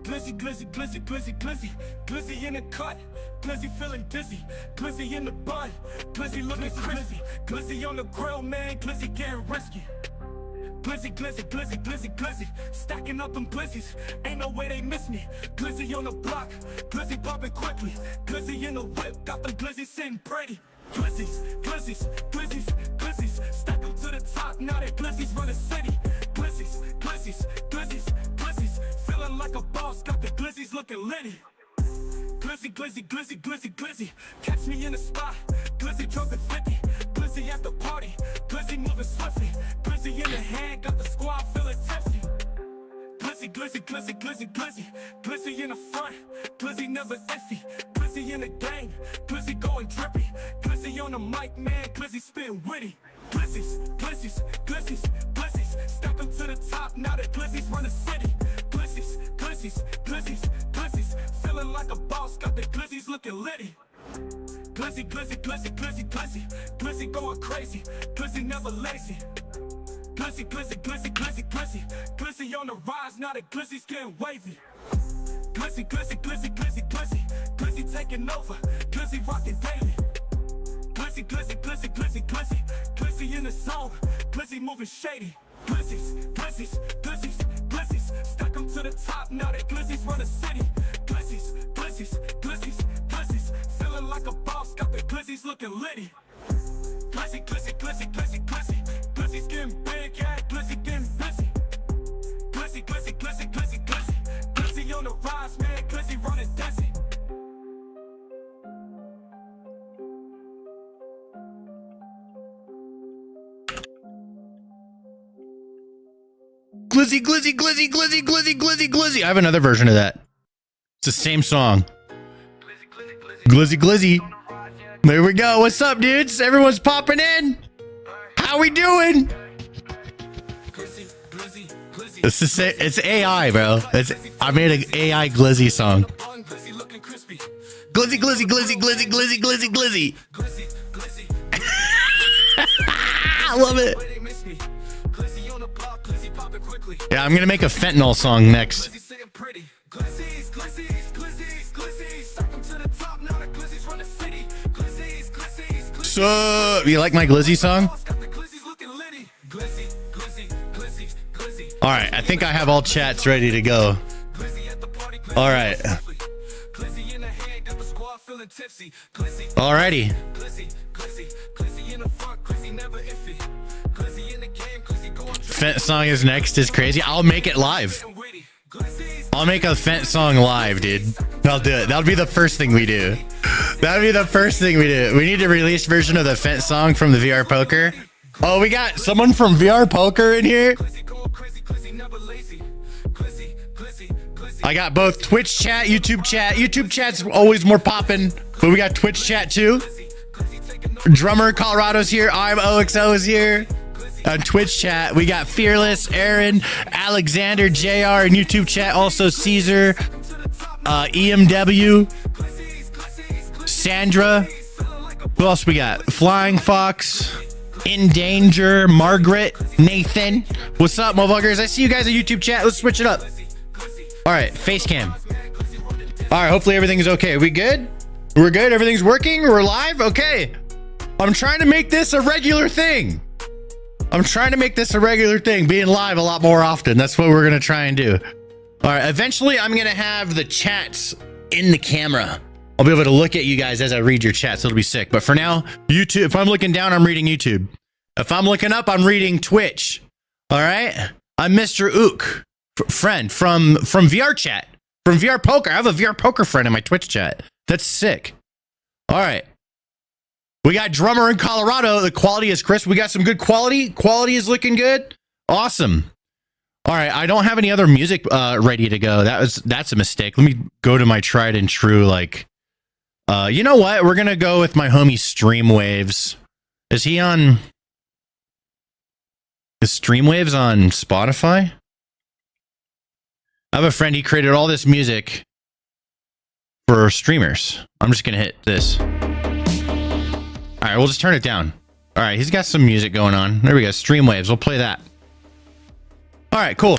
Glizzy, glizzy, glizzy, glizzy, glizzy, glizzy in the cut, glizzy feeling dizzy, glizzy in the bun, glizzy looking crispy, glizzy on the grill, man, glizzy getting risky. Glizzy, glizzy, glizzy, glizzy, glizzy, stacking up them glizzies, ain't no way they miss me. Glizzy on the block, glizzy popping quickly, glizzy in the whip, got them glizzies sitting pretty. Glizzies, glizzies, glizzies, glizzies, stack them to the top, now that glizzies run the city. Glizzies, glizzies, glizzies, glizzies, feeling like a boss, got the glizzies looking litty. Glizzy, glizzy, glizzy, glizzy, glizzy, catch me in the spot, glizzy drunk at 50, glizzy at the party, glizzy moving swiftly, glizzy in the hand, got the squad feeling tipsy. Glizzy, glizzy, glizzy, glizzy, glizzy, glizzy in the front, glizzy never iffy, glizzy in the game, glizzy going drippy, glizzy on the mic, man, glizzy spitting witty. Glizzies, glizzies, glizzies, glizzies, stack them to the top, now that glizzies run the city. Glizzies, glizzies, glizzies, glizzies, feeling like a boss, got the glizzies looking litty. Glizzy, glizzy, glizzy, glizzy, glizzy, glizzy going crazy, glizzy never lazy. Glizzy, glizzy, glizzy, glizzy, glizzy, glizzy on the rise, now the glizzy's getting wavy. Glizzy, glizzy, glizzy, glizzy, glizzy, glizzy taking over, glizzy rocking daily. Glizzy, glizzy, glizzy, glizzy, glizzy, glizzy in the zone, glizzy moving shady. Glizzies, glizzies, glizzies, glizzies, stack them to the top, now that glizzies run the city. Glizzies, glizzies, glizzies, glizzies, feeling like a boss, got the glizzies looking litty. Glizzy, glizzy, glizzy, glizzy, glizzy, glizzy's getting big, yeah, glizzy getting busy. Glizzy, glizzy, glizzy, glizzy, glizzy, glizzy on the rise, man, glizzy running dizzy. Glizzy, glizzy, glizzy, glizzy, glizzy, glizzy, glizzy. I have another version of that. It's the same song. Glizzy, glizzy. There we go. What's up, dudes? Everyone's popping in. How we doing? It's AI, bro. I made an AI glizzy song. Glizzy, glizzy, glizzy, glizzy, glizzy, glizzy, glizzy. I love it. Yeah, I'm gonna make a fentanyl song next. So, you like my glizzy song? All right, I think I have all chats ready to go. All right. Alrighty. Fent song is next is crazy. I'll make it live. I'll make a Fent song live, dude. I'll do it. That'll be the first thing we do. That'll be the first thing we do. We need a release version of the Fent song from the VR Poker. Oh, we got someone from VR Poker in here. I got both Twitch chat, YouTube chat. YouTube chat's always more popping, but we got Twitch chat too. Drummer Colorado's here. I'm OXO is here. On Twitch chat, we got Fearless, Aaron, Alexander, JR, and YouTube chat. Also Caesar, EMW, Sandra. Who else we got? Flying Fox, In Danger, Margaret, Nathan. What's up, motherfuckers? I see you guys on YouTube chat. Let's switch it up. All right, face cam. All right, hopefully everything is okay. Are we good? We're good. Everything's working. We're live. Okay. I'm trying to make this a regular thing. Being live a lot more often. That's what we're going to try and do. All right. Eventually, I'm going to have the chats in the camera. I'll be able to look at you guys as I read your chats. It'll be sick. But for now, YouTube, if I'm looking down, I'm reading YouTube. If I'm looking up, I'm reading Twitch. All right. I'm Mr. Ook, friend from VR chat, from VR Poker. I have a VR Poker friend in my Twitch chat. That's sick. All right. We got drummer in Colorado. The quality is crisp. We got some good quality. Quality is looking good. Awesome. All right. I don't have any other music ready to go. That's a mistake. Let me go to my tried and true. Like, you know what? We're gonna go with my homie Streamwaves. Is Streamwaves on Spotify? I have a friend. He created all this music for streamers. I'm just gonna hit this. All right, we'll just turn it down. All right, he's got some music going on. There we go. Streamwaves. We'll play that. All right, cool.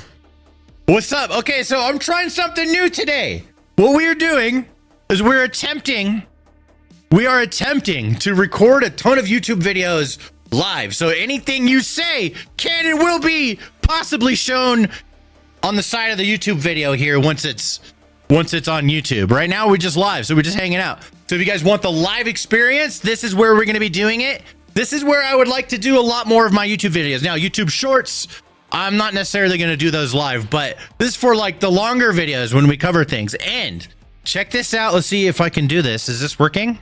What's up? Okay, so I'm trying something new today. What we are doing is we are attempting to record a ton of YouTube videos live. So anything you say can and will be possibly shown on the side of the YouTube video here once it's on YouTube. Right now we're just live, so we're just hanging out. So if you guys want the live experience, this is where we're going to be doing it. This is where I would like to do a lot more of my YouTube videos. Now, YouTube Shorts, I'm not necessarily going to do those live, but this is for like the longer videos when we cover things. And check this out. Let's see if I can do this. Is this working?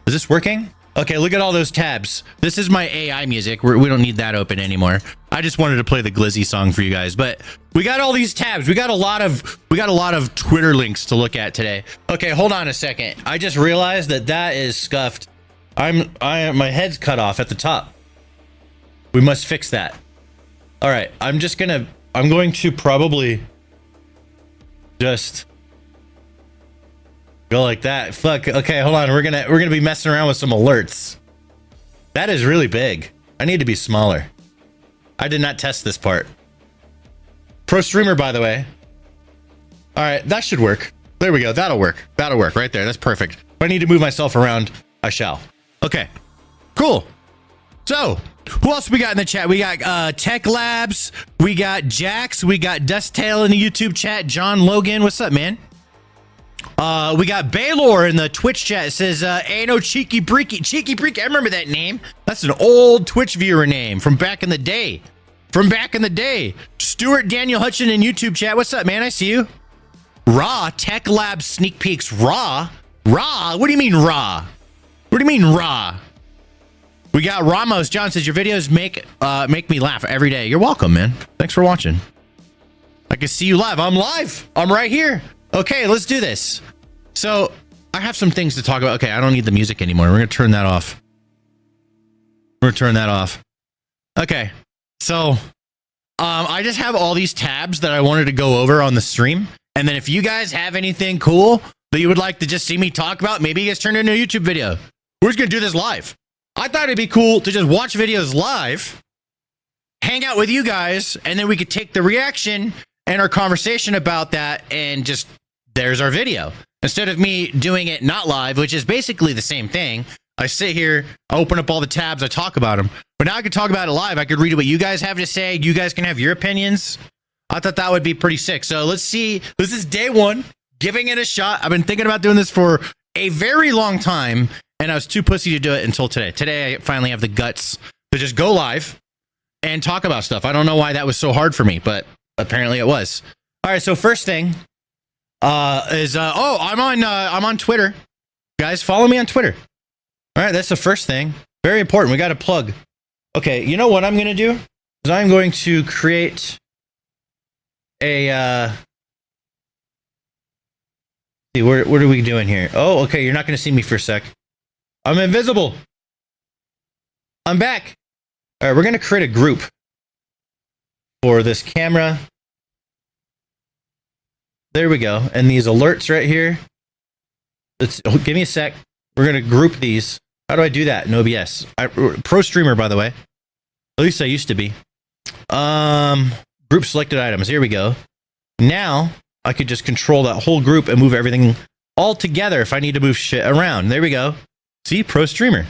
Is this working? Okay, look at all those tabs. This is my AI music. We don't need that open anymore. I just wanted to play the Glizzy song for you guys, but we got all these tabs. We got a lot of Twitter links to look at today. Okay, hold on a second. I just realized that is scuffed. My head's cut off at the top. We must fix that. All right, I'm going to probably just go like that. Fuck. Okay, hold on. We're gonna be messing around with some alerts. That is really big. I need to be smaller. I did not test this part. Pro streamer, by the way. All right, that should work. There we go. That'll work. That'll work right there. That's perfect. If I need to move myself around, I shall. Okay, cool. So who else we got in the chat? We got Tech Labs. We got Jax. We got Dusttail in the YouTube chat. John Logan. What's up, man? We got Baylor in the Twitch chat. It says, ain't no Cheeky Breaky. Cheeky Breaky. I remember that name. That's an old Twitch viewer name from back in the day. Stuart Daniel Hutchin in YouTube chat. What's up, man? I see you. Raw. Tech Lab sneak peeks. Raw. What do you mean raw? What do you mean raw? We got Ramos. John says, your videos make me laugh every day. You're welcome, man. Thanks for watching. I can see you live. I'm live. I'm right here. Okay, let's do this. So I have some things to talk about. Okay, I don't need the music anymore. We're going to turn that off. Okay, so I just have all these tabs that I wanted to go over on the stream. And then if you guys have anything cool that you would like to just see me talk about, maybe you guys turn it into a YouTube video. We're just going to do this live. I thought it'd be cool to just watch videos live, hang out with you guys, and then we could take the reaction and our conversation about that and just, there's our video. Instead of me doing it not live, which is basically the same thing. I sit here, I open up all the tabs, I talk about them. But now I could talk about it live. I could read what you guys have to say. You guys can have your opinions. I thought that would be pretty sick. So let's see. This is day one, giving it a shot. I've been thinking about doing this for a very long time, and I was too pussy to do it until today. Today, I finally have the guts to just go live and talk about stuff. I don't know why that was so hard for me, but apparently it was. All right, so first thing I'm on Twitter. Guys, follow me on Twitter. All right, that's the first thing. Very important. We got to plug. Okay, you know what I'm going to do? Is I'm going to create a see, what are we doing here? Oh, okay, you're not going to see me for a sec. I'm invisible. I'm back. All right, we're going to create a group for this camera. There we go. And these alerts right here. Give me a sec. We're going to group these. How do I do that in OBS? Pro streamer, by the way. At least I used to be. Group selected items. Here we go. Now I could just control that whole group and move everything all together if I need to move shit around. There we go. See, pro streamer.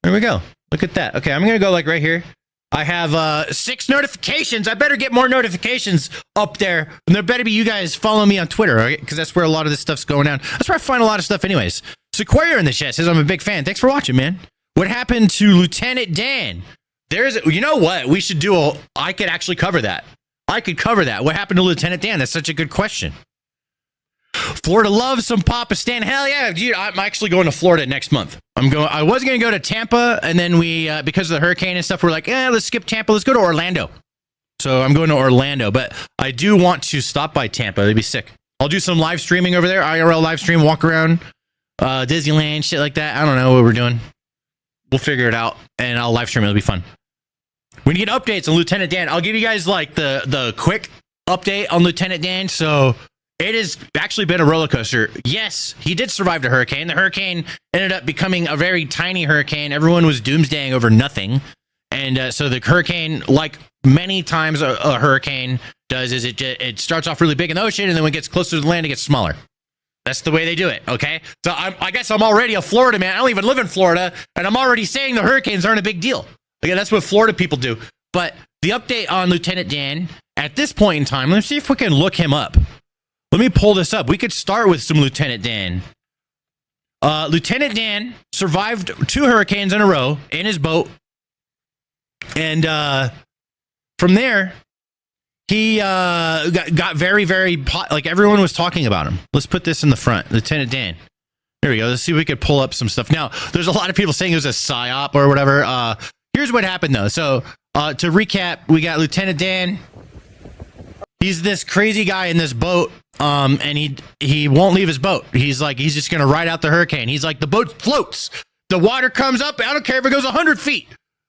There we go. Look at that. Okay, I'm going to go like right here. I have 6 notifications. I better get more notifications up there. And there better be you guys follow me on Twitter, right? Because that's where a lot of this stuff's going down. That's where I find a lot of stuff anyways. Sequoia in the chat says, I'm a big fan. Thanks for watching, man. What happened to Lieutenant Dan? You know what? We should do I could actually cover that. I could cover that. What happened to Lieutenant Dan? That's such a good question. Florida loves some Papa Stan. Hell yeah, dude. I'm actually going to Florida next month. I was going to go to Tampa, and then we, because of the hurricane and stuff, we're like, let's skip Tampa. Let's go to Orlando. So I'm going to Orlando, but I do want to stop by Tampa. It'd be sick. I'll do some live streaming over there. IRL live stream, walk around Disneyland, shit like that. I don't know what we're doing. We'll figure it out, and I'll live stream. It'll be fun. When you get updates on Lieutenant Dan, I'll give you guys like the quick update on Lieutenant Dan. So it has actually been a roller coaster. Yes, he did survive the hurricane. The hurricane ended up becoming a very tiny hurricane. Everyone was doomsdaying over nothing. And so the hurricane, like many times a hurricane does is it starts off really big in the ocean, and then when it gets closer to the land, it gets smaller. That's the way they do it, okay? So I guess I'm already a Florida man. I don't even live in Florida, and I'm already saying the hurricanes aren't a big deal. Okay, that's what Florida people do. But the update on Lieutenant Dan, at this point in time, let's see if we can look him up. Let me pull this up. We could start with some Lieutenant Dan. Lieutenant Dan survived 2 hurricanes in a row in his boat. And from there, he got very, very like everyone was talking about him. Let's put this in the front, Lieutenant Dan. Here we go. Let's see if we could pull up some stuff. Now, there's a lot of people saying it was a psyop or whatever. Here's what happened though. So to recap, we got Lieutenant Dan. He's this crazy guy in this boat, and he won't leave his boat. He's just gonna ride out the hurricane. He's like, the boat floats. The water comes up. I don't care if it goes 100 feet.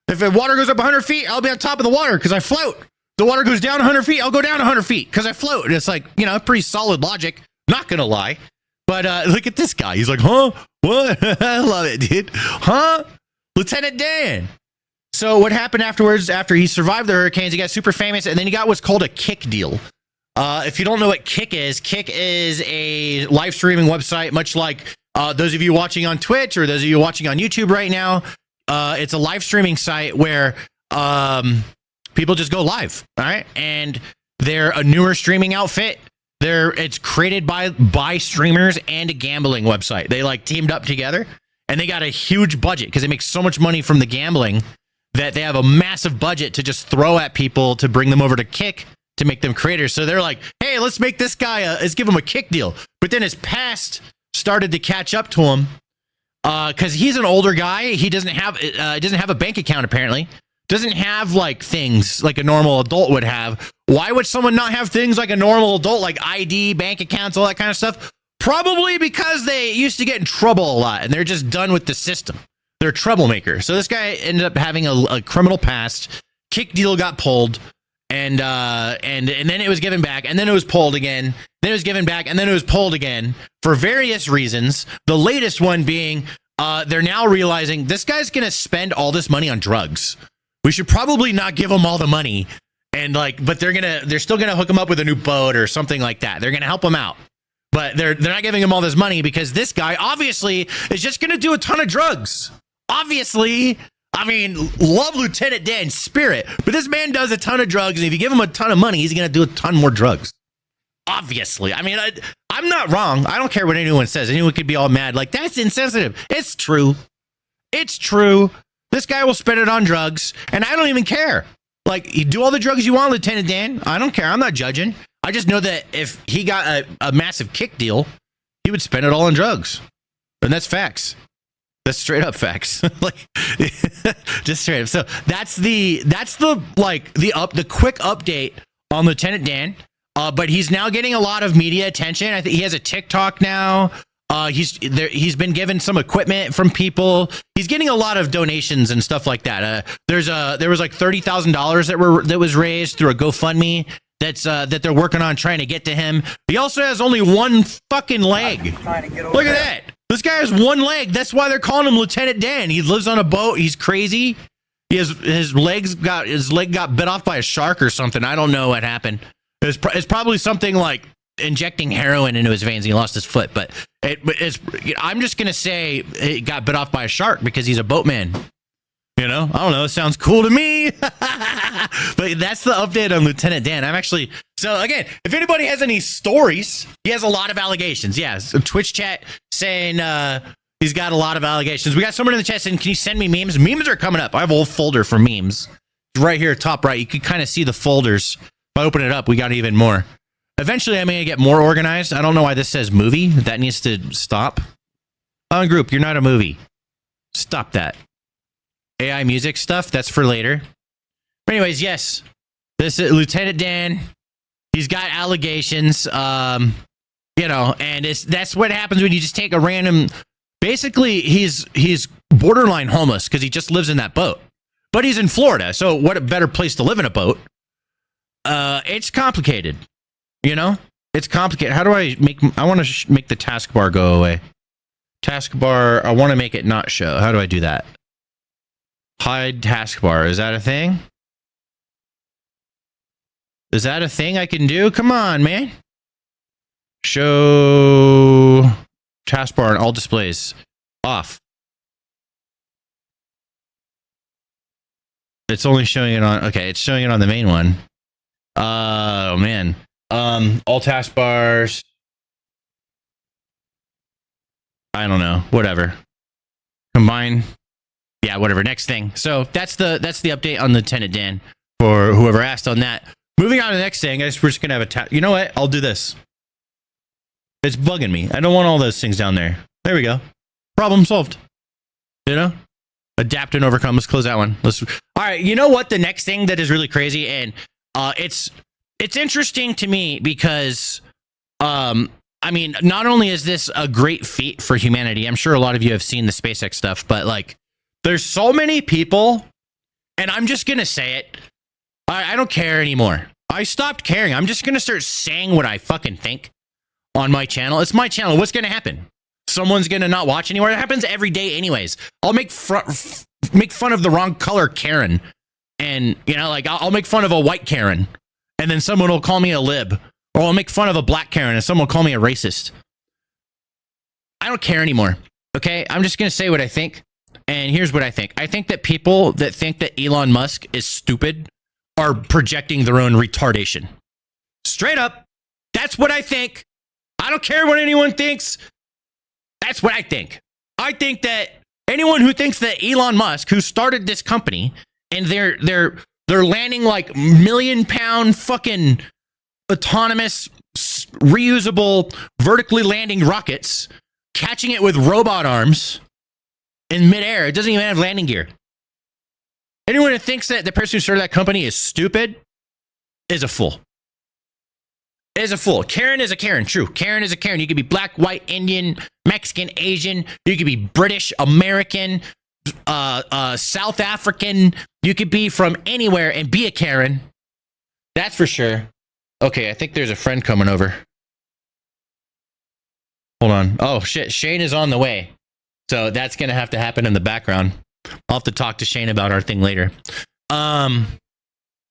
If the water goes up 100 feet, I'll be on top of the water because I float. The water goes down 100 feet, I'll go down 100 feet because I float. And it's like, pretty solid logic. Not going to lie. But look at this guy. He's like, huh? What? I love it, dude. Huh? Lieutenant Dan. So what happened afterwards, after he survived the hurricanes, he got super famous, and then he got what's called a Kick deal. If you don't know what Kick is a live streaming website, much like those of you watching on Twitch or those of you watching on YouTube right now. It's a live streaming site where people just go live, all right? And they're a newer streaming outfit. It's created by streamers and a gambling website. They like teamed up together, and they got a huge budget because they make so much money from the gambling that they have a massive budget to just throw at people to bring them over to Kick to make them creators. So they're like, hey, let's make this guy, let's give him a Kick deal. But then his past started to catch up to him because he's an older guy. He doesn't have a bank account apparently. Doesn't have like things like a normal adult would have. Why would someone not have things like a normal adult, like ID, bank accounts, all that kind of stuff? Probably because they used to get in trouble a lot and they're just done with the system. They're troublemakers. So this guy ended up having a criminal past. Kick deal got pulled, and then it was given back, and then it was pulled again. Then it was given back, and then it was pulled again for various reasons. The latest one being they're now realizing this guy's gonna spend all this money on drugs. We should probably not give him all the money, but they're still gonna hook him up with a new boat or something like that. They're gonna help him out, but they're not giving him all this money because this guy obviously is just gonna do a ton of drugs. Obviously, I mean, love Lieutenant Dan's spirit, but this man does a ton of drugs, and if you give him a ton of money, he's gonna do a ton more drugs. Obviously, I mean, I'm not wrong. I don't care what anyone says. Anyone could be all mad like that's insensitive. It's true. It's true. This guy will spend it on drugs, and I don't even care. Like, you do all the drugs you want, Lieutenant Dan. I don't care. I'm not judging. I just know that if he got a massive Kick deal, he would spend it all on drugs. And that's facts. That's straight up facts. Like, just straight up. So that's the quick update on Lieutenant Dan. But he's now getting a lot of media attention. I think he has a TikTok now. He's been given some equipment from people. He's getting a lot of donations and stuff like that. There was like $30,000 that was raised through a GoFundMe that they're working on trying to get to him. He also has only one fucking leg. Look at that. This guy has one leg. That's why they're calling him Lieutenant Dan. He lives on a boat. He's crazy. His leg got bit off by a shark or something. I don't know what happened. It's probably something like injecting heroin into his veins and he lost his foot. But I'm just going to say it got bit off by a shark because he's a boatman. I don't know. It sounds cool to me. But that's the update on Lieutenant Dan. So again, if anybody has any stories, he has a lot of allegations. Yes. Twitch chat saying he's got a lot of allegations. We got someone in the chat saying, can you send me memes? Memes are coming up. I have a whole folder for memes. Right here, top right. You can kind of see the folders. If I open it up, we got even more. Eventually, I'm going to get more organized. I don't know why this says movie. That needs to stop. Group, you're not a movie. Stop that. AI music stuff, that's for later. But anyways, yes. This is Lieutenant Dan. He's got allegations. And that's what happens when you just take a random... Basically, he's borderline homeless because he just lives in that boat. But he's in Florida, so what a better place to live in a boat. It's complicated. It's complicated. How do I want to make the taskbar go away? Taskbar, I want to make it not show. How do I do that? Hide taskbar. Is that a thing? Is that a thing I can do? Come on, man. Show taskbar on all displays. Off. It's only showing it on... Okay, it's showing it on the main one. Oh, man. All taskbars. I don't know. Whatever. Combine. Yeah, whatever. Next thing. So that's the update on Lieutenant Dan for whoever asked on that. Moving on to the next thing. I guess we're just going to have a... You know what? I'll do this. It's bugging me. I don't want all those things down there. There we go. Problem solved. You know? Adapt and overcome. Let's close that one. All right. You know what? The next thing that is really crazy, and it's interesting to me because, I mean, not only is this a great feat for humanity, I'm sure a lot of you have seen the SpaceX stuff, but like, there's so many people, and I'm just going to say it. I don't care anymore. I stopped caring. I'm just going to start saying what I fucking think on my channel. It's my channel. What's going to happen? Someone's going to not watch anymore. It happens every day anyways. I'll make fun of the wrong color Karen. And, you know, like I'll make fun of a white Karen. And then someone will call me a lib. Or I'll make fun of a black Karen and someone will call me a racist. I don't care anymore. Okay? I'm just going to say what I think. And here's what I think. I think that people that think that Elon Musk is stupid are projecting their own retardation. Straight up. That's what I think. I don't care what anyone thinks. That's what I think. I think that anyone who thinks that Elon Musk, who started this company, and they're landing like £1 million fucking autonomous, reusable, vertically landing rockets, catching it with robot arms in midair. It doesn't even have landing gear. Anyone who thinks that the person who started that company is stupid is a fool. Is a fool. Karen is a Karen. True. Karen is a Karen. You could be black, white, Indian, Mexican, Asian. You could be British, American, South African. You could be from anywhere and be a Karen. That's for sure. Okay, I think there's a friend coming over. Hold on. Oh, shit. Shane is on the way. So that's going to have to happen in the background. I'll have to talk to Shane about our thing later. Yeah,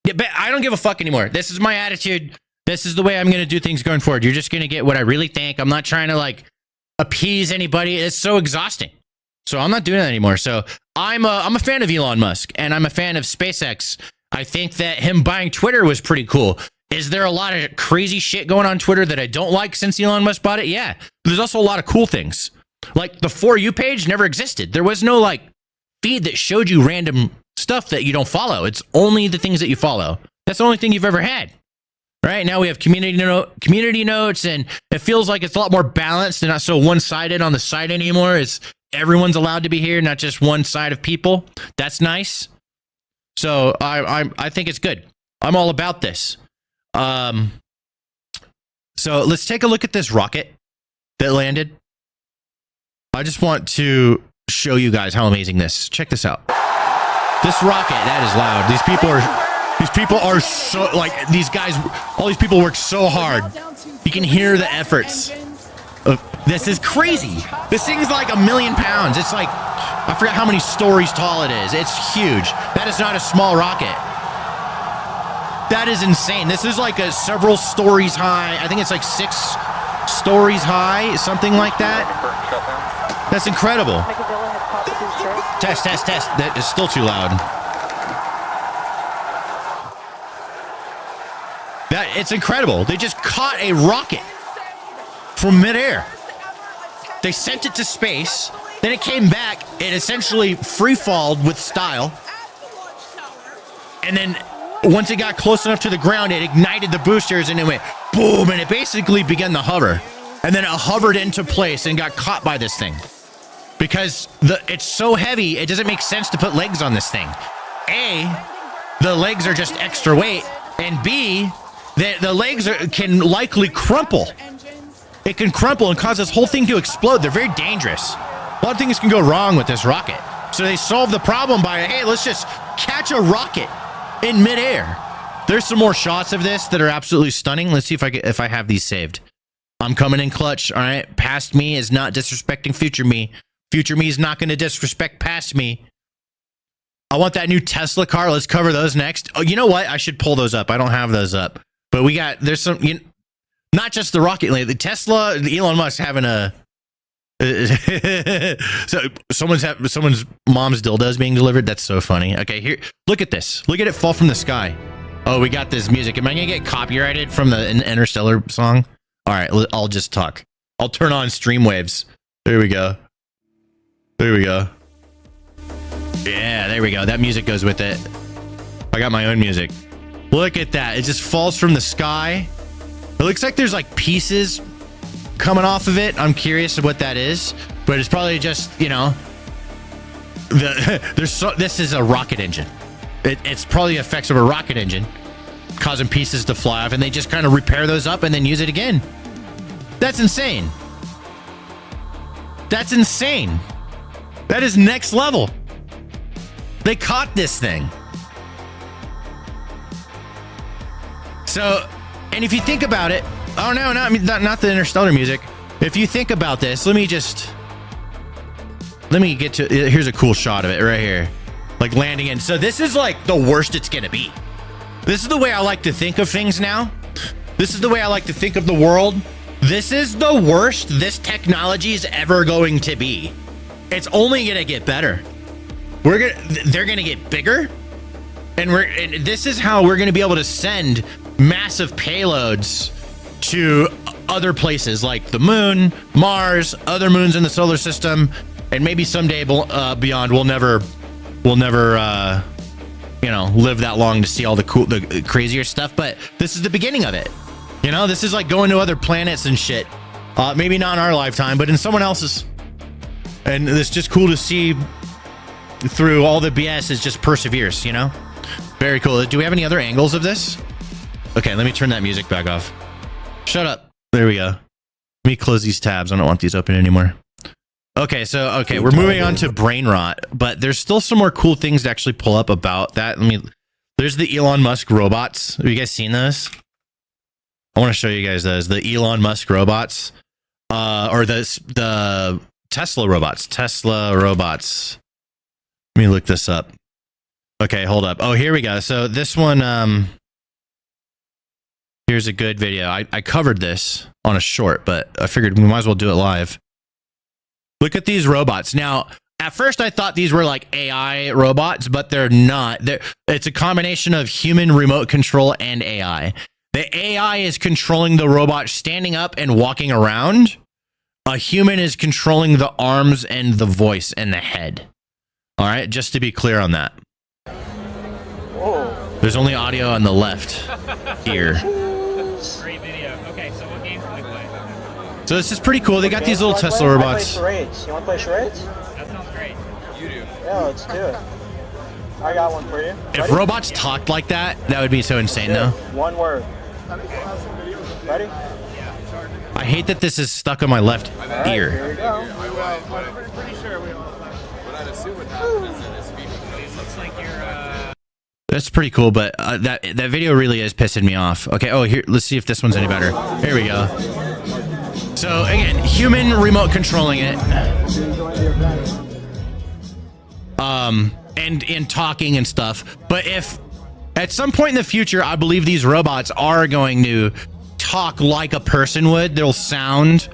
but I don't give a fuck anymore. This is my attitude. This is the way I'm going to do things going forward. You're just going to get what I really think. I'm not trying to like appease anybody. It's so exhausting. So I'm not doing that anymore. So I'm a fan of Elon Musk and I'm a fan of SpaceX. I think that him buying Twitter was pretty cool. Is there a lot of crazy shit going on Twitter that I don't like since Elon Musk bought it? Yeah. But there's also a lot of cool things. Like the For You page never existed. There was no like feed that showed you random stuff that you don't follow. It's only the things that you follow. That's the only thing you've ever had. Right now we have community notes, and it feels like it's a lot more balanced and not so one-sided on the site anymore. It's everyone's allowed to be here, not just one side of people. That's nice. So I think it's good. I'm all about this. So let's take a look at this rocket that landed. I just want to show you guys how amazing this. Check this out. This rocket, that is loud. These people are so, like, these guys, all these people work so hard. You can hear the efforts. This is crazy. This thing's like 1 million pounds. It's like, I forgot how many stories tall it is. It's huge. That is not a small rocket. That is insane. This is like a several stories high. I think it's like 6 stories high, something like that. That's incredible. Test. That is still too loud. It's incredible. They just caught a rocket from midair. They sent it to space. Then it came back. It essentially free-falled with style. And then once it got close enough to the ground, it ignited the boosters and it went boom. And it basically began to hover. And then it hovered into place and got caught by this thing. Because it's so heavy, it doesn't make sense to put legs on this thing. A, the legs are just extra weight. And B, the legs can likely crumple. It can crumple and cause this whole thing to explode. They're very dangerous. A lot of things can go wrong with this rocket. So they solved the problem by, hey, let's just catch a rocket in midair. There's some more shots of this that are absolutely stunning. Let's see if I have these saved. I'm coming in clutch. All right. Past me is not disrespecting future me. Future me is not going to disrespect past me. I want that new Tesla car. Let's cover those next. Oh, you know what? I should pull those up. I don't have those up. But we got, there's some, not just the rocket, like the Tesla, Elon Musk having a, so someone's mom's dildos being delivered. That's so funny. Okay, here, look at this. Look at it fall from the sky. Oh, we got this music. Am I gonna get copyrighted from the Interstellar song? All right, I'll just talk. I'll turn on stream waves. There we go. There we go. Yeah, there we go. That music goes with it. I got my own music. Look at that. It just falls from the sky. It looks like there's like pieces coming off of it. I'm curious what that is, but it's probably just, this is a rocket engine. It's probably the effects of a rocket engine causing pieces to fly off, and they just kind of repair those up and then use it again. That's insane. That's insane. That is next level. They caught this thing. So, and if you think about it, oh no, not the Interstellar music. If you think about this, let me get to, here's a cool shot of it right here. Like landing in. So this is like the worst it's gonna be. This is the way I like to think of things now. This is the way I like to think of the world. This is the worst this technology is ever going to be. It's only gonna get better. They're gonna get bigger, and this is how we're gonna be able to send massive payloads to other places like the moon, Mars, other moons in the solar system, and maybe someday beyond. We'll never live that long to see all the crazier stuff. But this is the beginning of it. This is like going to other planets and shit. Maybe not in our lifetime, but in someone else's. And it's just cool to see through all the BS. It just perseveres. Very cool. Do we have any other angles of this? Okay, let me turn that music back off. Shut up. There we go. Let me close these tabs. I don't want these open anymore. Okay, we're moving on to brain rot, but there's still some more cool things to actually pull up about that. There's the Elon Musk robots. Have you guys seen those? I want to show you guys those. The Elon Musk robots, or the Tesla robots. Let me look this up. Okay, hold up. Oh, here we go. So this one, here's a good video. I covered this on a short, but I figured we might as well do it live. Look at these robots. Now, at first I thought these were like AI robots, but they're not. It's a combination of human remote control and AI. The AI is controlling the robot standing up and walking around. A human is controlling the arms and the voice and the head. All right, just to be clear on that. Whoa. There's only audio on the left here. Great video. Okay, so what game can we play? So this is pretty cool. They got these little Tesla robots. I play charades. You want to play charades? That sounds great. You do. Yeah, let's do it. I got one for you. If Ready? robots talked like that, that would be so insane, though. One word. Ready? I hate that this is stuck on my left Right, ear. here we go. I'm pretty sure we all. What I'd assume would happen is that his feet looks like you're. That's pretty cool, but that video really is pissing me off. Okay, oh, here, let's see if this one's any better. Here we go. So, again, human remote controlling it. And talking and stuff. But if at some point in the future, I believe these robots are going to talk like a person would, they'll sound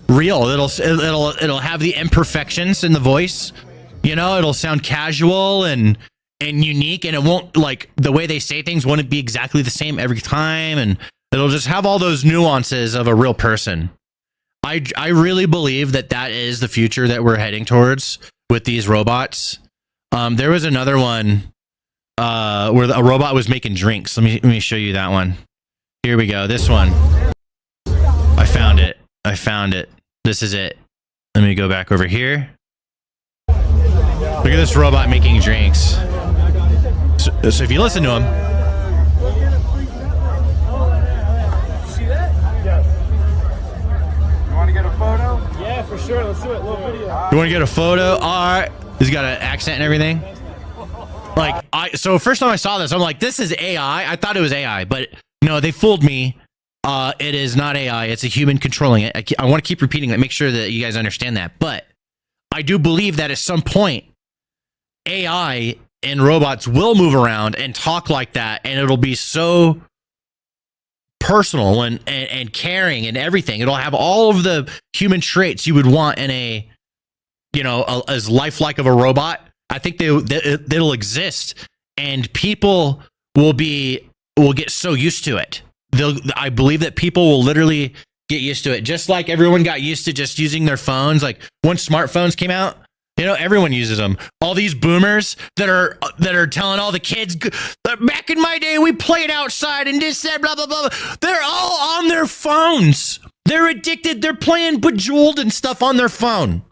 real. It'll have the imperfections in the voice. It'll sound casual and unique, and it won't, like, the way they say things won't be exactly the same every time, and it'll just have all those nuances of a real person. I really believe that is the future that we're heading towards with these robots. There was another one where a robot was making drinks. Let me show you that one. Here we go. This one. I found it. This is it. Let me go back over here. Look at this robot making drinks. So if you listen to him. See that? Yeah. You want to get a photo? Yeah, for sure. Let's do it. Little video. You want to get a photo? All right. He's got an accent and everything. So first time I saw this, I'm like, this is AI. I thought it was AI, but no, they fooled me. It is not AI. It's a human controlling it. I want to keep repeating that. Make sure that you guys understand that. But I do believe that at some point, AI and robots will move around and talk like that, and it'll be so personal and caring and everything. It'll have all of the human traits you would want in a, as lifelike of a robot. I think they'll exist, and people will get so used to it. I believe that people will literally get used to it, just like everyone got used to just using their phones. Like when smartphones came out, everyone uses them. All these boomers that are telling all the kids, back in my day, we played outside and this, that, blah, blah, blah. They're all on their phones. They're addicted. They're playing Bejeweled and stuff on their phone.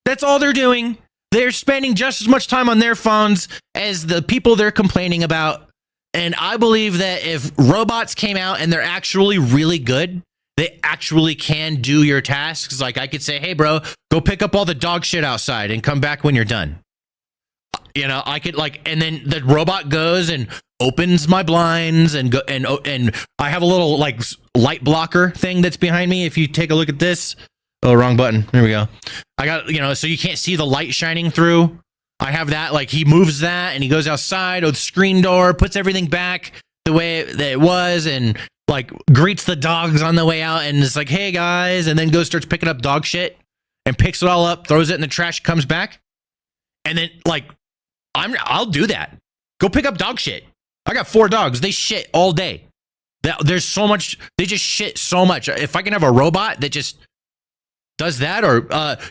That's all they're doing. They're spending just as much time on their phones as the people they're complaining about. And I believe that if robots came out and they're actually really good, they actually can do your tasks. Like I could say, hey, bro, go pick up all the dog shit outside and come back when you're done. I could and then the robot goes and opens my blinds and I have a little light blocker thing that's behind me. If you take a look at this, oh, wrong button. There we go. I got, so you can't see the light shining through. I have that, he moves that and he goes outside with the screen door, puts everything back the way that it was, and greets the dogs on the way out and is like, hey guys, and then starts picking up dog shit and picks it all up, throws it in the trash, comes back. And then I'll do that. Go pick up dog shit. I got 4 dogs. They shit all day. There's so much. They just shit so much. If I can have a robot that just does that, or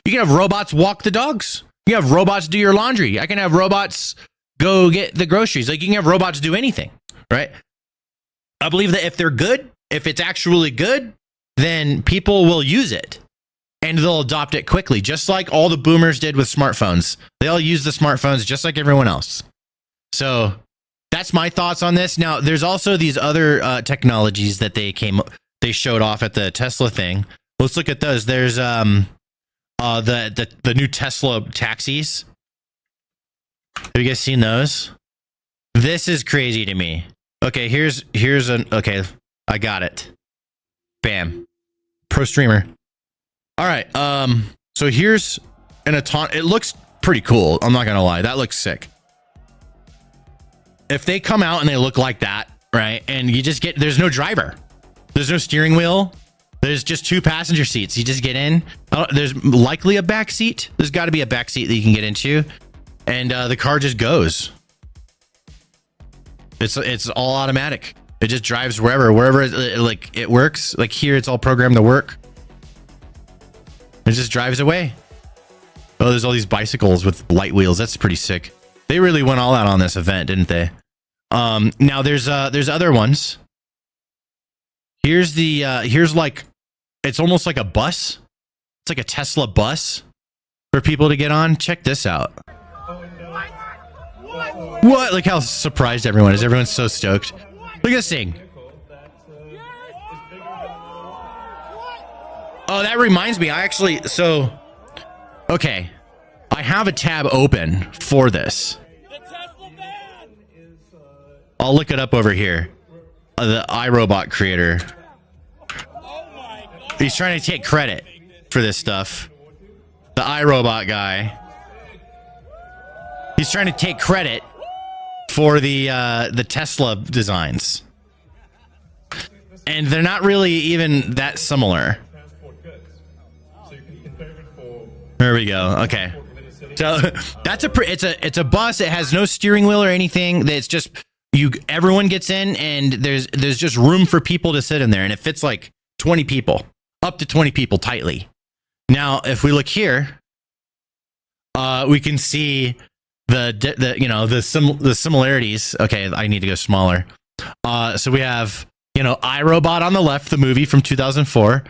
you can have robots walk the dogs. You have robots do your laundry. I can have robots go get the groceries. You can have robots do anything, right? I believe that if they're good, if it's actually good, then people will use it and they'll adopt it quickly, just like all the boomers did with smartphones. They'll use the smartphones just like everyone else. So that's my thoughts on this. Now, there's also these other technologies that they showed off at the Tesla thing. Let's look at those. There's the new Tesla taxis. Have you guys seen those? This is crazy to me. Okay, okay, I got it. Bam. Pro streamer. All right, so here's an it looks pretty cool. I'm not gonna lie, that looks sick. If they come out and they look like that, right, and you just there's no driver. There's no steering wheel. There's just 2 passenger seats. You just get in. There's likely a back seat. There's got to be a back seat that you can get into. And the car just goes. It's all automatic. It just drives wherever it works. Like here, it's all programmed to work. It just drives away. Oh, there's all these bicycles with light wheels. That's pretty sick. They really went all out on this event, didn't they? Now there's other ones. Here's it's almost like a bus. It's like a Tesla bus for people to get on. Check this out. What? Look how surprised everyone is. Everyone's so stoked. Look at this thing. Oh, that reminds me. Okay. I have a tab open for this. I'll look it up over here. The iRobot creator. He's trying to take credit for this stuff. The iRobot guy. He's trying to take credit for the Tesla designs. And they're not really even that similar. There we go. Okay. So that's it's a bus. It has no steering wheel or anything. It's just everyone gets in and there's just room for people to sit in there, and it fits 20 people. Up to 20 people tightly. Now, if we look here, we can see the similarities. Okay, I need to go smaller. So we have iRobot on the left, the movie from 2004,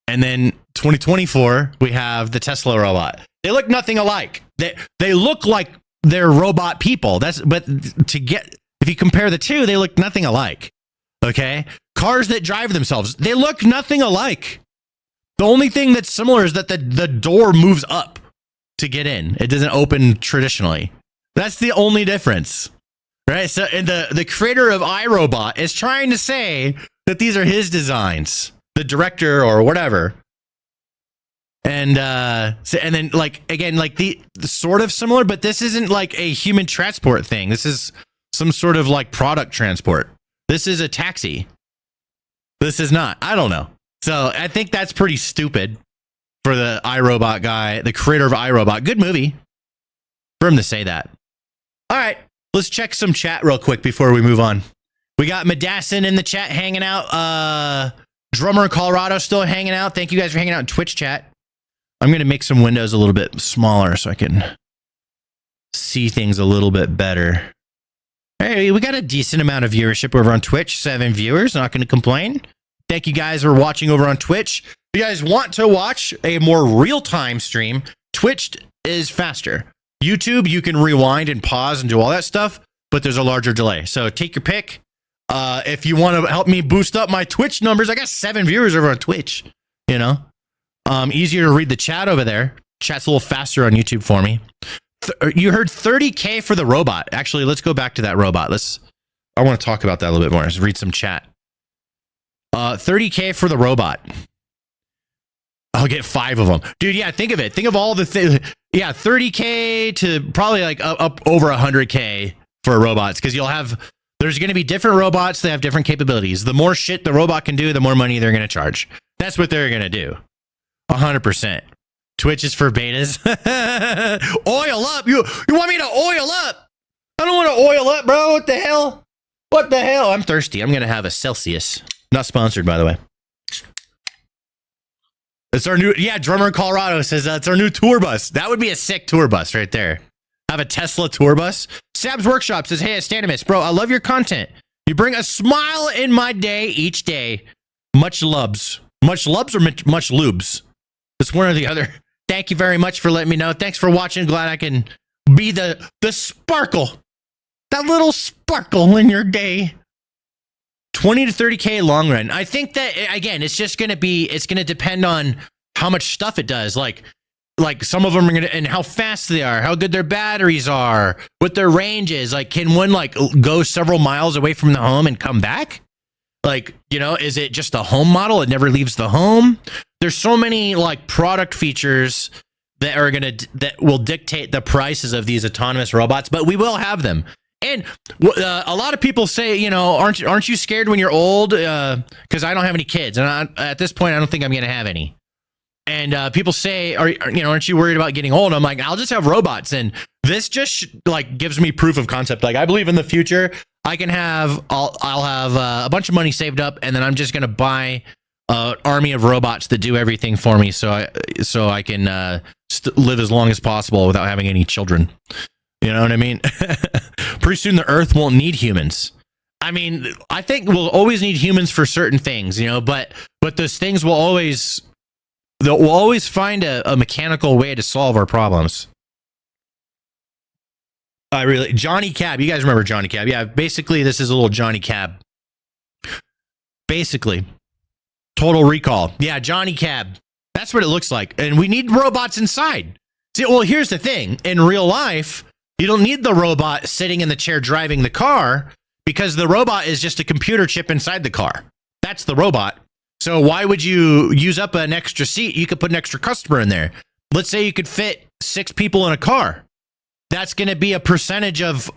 and then 2024 we have the Tesla robot. They look nothing alike. They look like they're robot people. If you compare the two, they look nothing alike. Okay, cars that drive themselves, they look nothing alike. The only thing that's similar is that the door moves up to get in. It doesn't open traditionally. That's the only difference, right? So, and the creator of iRobot is trying to say that these are his designs, the director or whatever. And then again, the sort of similar, but this isn't a human transport thing. This is some sort of product transport. This is a taxi. This is not. I don't know. So I think that's pretty stupid for the iRobot guy, the creator of iRobot. Good movie for him to say that. All right, let's check some chat real quick before we move on. We got Madassin in the chat hanging out. Drummer in Colorado still hanging out. Thank you guys for hanging out in Twitch chat. I'm going to make some windows a little bit smaller so I can see things a little bit better. Hey, we got a decent amount of viewership over on Twitch. 7 viewers, not going to complain. Thank you guys for watching over on Twitch. If you guys want to watch a more real-time stream, Twitch is faster. YouTube, you can rewind and pause and do all that stuff, but there's a larger delay. So take your pick. If you want to help me boost up my Twitch numbers, I got 7 viewers over on Twitch. You know, easier to read the chat over there. Chat's a little faster on YouTube for me. You heard 30K for the robot. Actually, let's go back to that robot. I want to talk about that a little bit more. Let's read some chat. 30K for the robot. I'll get 5 of them. Dude, yeah, think of it. Think of all the things. Yeah, 30K to probably like up over 100K for robots, because there's going to be different robots that have different capabilities. The more shit the robot can do, the more money they're going to charge. That's what they're going to do. 100%. Twitch is for betas. Oil up. You want me to oil up? I don't want to oil up, bro. What the hell? What the hell? I'm thirsty. I'm going to have a Celsius. Not sponsored, by the way. It's our new, drummer in Colorado says it's our new tour bus. That would be a sick tour bus right there. Have a Tesla tour bus. Sab's Workshop says, hey, Astanimus, bro, I love your content. You bring a smile in my day each day. Much loves. Much loves or much lubes? It's one or the other. Thank you very much for letting me know. Thanks for watching. Glad I can be the sparkle. That little sparkle in your day. 20 to 30K long run. I think that, again, it's going to depend on how much stuff it does. Like some of them are going to, and how fast they are, how good their batteries are, what their range is. Like, can one go several miles away from the home and come back? Like, is it just a home model? It never leaves the home. There's so many product features that will dictate the prices of these autonomous robots, but we will have them. And a lot of people say, aren't you scared when you're old? Because I don't have any kids, and at this point, I don't think I'm going to have any. And people say, aren't you worried about getting old? I'm like, I'll just have robots, and this just gives me proof of concept. I believe in the future, I can have, I'll have a bunch of money saved up, and then I'm just going to buy an army of robots that do everything for me, so I can live as long as possible without having any children. You know what I mean? Pretty soon the Earth won't need humans. I mean, I think we'll always need humans for certain things, but those things will always find a mechanical way to solve our problems. Johnny Cab. You guys remember Johnny Cab? Yeah, basically this is a little Johnny Cab. Basically. Total Recall. Yeah, Johnny Cab. That's what it looks like. And we need robots inside. See, well, here's the thing. In real life, you don't need the robot sitting in the chair driving the car, because the robot is just a computer chip inside the car. That's the robot. So why would you use up an extra seat? You could put an extra customer in there. Let's say you could fit 6 people in a car. That's going to be a percentage of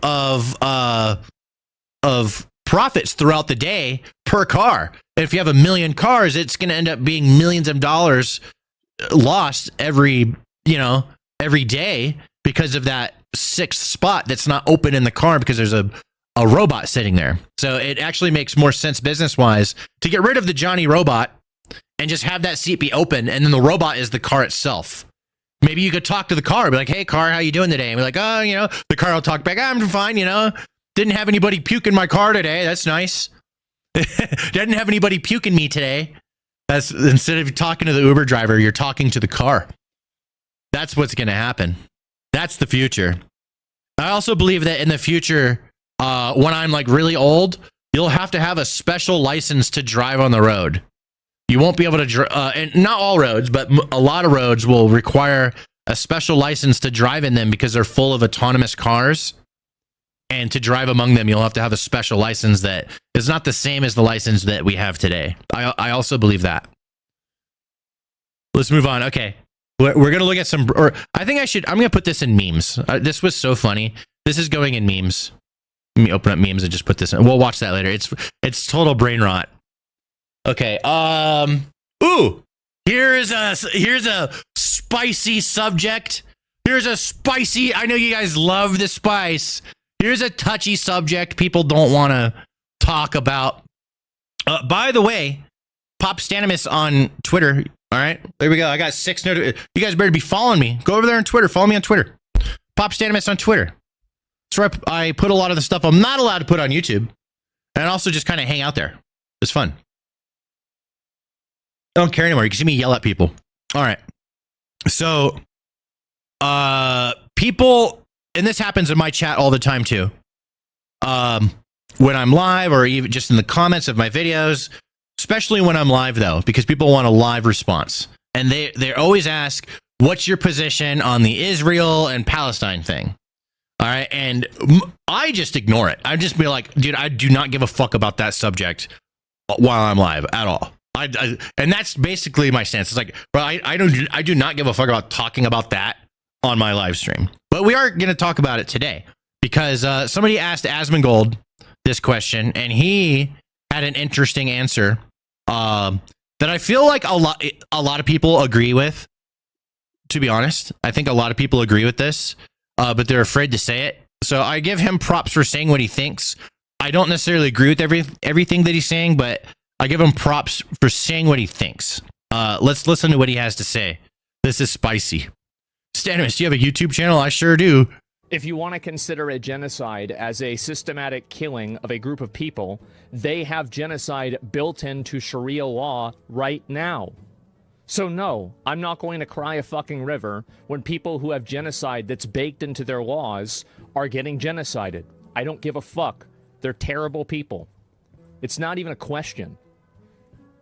profits throughout the day per car. And if you have 1 million cars, it's going to end up being millions of dollars lost every day because of that 6th spot that's not open in the car because there's a robot sitting there. So it actually makes more sense business-wise to get rid of the Johnny robot and just have that seat be open, and then the robot is the car itself. Maybe you could talk to the car, be like, hey, car, how you doing today? And be like, oh, the car will talk back, I'm fine, Didn't have anybody puke in my car today. That's nice. Didn't have anybody puking me today. That's, instead of talking to the Uber driver, you're talking to the car. That's what's going to happen. That's the future. I also believe that in the future, when I'm really old, you'll have to have a special license to drive on the road. You won't be able to, and not all roads, but a lot of roads will require a special license to drive in them because they're full of autonomous cars. And to drive among them, you'll have to have a special license that is not the same as the license that we have today. I also believe that. Let's move on. Okay. We're going to look at some, or I think I'm going to put this in memes. This was so funny. This is going in memes. Let me open up memes and just put this in. We'll watch that later. It's total brain rot. Okay. Ooh. Here's a spicy subject. Here's a spicy. I know you guys love the spice. Here's a touchy subject people don't want to talk about. By the way, Pop Stanimus on Twitter. All right, there we go. I got 6 notifications. You guys better be following me. Go over there on Twitter. Follow me on Twitter. Pop Stanimus on Twitter. That's where I put a lot of the stuff I'm not allowed to put on YouTube, and also just kind of hang out there. It's fun. I don't care anymore. You can see me yell at people. All right. So, people, and this happens in my chat all the time too. When I'm live or even just in the comments of my videos, especially when I'm live though, because people want a live response. And they always ask, what's your position on the Israel and Palestine thing? All right. And I just ignore it. I just be like, dude, I do not give a fuck about that subject while I'm live at all. And that's basically my stance. It's like, bro, I do not give a fuck about talking about that on my live stream. But we are going to talk about it today because somebody asked Asmongold this question, and he had an interesting answer that I feel like a lot of people agree with. To be honest, I think a lot of people agree with this, but they're afraid to say it. So I give him props for saying what he thinks. I don't necessarily agree with everything that he's saying, but I give him props for saying what he thinks. Let's listen to what he has to say. This is spicy. Stanimus, do you have a YouTube channel? I sure do. If you want to consider a genocide as a systematic killing of a group of people, they have genocide built into Sharia law right now. So no, I'm not going to cry a fucking river when people who have genocide that's baked into their laws are getting genocided. I don't give a fuck. They're terrible people. It's not even a question.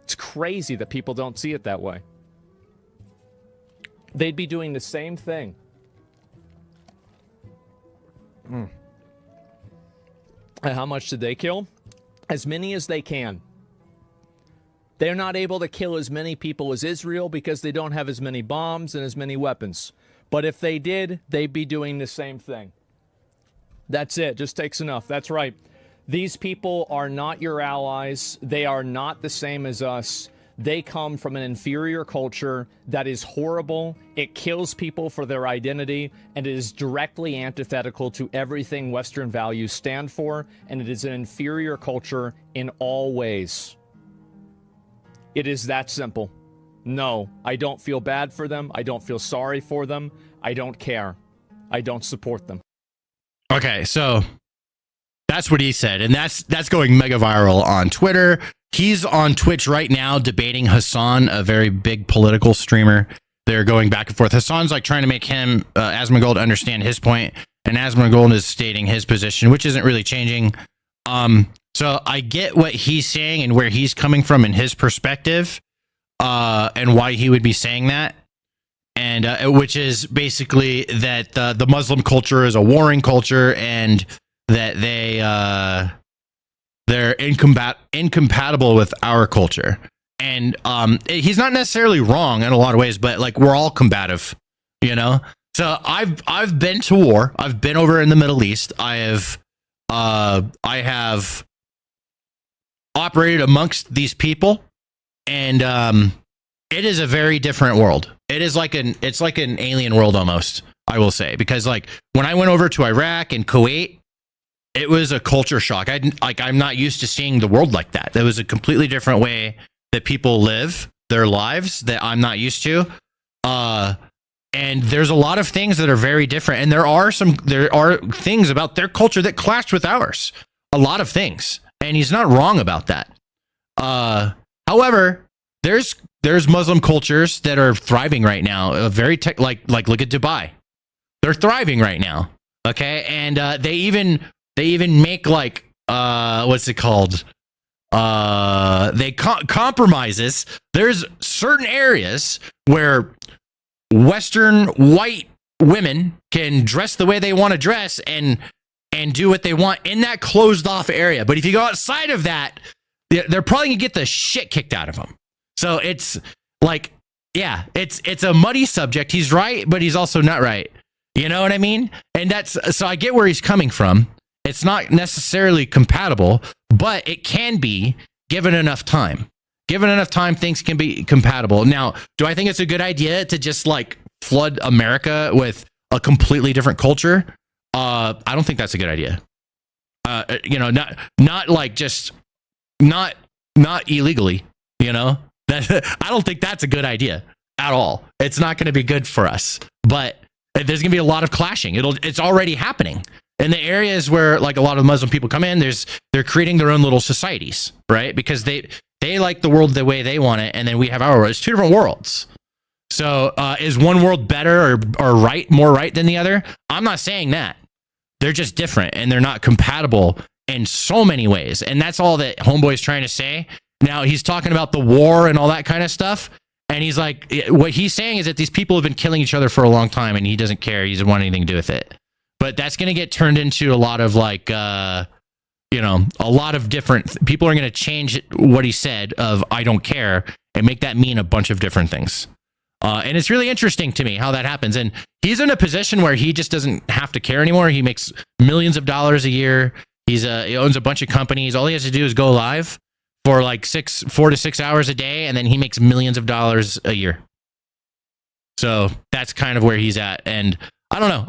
It's crazy that people don't see it that way. They'd be doing the same thing. And how much did they kill? As many as they can. They're not able to kill as many people as Israel because they don't have as many bombs and as many weapons. But if they did, they'd be doing the same thing. That's it. Just takes enough. That's right. These people are not your allies. They are not the same as us. They come from an inferior culture that is horrible. It kills people for their identity, and it is directly antithetical to everything Western values stand for, and it is an inferior culture in all ways. It is that simple. No, I don't feel bad for them. I don't feel sorry for them. I don't care. I don't support them. Okay, so that's what he said, and that's going mega viral on Twitter. He's on Twitch right now debating Hassan, a very big political streamer. They're going back and forth. Hassan's like trying to make him, Asmongold, understand his point, and Asmongold is stating his position, which isn't really changing. So I get what he's saying and where he's coming from in his perspective, and why he would be saying that. And which is basically that the Muslim culture is a warring culture, and that they're incompatible with our culture. And he's not necessarily wrong in a lot of ways, but like we're all combative, you know. So I've been to war. I've been over in the Middle East. I have operated amongst these people, and it is a very different world. It's like an alien world almost, I will say, because like when I went over to Iraq and Kuwait, it was a culture shock. I'm not used to seeing the world like that. That was a completely different way that people live their lives that I'm not used to. And there's a lot of things that are very different. And there are things about their culture that clash with ours. A lot of things. And he's not wrong about that. However, there's Muslim cultures that are thriving right now. Like look at Dubai. They're thriving right now. Okay. And they even make like what's it called? Compromises. There's certain areas where Western white women can dress the way they want to dress and do what they want in that closed off area. But if you go outside of that, they're probably gonna get the shit kicked out of them. So it's like, yeah, it's a muddy subject. He's right, but he's also not right. You know what I mean? And so I get where he's coming from. It's not necessarily compatible, but it can be given enough time. given enough time, things can be compatible. Now, do I think it's a good idea to just like flood America with a completely different culture? I don't think that's a good idea. Not like just not illegally, that I don't think that's a good idea at all. It's not going to be good for us, but there's going to be a lot of clashing. It's already happening in the areas where like a lot of Muslim people come in. They're creating their own little societies, right? Because they like the world the way they want it. And then we have our world. It's two different worlds. So is one world better or more right than the other? I'm not saying that. They're just different and they're not compatible in so many ways. And that's all that Homeboy's trying to say. Now he's talking about the war and all that kind of stuff. And he's like, what he's saying is that these people have been killing each other for a long time and he doesn't care. He doesn't want anything to do with it. But that's going to get turned into a lot of like, a lot of different people are going to change what he said of I don't care and make that mean a bunch of different things. And it's really interesting to me how that happens. And he's in a position where he just doesn't have to care anymore. He makes millions of dollars a year. He owns a bunch of companies. All he has to do is go live for like 4 to 6 hours a day. And then he makes millions of dollars a year. So that's kind of where he's at. And I don't know.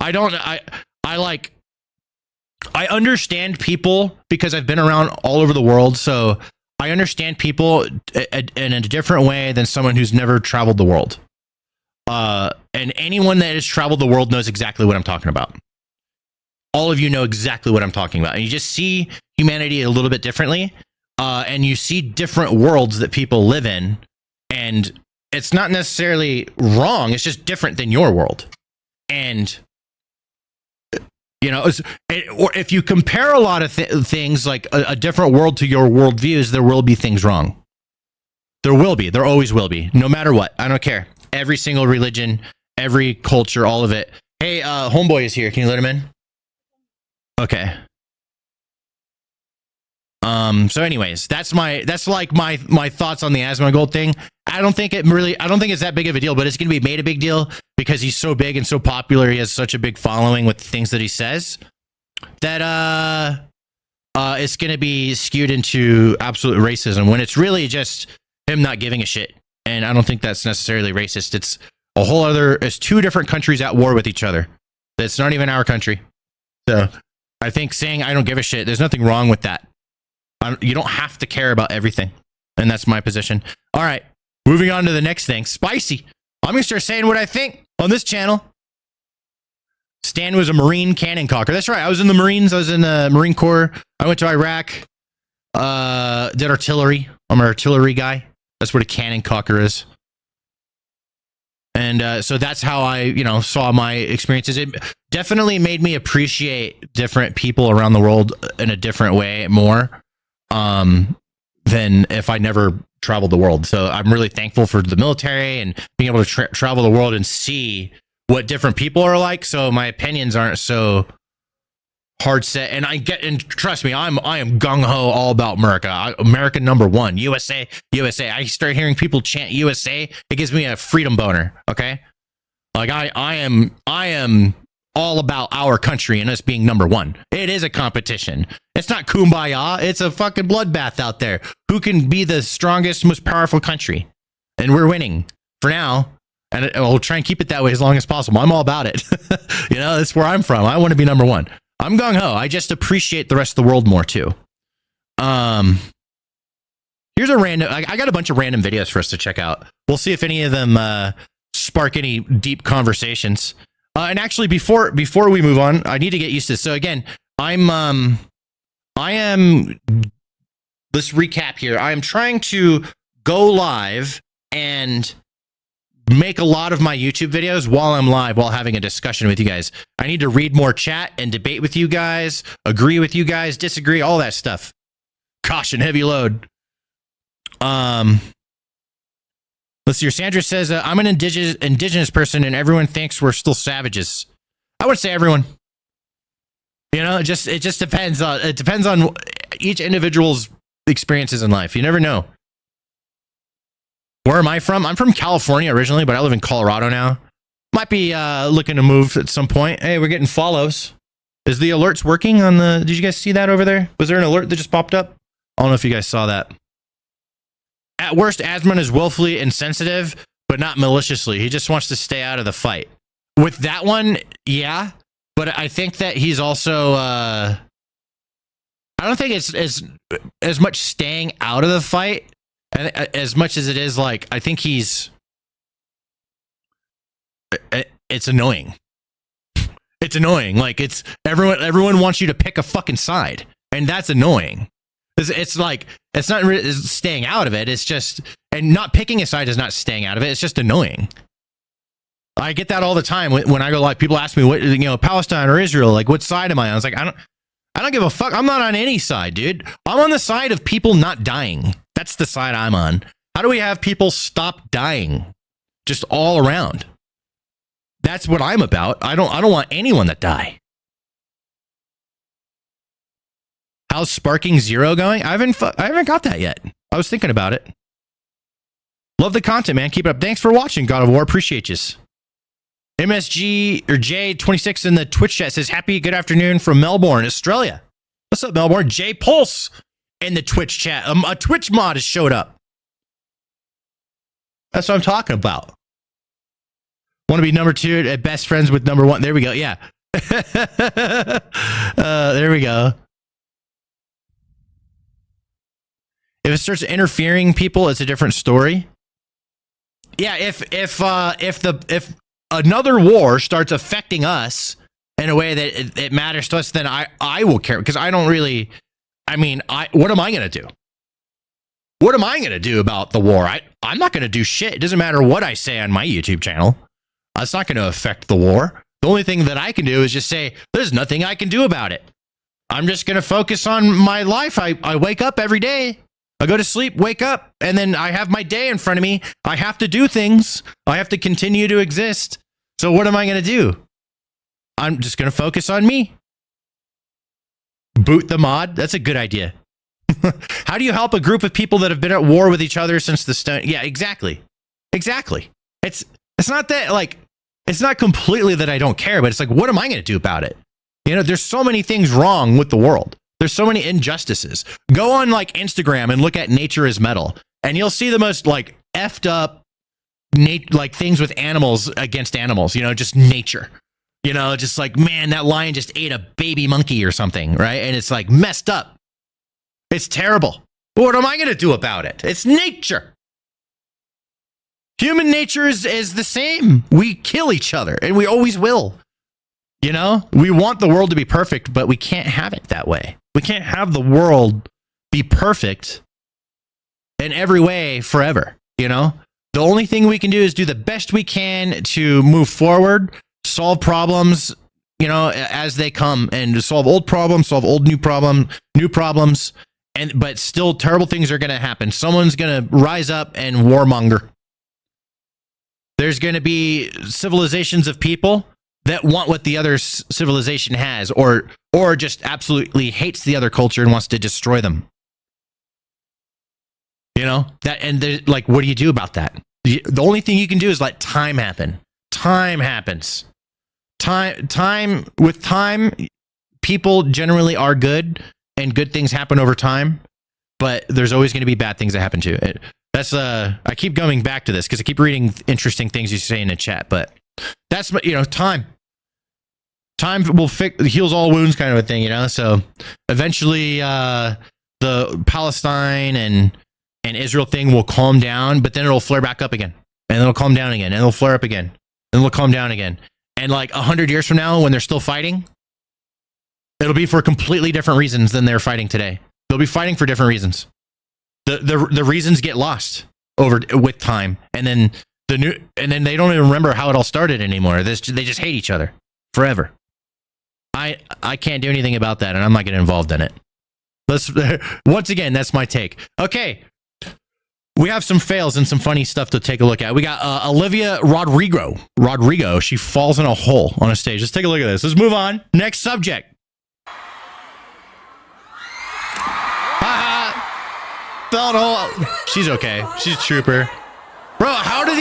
I understand people because I've been around all over the world. So I understand people in a different way than someone who's never traveled the world. And anyone that has traveled the world knows exactly what I'm talking about. All of you know exactly what I'm talking about. And you just see humanity a little bit differently. And you see different worlds that people live in. And it's not necessarily wrong. It's just different than your world. And, or if you compare a lot of things like a different world to your worldviews, there will be things wrong. There will be. There always will be. No matter what. I don't care. Every single religion, every culture, all of it. Hey, Homeboy is here. Can you let him in? Okay. So anyways, that's like my thoughts on the Asmongold thing. I don't think it's that big of a deal, but it's going to be made a big deal because he's so big and so popular. He has such a big following with the things that he says that, it's going to be skewed into absolute racism when it's really just him not giving a shit. And I don't think that's necessarily racist. It's it's two different countries at war with each other. It's not even our country. So I think saying I don't give a shit, there's nothing wrong with that. You don't have to care about everything. And that's my position. All right. Moving on to the next thing. Spicy. I'm going to start saying what I think on this channel. Stan was a Marine cannon cocker. That's right. I was in the Marines. I was in the Marine Corps. I went to Iraq. Did artillery. I'm an artillery guy. That's what a cannon cocker is. And so that's how I, saw my experiences. It definitely made me appreciate different people around the world in a different way more than if I never traveled the world. So I'm really thankful for the military and being able to travel the world and see what different people are like. So my opinions aren't so hard set. And and trust me, I am gung ho all about America. America number one, USA, USA. I start hearing people chant USA. It gives me a freedom boner. Okay. Like I am all about our country and us being number one. It is a competition. It's not kumbaya. It's a fucking bloodbath out there. Who can be the strongest, most powerful country? And we're winning for now. And we'll try and keep it that way as long as possible. I'm all about it. That's where I'm from. I want to be number one. I'm gung ho. I just appreciate the rest of the world more too. Here's a random. I got a bunch of random videos for us to check out. We'll see if any of them spark any deep conversations. And actually, before we move on, I need to get used to this. So again, I am. Let's recap here. I am trying to go live and make a lot of my YouTube videos while I'm live, while having a discussion with you guys. I need to read more chat and debate with you guys, agree with you guys, disagree, all that stuff. Caution, heavy load. Let's see here. Sandra says, I'm an indigenous person and everyone thinks we're still savages. I would say everyone. It just depends on each individual's experiences in life. You never know. Where am I from? I'm from California originally, but I live in Colorado now. Might be looking to move at some point. Hey, we're getting follows. Is the alerts working on the... Did you guys see that over there? Was there an alert that just popped up? I don't know if you guys saw that. At worst, Asman is willfully insensitive, but not maliciously. He just wants to stay out of the fight. With that one, yeah, but I think that he's also. I don't think it's as much staying out of the fight as much as it is like I think he's. It's annoying. It's annoying. Like it's everyone wants you to pick a fucking side, and that's annoying. It's like it's not it's staying out of it. It's just and not picking a side is not staying out of it. It's just annoying. I get that all the time when I go like people ask me what Palestine or Israel, like what side am I on? I was like I don't give a fuck. I'm not on any side, dude. I'm on the side of people not dying. That's the side I'm on. How do we have people stop dying just all around? That's what I'm about. I don't want anyone to die. How's Sparking Zero going? I haven't got that yet. I was thinking about it. Love the content, man. Keep it up. Thanks for watching, God of War. Appreciate you. MSG or J26 in the Twitch chat says, happy good afternoon from Melbourne, Australia. What's up, Melbourne? J Pulse in the Twitch chat. A Twitch mod has showed up. That's what I'm talking about. Want to be number 2 at best friends with number 1. There we go. Yeah. There we go. If it starts interfering people, it's a different story. Yeah, if another war starts affecting us in a way that it matters to us, then I will care because I don't really. I mean, what am I going to do? What am I going to do about the war? I'm not going to do shit. It doesn't matter what I say on my YouTube channel. It's not going to affect the war. The only thing that I can do is just say, there's nothing I can do about it. I'm just going to focus on my life. I wake up every day. I go to sleep, wake up, and then I have my day in front of me. I have to do things. I have to continue to exist. So what am I going to do? I'm just going to focus on me. Boot the mod. That's a good idea. How do you help a group of people that have been at war with each other since the stone? Yeah, exactly. Exactly. It's not that like, it's not completely that I don't care, but it's like, what am I going to do about it? There's so many things wrong with the world. There's so many injustices. Go on like Instagram and look at Nature is Metal, and you'll see the most like effed up, like things with animals against animals. Just nature. Just like, man, that lion just ate a baby monkey or something, right? And it's like messed up. It's terrible. But what am I going to do about it? It's nature. Human nature is the same. We kill each other, and we always will. We want the world to be perfect, but we can't have it that way. We can't have the world be perfect in every way forever. The only thing we can do is do the best we can to move forward, solve problems, as they come, and solve old problems, solve new problems, but still terrible things are going to happen. Someone's going to rise up and warmonger. There's going to be civilizations of people that want what the other civilization has, or just absolutely hates the other culture and wants to destroy them. Like, what do you do about that? The only thing you can do is let time happen. Time happens. With time, people generally are good, and good things happen over time. But there's always going to be bad things that happen too. That's I keep going back to this because I keep reading interesting things you say in the chat. But that's time. Time will heals all wounds, kind of a thing, So eventually, the Palestine and Israel thing will calm down, but then it'll flare back up again, and it'll calm down again, and it'll flare up again, and it'll calm down again. And like 100 years from now, when they're still fighting, it'll be for completely different reasons than they're fighting today. They'll be fighting for different reasons. The reasons get lost with time, and then they don't even remember how it all started anymore. They just hate each other forever. I can't do anything about that, and I'm not getting involved in it. Once again, that's my take. Okay, we have some fails and some funny stuff to take a look at. We got Olivia Rodrigo. She falls in a hole on a stage. Let's take a look at this. Let's move on. Next subject. Fell in a hole. She's okay. She's a trooper. Bro, how do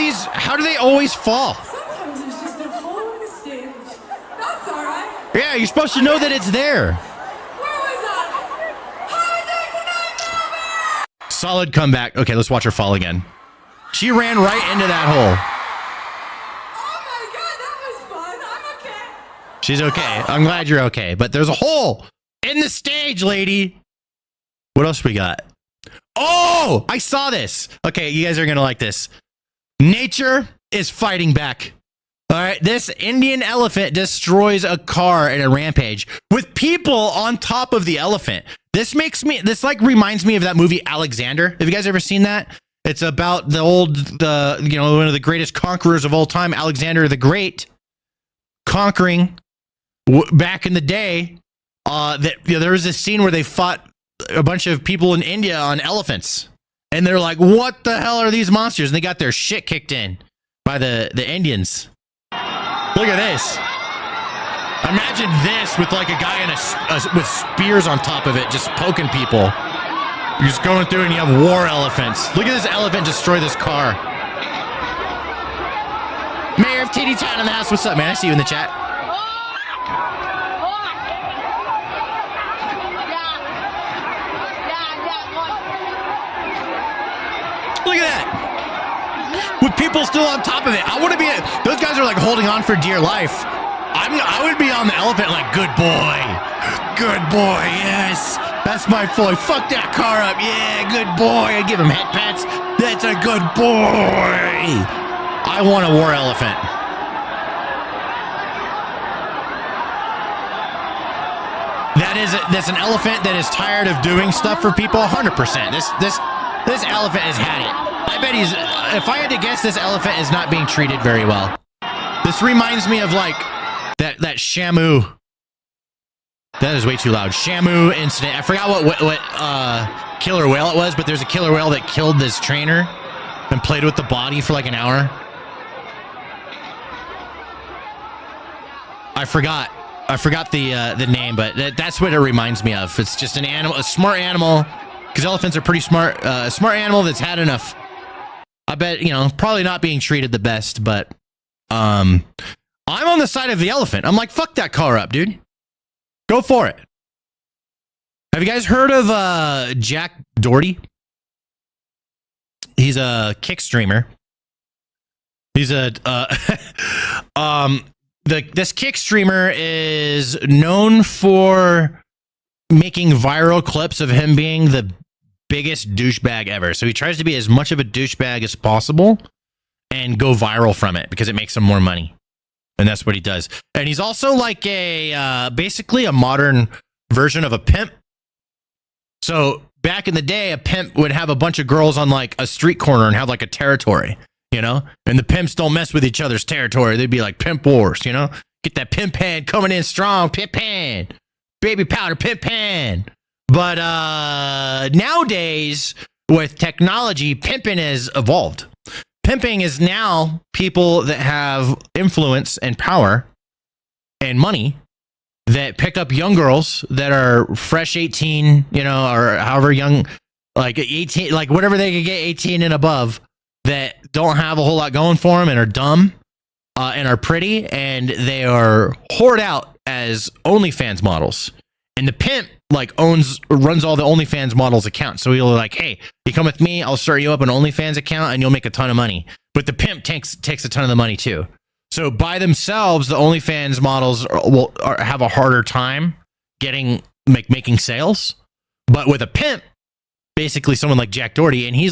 they always fall? Sometimes it's just a hole in the stage. That's all right. Yeah, you're supposed to know that it's there. Where was I? How did I Solid comeback. Okay, let's watch her fall again. She ran right into that hole. Oh my god, that was fun. I'm okay. She's okay. I'm glad you're okay. But there's a hole in the stage, lady. What else we got? Oh, I saw this. Okay, you guys are going to like this. Nature is fighting back. All right, this Indian elephant destroys a car in a rampage with people on top of the elephant. This reminds me of that movie Alexander. Have you guys ever seen that? It's about one of the greatest conquerors of all time, Alexander the Great, conquering back in the day. There was this scene where they fought a bunch of people in India on elephants, and they're like, "What the hell are these monsters?" And they got their shit kicked in by the Indians. Look at this. Imagine this with like a guy with spears on top of it, just poking people. You're just going through and you have war elephants. Look at this elephant destroy this car. Mayor of TD Town in the house. What's up, man? I see you in the chat. Look at that. With people still on top of it. I want to be. Those guys are like holding on for dear life. I would be on the elephant like, good boy. Good boy, yes. That's my boy. Fuck that car up. Yeah, good boy. I give him head pats. That's a good boy. I want a war elephant. That's an elephant that is tired of doing stuff for people. 100%. This elephant has had it. I bet if I had to guess, this elephant is not being treated very well. This reminds me of like that Shamu. That is way too loud. Shamu incident. I forgot what killer whale it was, but there's a killer whale that killed this trainer and played with the body for like an hour. I forgot the name, but that's what it reminds me of. It's just an animal, a smart animal, because elephants are pretty smart. A smart animal that's had enough. I bet, probably not being treated the best, but I'm on the side of the elephant. I'm like, fuck that car up, dude. Go for it. Have you guys heard of Jack Doherty? He's a kick streamer. He's this kick streamer is known for making viral clips of him being the biggest douchebag ever. So he tries to be as much of a douchebag as possible and go viral from it because it makes him more money. And that's what he does. And he's also like basically a modern version of a pimp. So back in the day, a pimp would have a bunch of girls on like a street corner and have like a territory, and the pimps don't mess with each other's territory. They'd be like pimp wars, get that pimp hand coming in strong, pimp hand, baby powder, pimp hand. But nowadays, with technology, pimping has evolved. Pimping is now people that have influence and power and money that pick up young girls that are fresh 18, or however young, like 18, like whatever they could get 18 and above, that don't have a whole lot going for them and are dumb and are pretty, and they are whored out as OnlyFans models. And the pimp runs all the OnlyFans models accounts. So he'll like, hey, you come with me, I'll start you up an OnlyFans account and you'll make a ton of money. But the pimp takes a ton of the money too. So by themselves, the OnlyFans models will have a harder time making sales. But with a pimp, basically someone like Jack Doherty, and he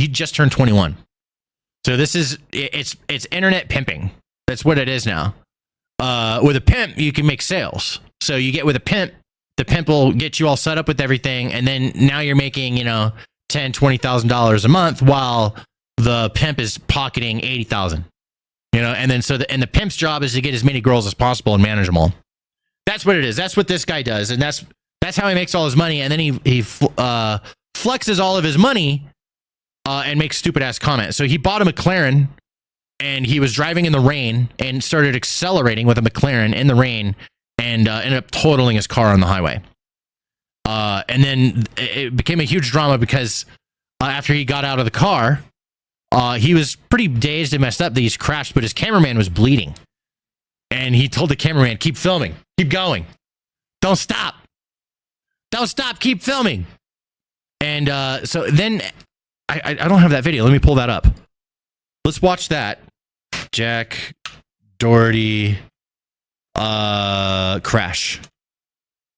just turned 21. So it's internet pimping. That's what it is now. With a pimp, you can make sales. So you get with a pimp, the pimp will get you all set up with everything, and then now you're making, $10,000-$20,000 a month while the pimp is pocketing $80,000. And then the pimp's job is to get as many girls as possible and manage them all. That's what it is. That's what this guy does, and that's how he makes all his money. And then he flexes all of his money and makes stupid ass comments. So he bought a McLaren, and he was driving in the rain and started accelerating with a McLaren in the rain. And ended up totaling his car on the highway. And then it became a huge drama because after he got out of the car, he was pretty dazed and messed up that he's crashed, but his cameraman was bleeding. And he told the cameraman, keep filming, keep going. Don't stop. Don't stop, keep filming. And so then I don't have that video. Let me pull that up. Let's watch that. Jack Doherty crash.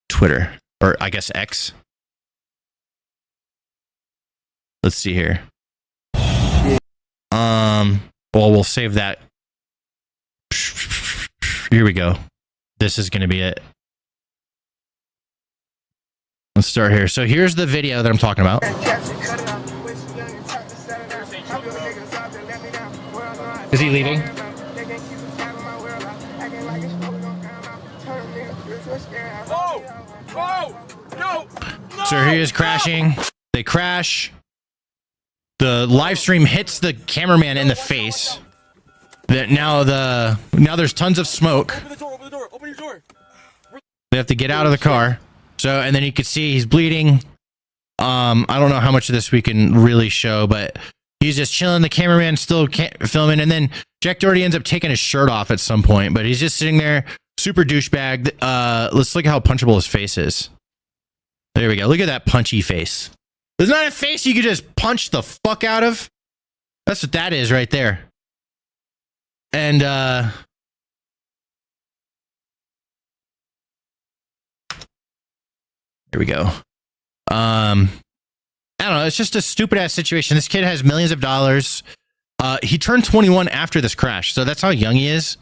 Twitter, or I guess X. Let's see here. Well, we'll save that. Here we go. This is going to be it. Let's start here. So here's the video that I'm talking about. Is he leaving? So he is crashing. They crash. The live stream hits the cameraman in the face. Now there's tons of smoke. Open the door, open the door, open your door. They have to get out of the car. So, and then you can see he's bleeding. I don't know how much of this we can really show, but he's just chilling. The cameraman still filming. And then Jack Doherty ends up taking his shirt off at some point, but he's just sitting there. Super douchebag. Let's look at how punchable his face is. There we go. Look at that punchy face. There's not a face you could just punch the fuck out of. That's what that is right there. And here we go. I don't know. It's just a stupid ass situation. This kid has millions of dollars. He turned 21 after this crash, so that's how young he is.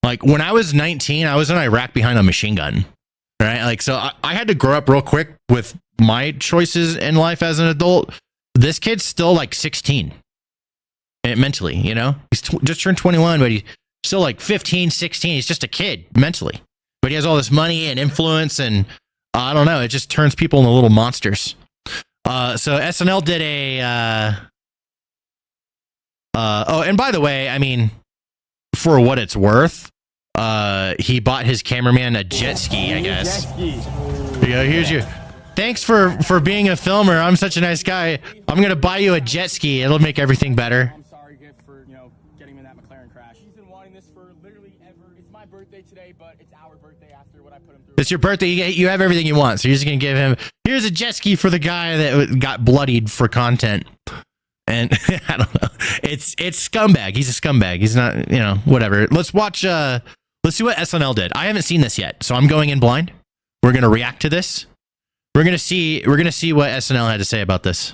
Like when I was 19, I was in Iraq behind a machine gun. Right? Like, so I had to grow up real quick with my choices in life as an adult. This kid's still like 16 mentally, you know, he's just turned 21, but he's still like 15, 16. He's just a kid mentally, but he has all this money and influence. And I don't know. It just turns people into little monsters. So SNL did a, oh, and by the way, I mean, for what it's worth, he bought his cameraman a jet ski, I guess. Here you go. Here's your thanks for being a filmer. I'm such a nice guy. I'm gonna buy you a jet ski. It'll make everything better. I'm sorry, Gift, for getting me in that McLaren crash. He's been wanting this for literally ever. It's my birthday today, but it's our birthday after what I put him through. It's your birthday. You have everything you want. So you're just gonna give him. Here's a jet ski for the guy that got bloodied for content. And I don't know. It's scumbag. He's a scumbag. He's not. Whatever. Let's watch. Let's see what SNL did. I haven't seen this yet, so I'm going in blind. We're gonna react to this. We're gonna see what SNL had to say about this.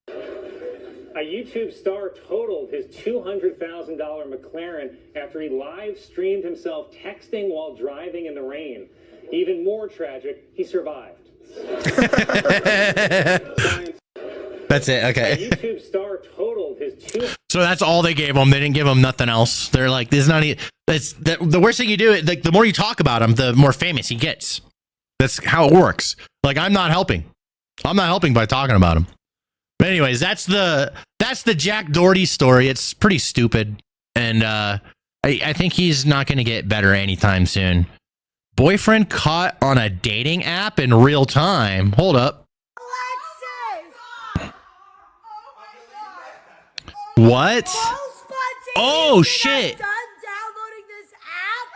A YouTube star totaled his $200,000 McLaren after he live streamed himself texting while driving in the rain. Even more tragic, he survived. That's it. Okay. A YouTube star totaled his So that's all they gave him. They didn't give him nothing else. They're like, "There's not." It's the worst thing you do. Like the more you talk about him, the more famous he gets. That's how it works. Like I'm not helping. I'm not helping by talking about him. But anyways, that's the Jack Doherty story. It's pretty stupid, and I think he's not going to get better anytime soon. Boyfriend caught on a dating app in real time. Hold up. What? Oh shit! Done downloading this app.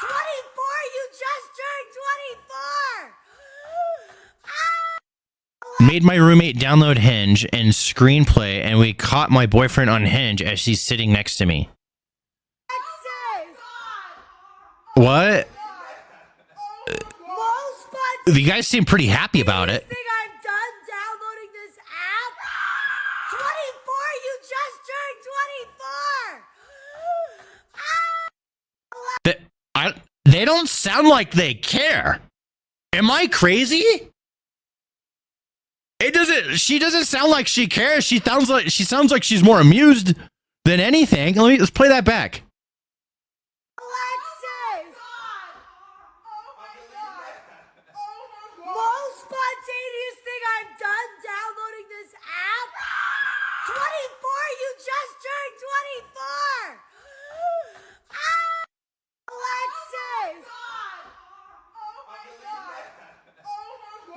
24. You just turned 24. Made my roommate download Hinge and Screenplay, and we caught my boyfriend on Hinge as he's sitting next to me. What? You guys seem pretty happy about it. I'm done downloading this app. 24. You just turned 24. They don't sound like they care. Am I crazy? She doesn't sound like she cares. She sounds like she's more amused than anything. Let's play that back. Most spontaneous thing I've done downloading this app. 24. You just turned 24.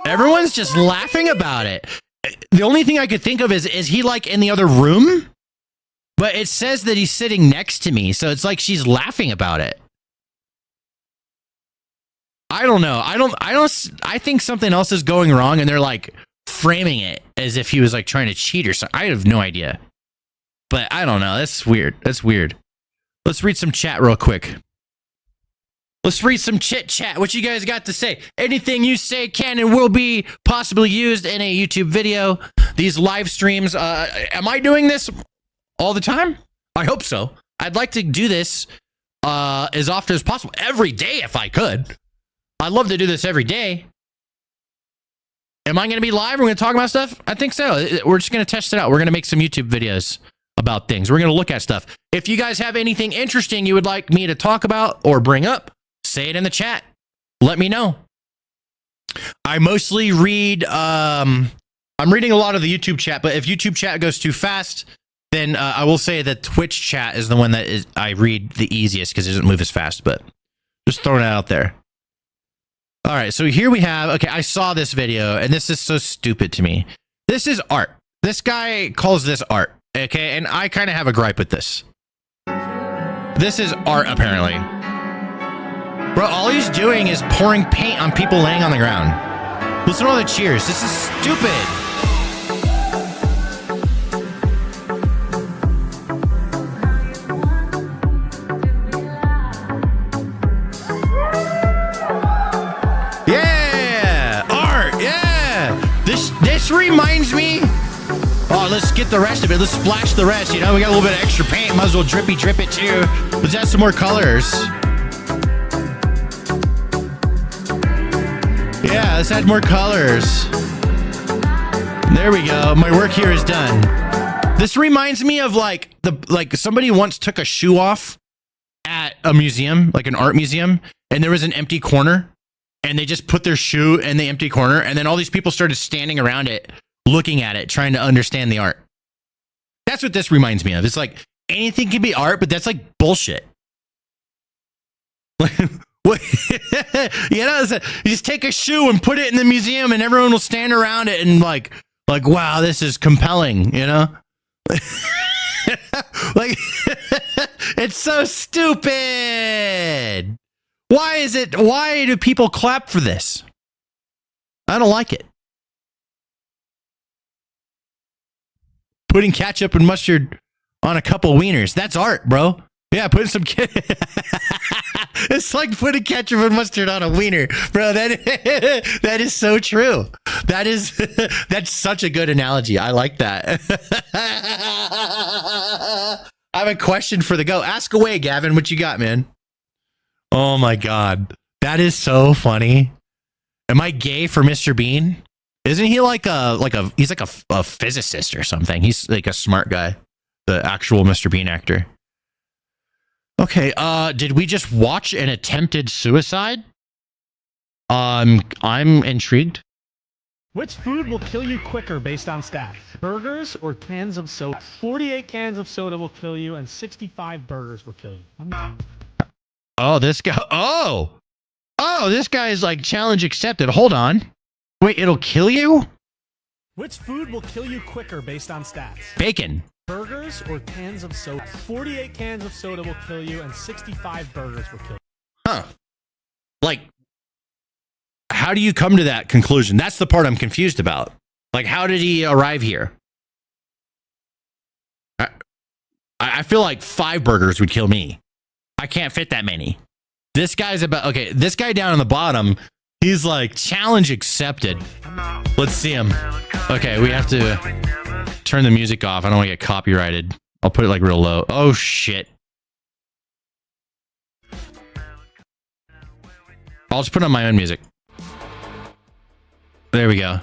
Everyone's just laughing about it. The only thing I could think of is he like in the other room? But it says that he's sitting next to me, so it's like she's laughing about it. I don't know. I think something else is going wrong, and they're like framing it as if he was like trying to cheat or something. I have no idea. But I don't know. That's weird. That's weird. Let's read some chat real quick. Let's read some chit chat. What you guys got to say? Anything you say can and will be possibly used in a YouTube video. These live streams. Am I doing this all the time? I hope so. I'd like to do this as often as possible. Every day if I could. I'd love to do this every day. Am I going to be live? We're going to talk about stuff? I think so. We're just going to test it out. We're going to make some YouTube videos about things. We're going to look at stuff. If you guys have anything interesting you would like me to talk about or bring up, say it in the chat. Let me know. I mostly read, I'm reading a lot of the YouTube chat, but if YouTube chat goes too fast, then I will say that Twitch chat is the one that I read the easiest because it doesn't move as fast, but just throwing it out there. All right, so here we have, okay, I saw this video, and this is so stupid to me. This is art. This guy calls this art, okay? And I kind of have a gripe with this. This is art, apparently. Bro, all he's doing is pouring paint on people laying on the ground. Listen to all the cheers. This is stupid. Yeah! Art, yeah! This reminds me... Oh, let's get the rest of it. Let's splash the rest, you know? We got a little bit of extra paint. Might as well drip it too. Let's add some more colors. Yeah, let's add more colors. There we go. My work here is done. This reminds me of like somebody once took a shoe off at a museum, like an art museum, and there was an empty corner, and they just put their shoe in the empty corner, and then all these people started standing around it, looking at it, trying to understand the art. That's what this reminds me of. It's like anything can be art, but that's like bullshit. What? You know, you just take a shoe and put it in the museum and everyone will stand around it and like, wow, this is compelling, you know? Like, it's so stupid. Why do people clap for this? I don't like it. Putting ketchup and mustard on a couple wieners. That's art, bro. Yeah, putting some it's like putting ketchup and mustard on a wiener, bro. That is so true. That's such a good analogy. I like that. I have a question for the go. Ask away, Gavin. What you got, man? Oh my god, that is so funny. Am I gay for Mr. Bean? Isn't he he's like a physicist or something? He's like a smart guy, the actual Mr. Bean actor. Okay, did we just watch an attempted suicide? I'm intrigued. Which food will kill you quicker based on stats? Burgers or cans of soda? 48 cans of soda will kill you and 65 burgers will kill you. Oh, this guy. Oh, this guy is like challenge accepted. Hold on. Wait, it'll kill you? Which food will kill you quicker based on stats? Bacon. Burgers or cans of soda? 48 cans of soda will kill you and 65 burgers will kill you. Huh. Like, how do you come to that conclusion? That's the part I'm confused about. Like, how did he arrive here? I feel like 5 burgers would kill me. I can't fit that many. This guy's okay, this guy down on the bottom, he's like, challenge accepted. Let's see him. Okay, we have to turn the music off. I don't want to get copyrighted. I'll put it like real low. Oh, shit. I'll just put on my own music. There we go.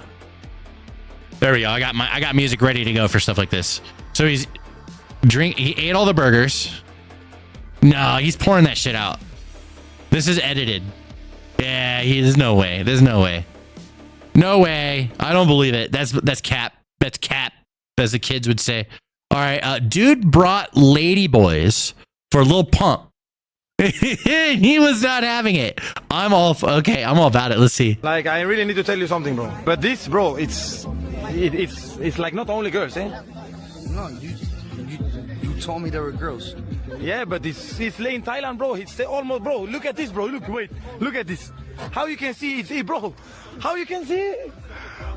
There we go. I got music ready to go for stuff like this. So he ate all the burgers. No, he's pouring that shit out. This is edited. Yeah, there's no way. There's no way. No way. I don't believe it. That's cap. That's cap, as the kids would say. All right, dude brought ladyboys for a little pump. He was not having it. I'm all about it. Let's see. Like, I really need to tell you something, bro. But this, bro, it's like not only girls, eh? No, you told me there were girls. Yeah, but it's late in Thailand, bro. It's almost, bro. Look at this, bro. Look at this. How you can see it, bro? How you can see it?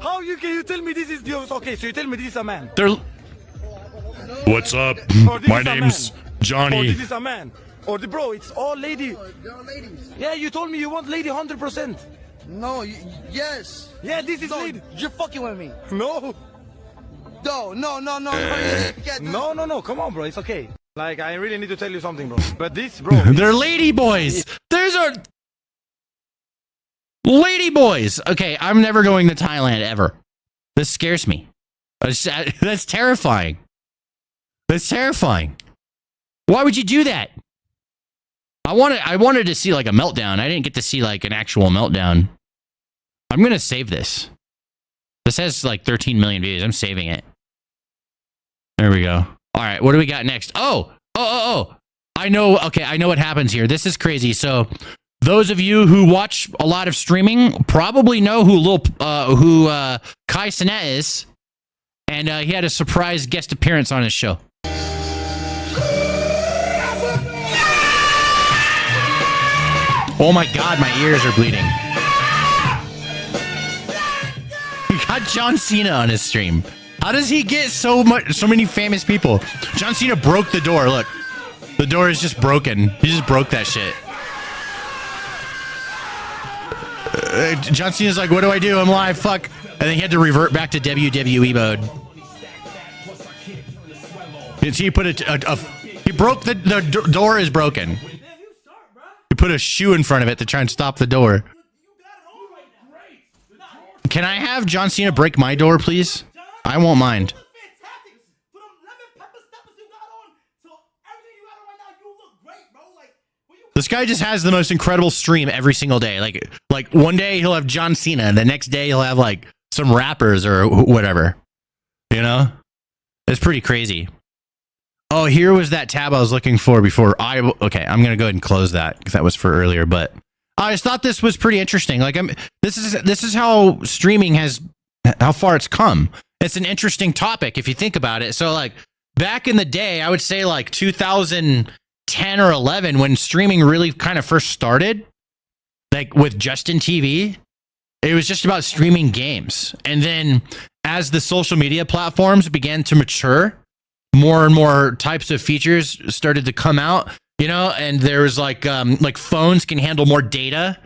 How you can you tell me this is yours? Okay, so you tell me this is a man. What's up? My name's Johnny. Or this is a man. Or the bro, it's all lady. They're all ladies. Yeah, you told me you want lady 100%. No, yes. Yeah, this is No, lady. you're fucking with me. No. No. No. Come on, bro. It's okay. Like, I really need to tell you something, bro. But this, bro. They're lady boys. There's a lady boys. Okay, I'm never going to Thailand ever. This scares me. That's terrifying. That's terrifying. Why would you do that? I wanted to see like a meltdown. I didn't get to see like an actual meltdown. I'm going to save this. This has like 13 million views. I'm saving it. There we go. All right, what do we got next? Oh. I know. Okay, I know what happens here. This is crazy. So, those of you who watch a lot of streaming probably know who Kai Cenat is, and he had a surprise guest appearance on his show. Oh my God, my ears are bleeding. He got John Cena on his stream. How does he get so many famous people? John Cena broke the door. Look, the door is just broken. He just broke that shit. John Cena's like, what do I do? I'm live. Fuck. And then he had to revert back to WWE mode. He put he broke the door is broken. He put a shoe in front of it to try and stop the door. Can I have John Cena break my door, please? I won't mind. This guy just has the most incredible stream every single day. Like one day he'll have John Cena, and the next day he'll have like some rappers or whatever. You know? It's pretty crazy. Oh, here was that tab I was looking for before. Okay, I'm gonna go ahead and close that because that was for earlier. But I just thought this was pretty interesting. Like, this is how streaming how far it's come. It's an interesting topic if you think about it. So, like, back in the day, I would say like 2010 or 11, when streaming really kind of first started, like with Justin TV, it was just about streaming games. And then as the social media platforms began to mature, more and more types of features started to come out, you know, and there was like phones can handle more data.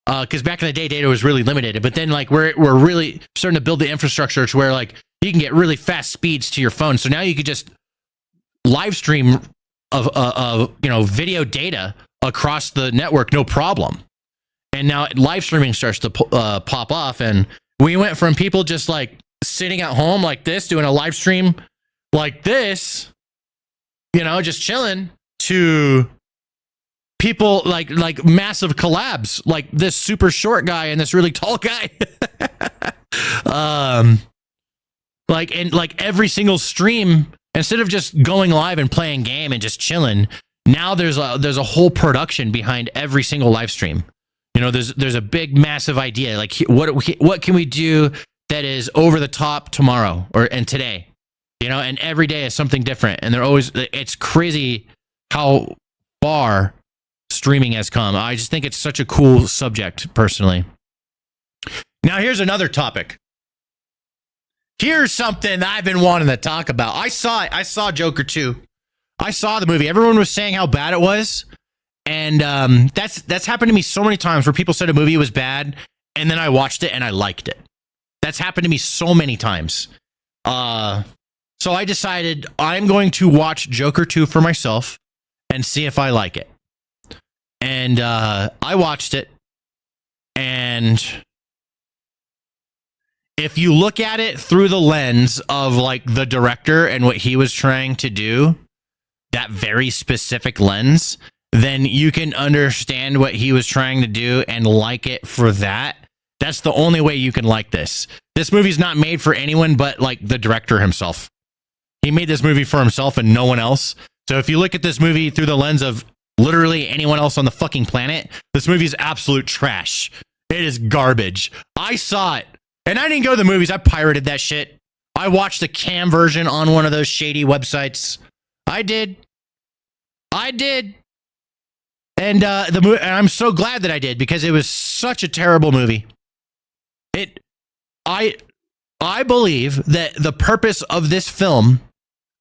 Because back in the day, data was really limited. But then, like, we're really starting to build the infrastructure to where, like, you can get really fast speeds to your phone. So now you could just live stream of video data across the network, no problem. And now live streaming starts to pop off. And we went from people just like sitting at home like this, doing a live stream like this, you know, just chilling, to people like massive collabs, like this super short guy and this really tall guy. Like every single stream, instead of just going live and playing game and just chilling, now there's a whole production behind every single live stream. You know, there's a big massive idea. Like, what can we do that is over the top tomorrow and today? You know, and every day is something different. And it's crazy how far streaming has come. I just think it's such a cool subject, personally. Now, here's another topic. Here's something I've been wanting to talk about. I saw Joker 2. I saw the movie. Everyone was saying how bad it was. And that's happened to me so many times where people said a movie was bad, and then I watched it and I liked it. That's happened to me so many times. So I decided I'm going to watch Joker 2 for myself and see if I like it. And I watched it, and if you look at it through the lens of like the director and what he was trying to do, that very specific lens, then you can understand what he was trying to do and like it for that. That's the only way you can like this. This movie's not made for anyone but like the director himself. He made this movie for himself and no one else. So if you look at this movie through the lens of literally anyone else on the fucking planet, this movie is absolute trash. It is garbage. I saw it, and I didn't go to the movies. I pirated that shit. I watched the cam version on one of those shady websites. I did. And and I'm so glad that I did, because it was such a terrible movie. I believe that the purpose of this film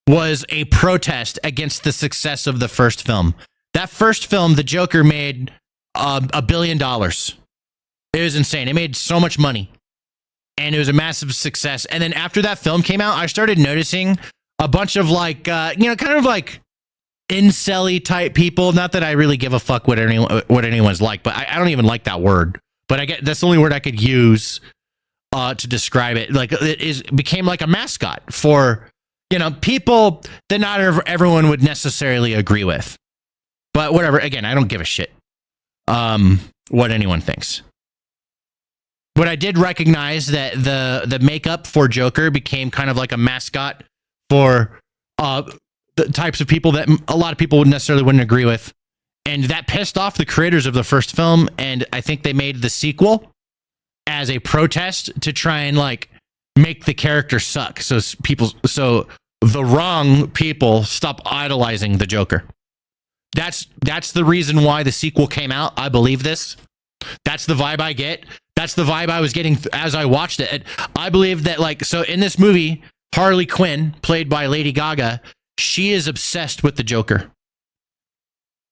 was a protest against the success of the first film. That first film, The Joker, made $1 billion. It was insane. It made so much money, and it was a massive success. And then after that film came out, I started noticing a bunch of like, kind of like incel-y type people. Not that I really give a fuck what anyone's like, but I don't even like that word. But I get that's the only word I could use to describe it. Like, became like a mascot for, people that not everyone would necessarily agree with. But whatever. Again, I don't give a shit what anyone thinks. But I did recognize that the makeup for Joker became kind of like a mascot for the types of people that a lot of people wouldn't agree with. And that pissed off the creators of the first film. And I think they made the sequel as a protest to try and like make the character suck. So the wrong people stop idolizing the Joker. That's the reason why the sequel came out. I believe this. That's the vibe I get. That's the vibe I was getting as I watched it. I believe that, like, so in this movie, Harley Quinn, played by Lady Gaga, she is obsessed with the Joker.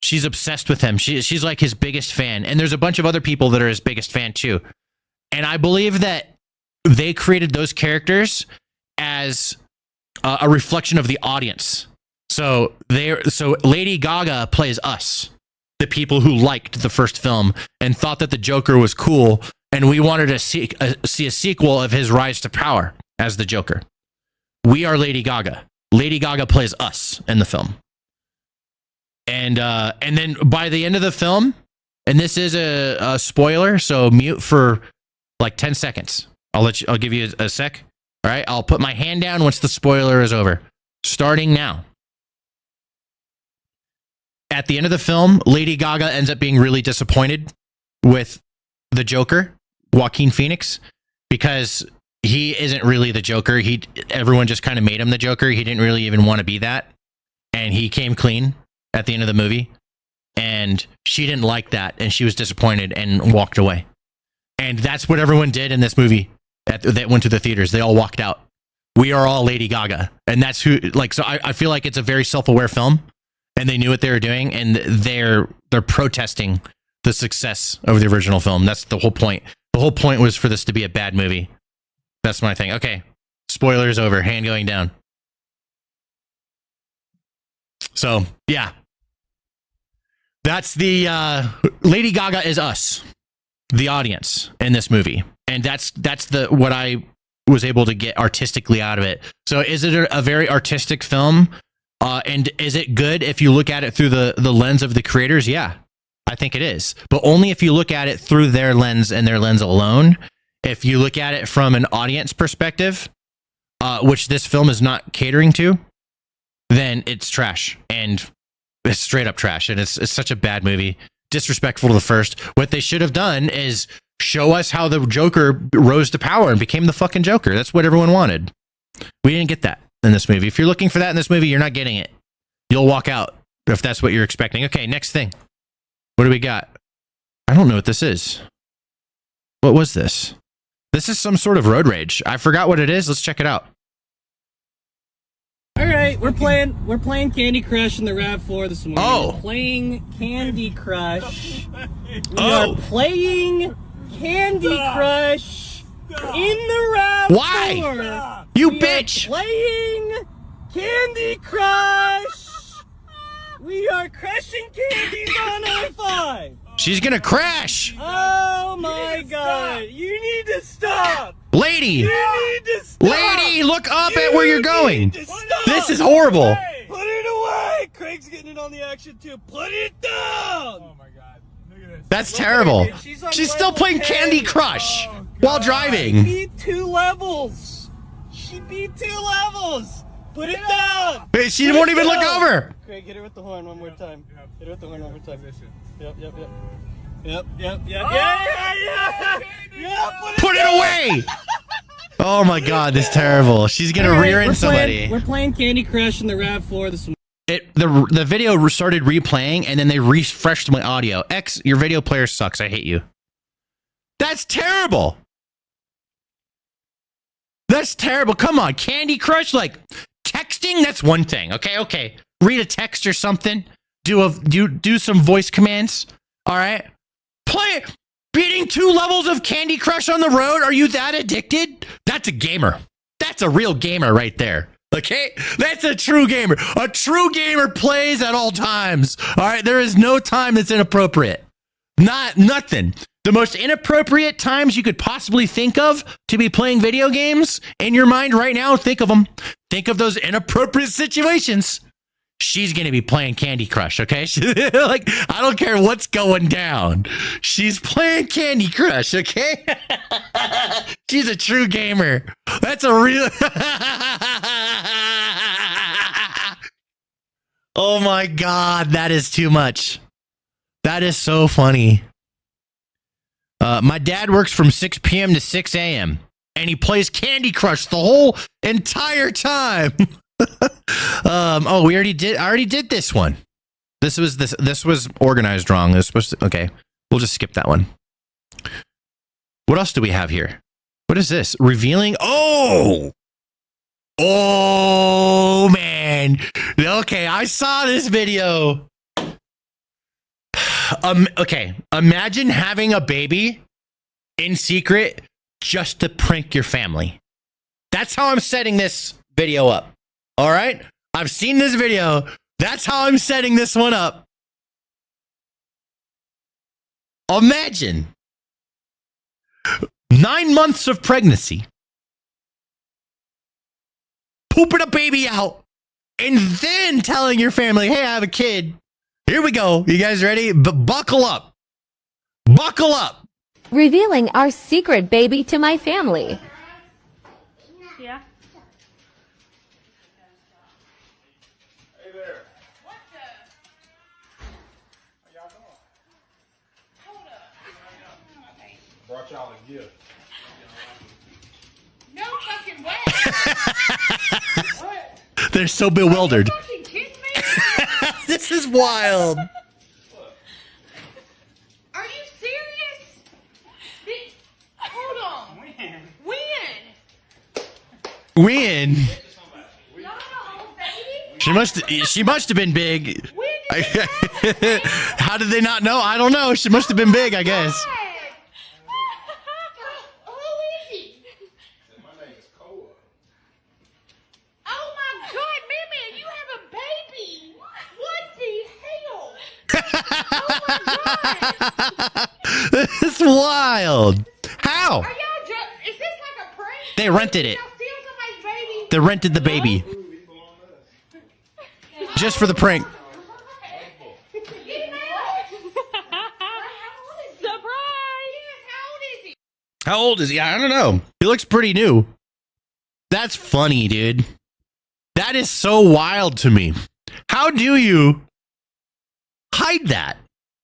She's obsessed with him. She's like his biggest fan. And there's a bunch of other people that are his biggest fan too. And I believe that they created those characters as a reflection of the audience. So Lady Gaga plays us, the people who liked the first film and thought that the Joker was cool, and we wanted to see a sequel of his rise to power as the Joker. We are Lady Gaga. Lady Gaga plays us in the film. And then by the end of the film, and this is a spoiler, so mute for like 10 seconds. I'll give you a sec. All right, I'll put my hand down once the spoiler is over. Starting now. At the end of the film, Lady Gaga ends up being really disappointed with the Joker, Joaquin Phoenix, because he isn't really the Joker. Everyone just kind of made him the Joker. He didn't really even want to be that. And he came clean at the end of the movie. And she didn't like that. And she was disappointed and walked away. And that's what everyone did in this movie that went to the theaters. They all walked out. We are all Lady Gaga. And that's who, like, so I feel like it's a very self-aware film. And they knew what they were doing, and they're protesting the success of the original film. That's the whole point. The whole point was for this to be a bad movie. That's my thing. Okay, spoilers over. Hand going down. So yeah, that's the Lady Gaga is us, the audience in this movie, and that's what I was able to get artistically out of it. So is it a very artistic film? And is it good if you look at it through the lens of the creators? Yeah, I think it is. But only if you look at it through their lens and their lens alone. If you look at it from an audience perspective, which this film is not catering to, then it's trash. And it's straight up trash. And it's such a bad movie. Disrespectful to the first. What they should have done is show us how the Joker rose to power and became the fucking Joker. That's what everyone wanted. We didn't get that in this movie. If you're looking for that in this movie, you're not getting it. You'll walk out if that's what you're expecting. Okay, next thing. What do we got? I don't know what this is. What was this? This is some sort of road rage. I forgot what it is. Let's check it out. All right, we're playing Candy Crush in the RAV4 this morning. Oh. We're playing Candy Crush. We are playing Candy Crush in the RAV4. Why? You bitch! Playing Candy Crush. We are crushing candies on I-5. She's gonna crash. Oh my god! You need to stop. Lady! You need to stop. Lady, look up at where you're going. This is horrible. Put it away. Craig's getting in on the action too. Put it down. Oh my god! Look at this. That's terrible. She's still playing Candy Crush while driving. She beat 2 levels. She beat 2 levels. Put it down. Hey, she won't even look over. Craig, hit her with the horn one more time. Hit her with the horn one more time. Yep. Yeah. Put it away. Oh my god, this is terrible. She's gonna rear end somebody. We're playing Candy Crush in the RAV4 this morning. the video started replaying, and then they refreshed my audio. X, your video player sucks. I hate you. That's terrible. That's terrible. Come on, Candy Crush, like texting. That's one thing. Okay. Read a text or something. Do some voice commands. All right. Play beating 2 levels of Candy Crush on the road. Are you that addicted? That's a gamer. That's a real gamer right there. Okay? That's a true gamer. A true gamer plays at all times. All right? There is no time that's inappropriate. Nothing. The most inappropriate times you could possibly think of to be playing video games in your mind right now, think of them. Think of those inappropriate situations. She's going to be playing Candy Crush, okay? Like, I don't care what's going down. She's playing Candy Crush, okay? She's a true gamer. That's a real... Oh my God, that is too much. That is so funny. My dad works from 6 p.m. to 6 a.m. and he plays Candy Crush the whole entire time. Oh, I already did this one. This was organized wrong. This was supposed to, okay. We'll just skip that one. What else do we have here? What is this? Revealing. Oh man. Okay, I saw this video. Okay, imagine having a baby in secret just to prank your family. That's how I'm setting this video up. All right? I've seen this video. That's how I'm setting this one up. Imagine 9 months of pregnancy, pooping a baby out, and then telling your family, hey, I have a kid. Here we go. You guys ready? Buckle up. Buckle up. Revealing our secret baby to my family. Yeah. Hey there. What the? How y'all doing? Hold up. Okay. Brought y'all a gift. No fucking way. What? They're so bewildered. Are you fucking kidding me? This is wild. Are you serious? Hold on. When? Y'all got a whole baby? She must have been big. When did this happen? How did they not know? I don't know. She must have been big, I guess. Who is he? My name is Koa. Oh my God, Mimi, you have a baby. What the hell? Oh my God. This is wild. How? Are y'all is this like a prank? They rented it. Y'all steal somebody's baby? They rented the baby. Just for the prank. How old is he? I don't know. He looks pretty new. That's funny, dude. That is so wild to me. How do you hide that?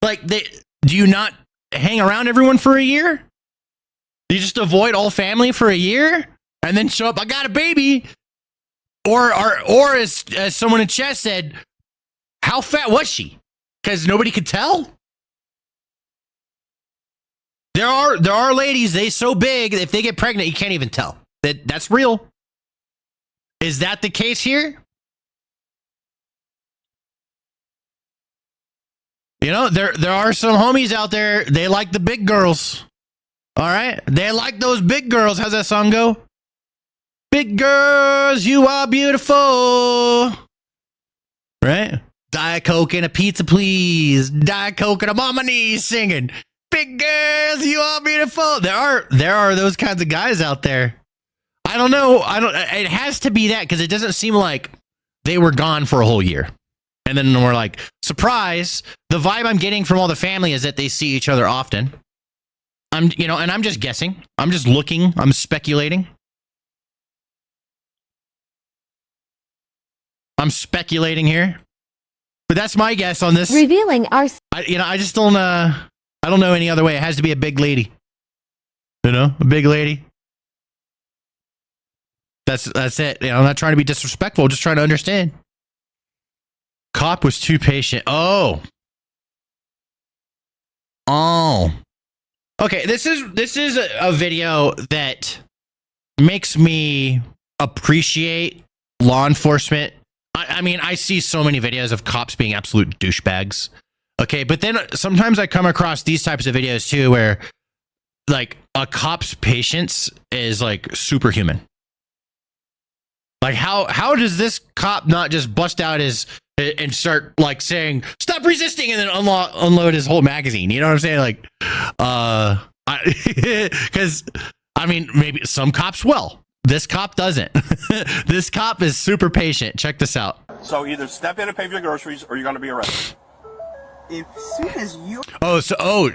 Like, do you not hang around everyone for a year? You just avoid all family for a year and then show up, I got a baby. Or as someone in chat said, how fat was she? Because nobody could tell. There are ladies, they so big, if they get pregnant, you can't even tell. That's real. Is that the case here? You know, there are some homies out there, they like the big girls. All right? They like those big girls. How's that song go? Big girls, you are beautiful. Right? Diet Coke and a pizza, please. Diet Coke and I'm on my knees singing. Big girls, you are beautiful. There are those kinds of guys out there. I don't know. It has to be that because it doesn't seem like they were gone for a whole year. And then we're like, surprise. The vibe I'm getting from all the family is that they see each other often. And I'm just guessing. I'm just looking. I'm speculating. I'm speculating here. But that's my guess on this. Revealing our... I just don't... I don't know any other way. It has to be a big lady. You know? A big lady. That's it. I'm not trying to be disrespectful. Just trying to understand. Cop was too patient. Oh. Okay, this is a video that makes me appreciate law enforcement. I mean, I see so many videos of cops being absolute douchebags. Okay, but then sometimes I come across these types of videos too, where like a cop's patience is like superhuman. Like how does this cop not just bust out his and start like saying stop resisting and then unload his whole magazine? You know what I'm saying? Like, because I mean, maybe some cops will. This cop doesn't. This cop is super patient. Check this out. So either step in and pay for your groceries, or you're going to be arrested. As soon as you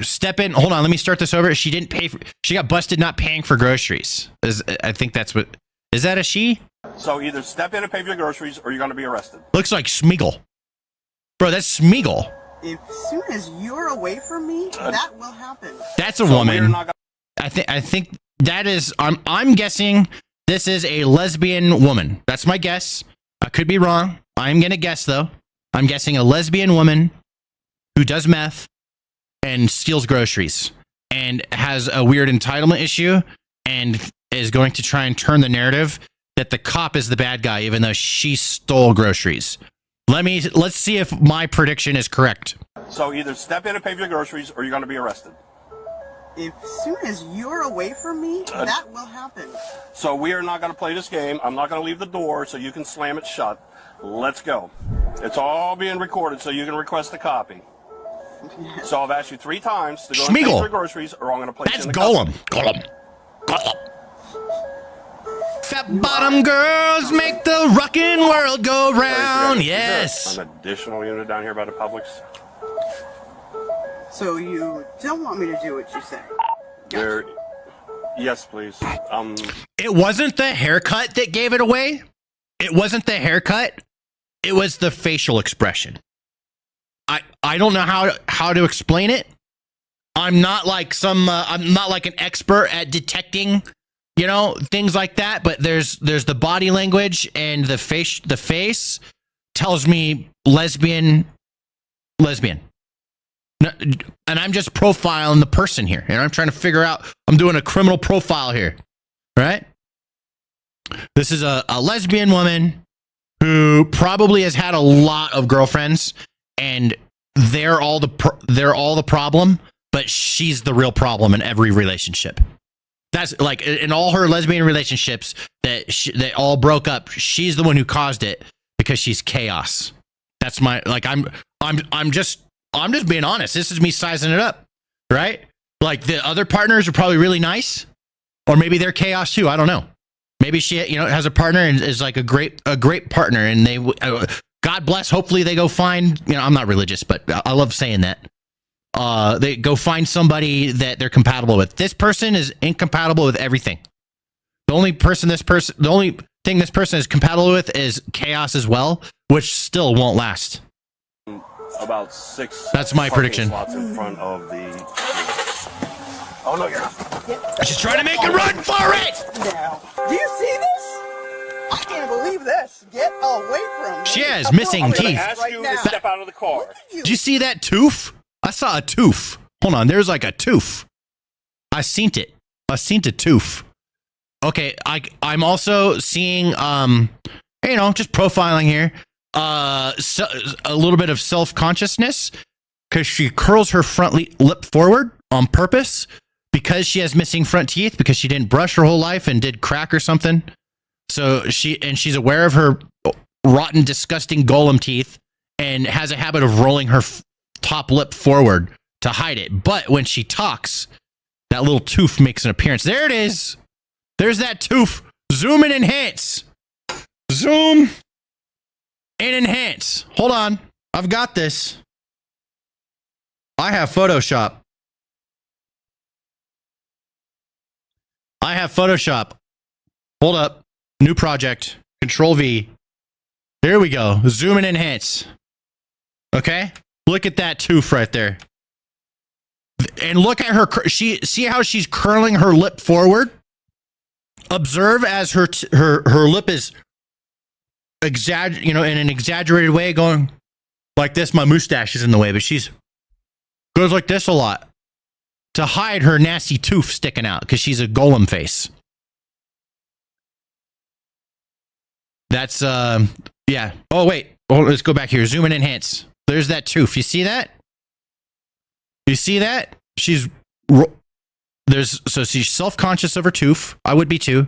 step in. Hold on, let me start this over. She didn't pay for. She got busted not paying for groceries. I think that's what. Is that a she? So either step in and pay for your groceries, or you're going to be arrested. Looks like Smeagol. Bro, that's Smeagol. As soon as you're away from me, that will happen. That's a woman. I think that is. I'm guessing this is a lesbian woman. That's my guess. I could be wrong. I'm gonna guess though. I'm guessing a lesbian woman who does meth and steals groceries and has a weird entitlement issue and is going to try and turn the narrative that the cop is the bad guy, even though she stole groceries. Let's see if my prediction is correct. So either step in and pay for your groceries, or you're going to be arrested. As soon as you're away from me, that will happen. So we are not going to play this game. I'm not going to leave the door so you can slam it shut. Let's go. It's all being recorded so you can request a copy. Yes. So I've asked you 3 times to go and pay for your groceries, or I'm going to place you in the Gollum. Gollum. Fat bottom girls make the rockin' world go round. Yes. An additional unit down here by the Publix. So you don't want me to do what you say? There. Yes, please. It wasn't the haircut that gave it away. It wasn't the haircut. It was the facial expression. I don't know how to explain it. I'm not like I'm not like an expert at detecting, you know, things like that, but there's the body language and the face tells me lesbian. And I'm just profiling the person here, and I'm trying to figure out, I'm doing a criminal profile here, right? This is a lesbian woman who probably has had a lot of girlfriends, and they're all the problem, but she's the real problem in every relationship. That's like in all her lesbian relationships that all broke up. She's the one who caused it because she's chaos. That's my I'm just being honest. This is me sizing it up, right? Like the other partners are probably really nice, or maybe they're chaos too. I don't know. Maybe she, you know, has a partner and is like a great partner, and they, God bless. Hopefully they go find. You know, I'm not religious, but I love saying that. They go find somebody that they're compatible with. This person is incompatible with everything. The only thing this person is compatible with is chaos as well, which still won't last. About 6. That's my prediction. Slots in front of the. Oh no, you're not. She's trying to make a run for it. Now, do you see this? I can't believe this. Get away from me. She has missing teeth. Ask you to step out of the car. Did you see that tooth? I saw a tooth. Hold on, there's like a tooth. I seen it. I seen a tooth. Okay, I'm also seeing you know, just profiling here. So, a little bit of self-consciousness because she curls her front lip forward on purpose because she has missing front teeth because she didn't brush her whole life and did crack or something. So she's aware of her rotten, disgusting golem teeth and has a habit of rolling her top lip forward to hide it. But when she talks, that little tooth makes an appearance. There it is. There's that tooth. Zoom and enhance. Zoom and enhance. Hold on. I've got this. I have Photoshop. Hold up. New project. Control V. Here we go. Zoom and enhance. Okay? Look at that tooth right there. And look at her. See how she's curling her lip forward? Observe as her lip is in an exaggerated way going like this. My mustache is in the way, but she's goes like this a lot to hide her nasty tooth sticking out because she's a golem face. That's yeah. Oh wait, let's go back here. Zoom and enhance. There's that tooth. You see that? You see that? She's she's self-conscious of her tooth. I would be too.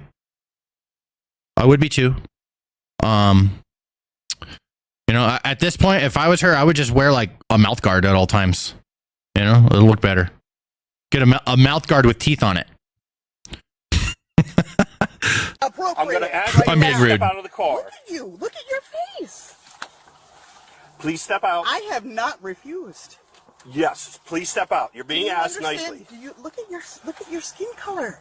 You know, at this point, if I was her, I would just wear like a mouth guard at all times. You know, it'll look better. Get a mouth guard with teeth on it. I'm going to ask you I'm being to rude. step out of the car. Look at you. Look at your face. Please step out. I have not refused. Yes, please step out. You're being asked understand? nicely. Do you look at your skin color?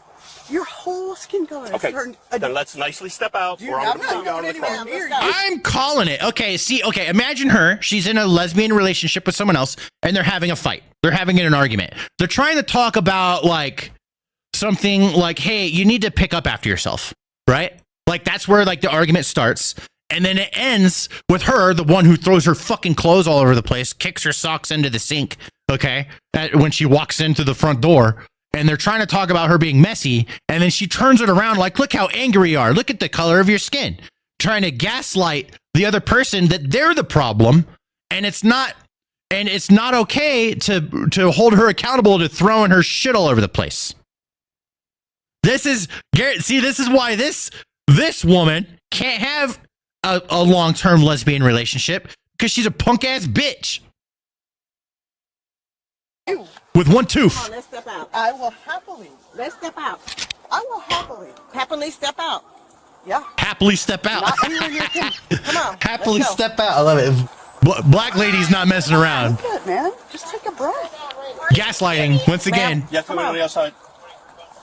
Your whole skin color. Okay, then let's nicely step out. Or I'm going to take you out of the car. I'm calling it. Okay, see, okay, imagine her. She's in a lesbian relationship with someone else, and they're having a fight. They're having an argument. They're trying to talk about, like, something like, hey, you need to pick up after yourself, right? Like, that's where, like, the argument starts. And then it ends with her, the one who throws her fucking clothes all over the place, kicks her socks into the sink, okay, when she walks into the front door. And they're trying to talk about her being messy. And then she turns it around like, look how angry you are. Look at the color of your skin. Trying to gaslight the other person that they're the problem. And it's not okay to hold her accountable to throwing her shit all over the place. This is, Garrett, see, this is why this woman can't have a long-term lesbian relationship, because she's a punk-ass bitch. With one tooth. Come on, let's step out. I will happily. Let's step out. I will happily step out. Yeah. Happily step out. Not anywhere near him. Come on. Happily step out. I love it. Black lady's not messing around. Good, man. Just take a breath. Gaslighting once again. You have to wait on the outside.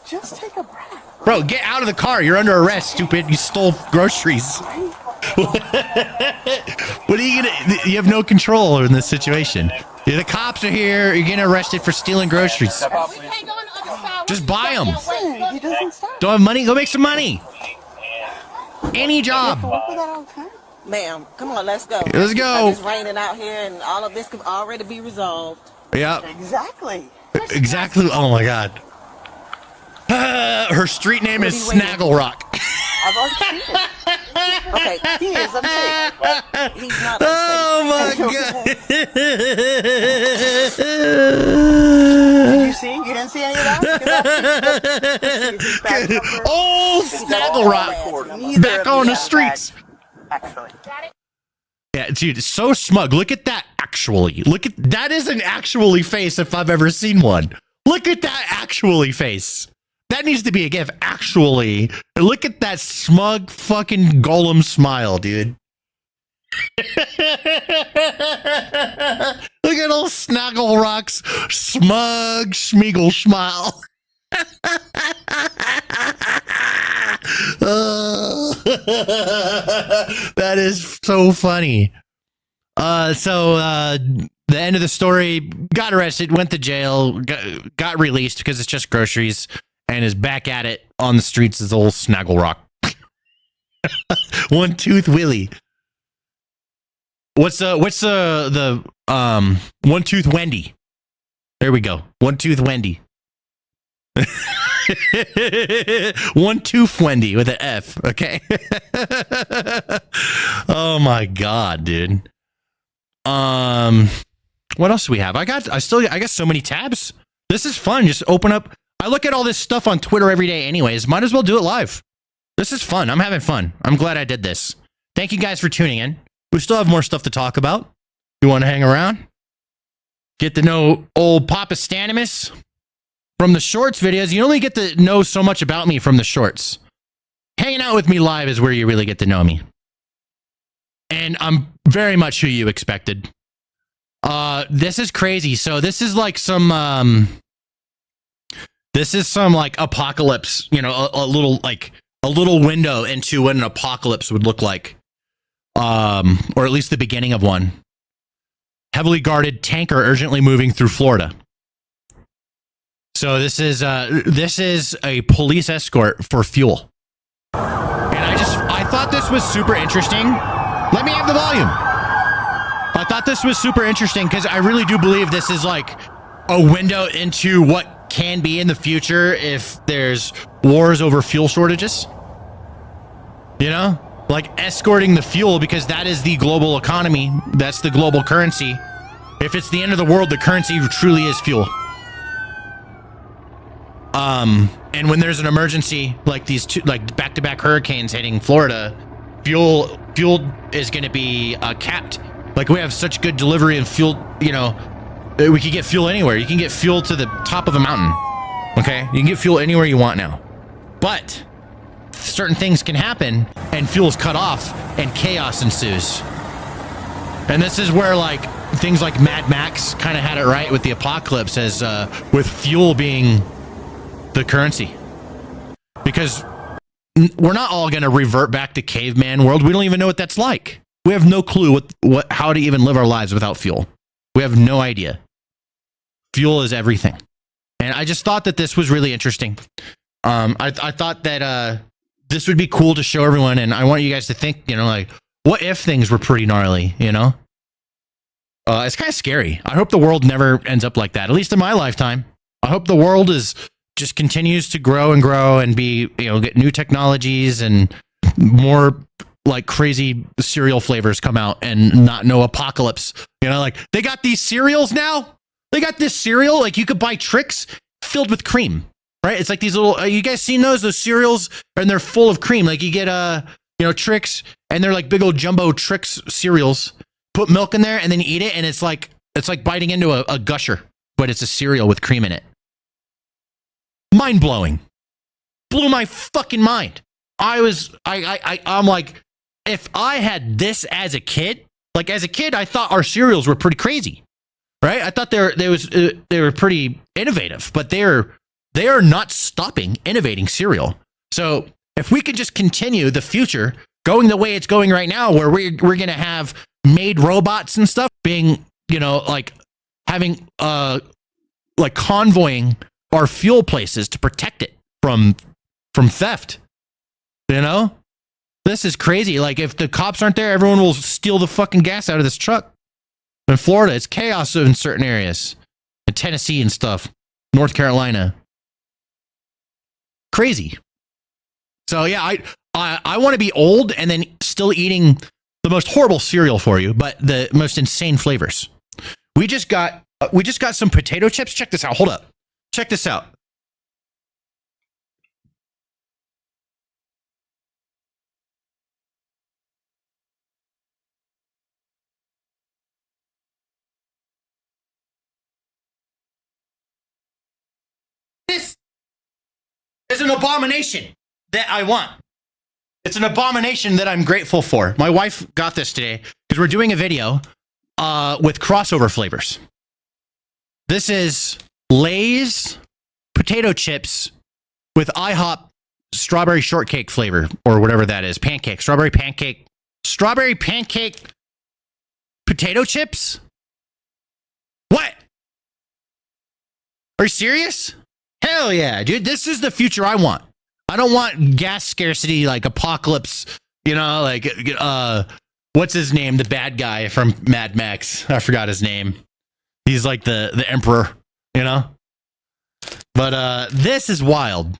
Just take a breath. Bro, get out of the car. You're under arrest, stupid. You stole groceries. What are you gonna? You have no control in this situation. The cops are here. You're getting arrested for stealing groceries. Just buy them. He doesn't stop. Don't have money? Go make some money. Any job. Ma'am, come on, let's go. Let's go. It's raining out here, and all of this could already be resolved. Yeah. Exactly. Exactly. Oh my God. Her street name is Snaggle Rock. I've already seen it. Okay, he is unsafe. He's not unsafe. Oh my God. Did you see? You didn't see any of that? Oh, Snaggle Rock. Back on the streets. Actually. Yeah, dude, it's so smug. Look at that actually. Look at that is an actually face if I've ever seen one. Look at that actually face. That needs to be a gif. Actually, look at that smug fucking golem smile, dude. Look at old Snaggle Rock's smug schmeagle smile. That is so funny. The end of the story, got arrested, went to jail, got released because it's just groceries, and is back at it on the streets as old Snaggle Rock. One Tooth Willie. What's the One Tooth Wendy? There we go. One Tooth Wendy. One Tooth Wendy with an F. Okay. Oh my God, dude. What else do we have? I got so many tabs. This is fun. Just open up. I look at all this stuff on Twitter every day anyways. Might as well do it live. This is fun. I'm having fun. I'm glad I did this. Thank you guys for tuning in. We still have more stuff to talk about. You want to hang around? Get to know old Papa Stanimus from the shorts videos. You only get to know so much about me from the shorts. Hanging out with me live is where you really get to know me. And I'm very much who you expected. This is crazy. So this is like some like apocalypse, you know, a little window into what an apocalypse would look like. Or at least the beginning of one. Heavily guarded tanker urgently moving through Florida. So this is a police escort for fuel. And I thought this was super interesting. Let me have the volume. I thought this was super interesting because I really do believe this is like a window into what can be in the future if there's wars over fuel shortages. You know, like escorting the fuel, because that is the global economy. That's the global currency. If it's the end of the world, the currency truly is fuel. And when there's an emergency like these two, like back-to-back hurricanes hitting Florida, fuel is going to be capped. Like, we have such good delivery of fuel, you know, we can get fuel anywhere. You can get fuel to the top of a mountain. Okay, you can get fuel anywhere you want now. But certain things can happen and fuel's cut off and chaos ensues. And this is where like things like Mad Max kind of had it right with the apocalypse, as with fuel being the currency. Because we're not all going to revert back to caveman world. We don't even know what that's like. We have no clue how to even live our lives without fuel. We have no idea. Fuel is everything. And I just thought that this was really interesting. I thought that this would be cool to show everyone, and I want you guys to think, you know, like, what if things were pretty gnarly, you know? It's kind of scary. I hope the world never ends up like that, at least in my lifetime. I hope the world just continues to grow and be, you know, get new technologies and more like crazy cereal flavors come out and not no apocalypse. You know, like they got these cereals now. They got this cereal, like you could buy Trix filled with cream, right? It's like these little, you guys seen those cereals, and they're full of cream. Like you get, you know, Trix, and they're like big old jumbo Trix cereals. Put milk in there and then you eat it, and it's like biting into a gusher, but it's a cereal with cream in it. Mind blowing. Blew my fucking mind. I'm like, if I had this as a kid, like as a kid, I thought our cereals were pretty crazy, right? I thought they were pretty innovative, but they are not stopping innovating cereal. So if we could just continue the future going the way it's going right now, where we're going to have made robots and stuff being, you know, like having, like convoying our fuel places to protect it from theft, you know, this is crazy. Like if the cops aren't there, everyone will steal the fucking gas out of this truck. In Florida, it's chaos in certain areas, in Tennessee and stuff, North Carolina. Crazy. So yeah, I want to be old and then still eating the most horrible cereal for you, but the most insane flavors. We just got some potato chips. Check this out. Hold up. Check this out. This is an abomination that I want. It's an abomination that I'm grateful for. My wife got this today because we're doing a video with crossover flavors. This is Lay's potato chips with IHOP strawberry shortcake flavor, or whatever that is. Pancake, strawberry pancake potato chips? What? Are you serious? Hell yeah, dude. This is the future I want. I don't want gas scarcity, like apocalypse, you know, like, what's his name? The bad guy from Mad Max. I forgot his name. He's like the emperor, you know? But this is wild.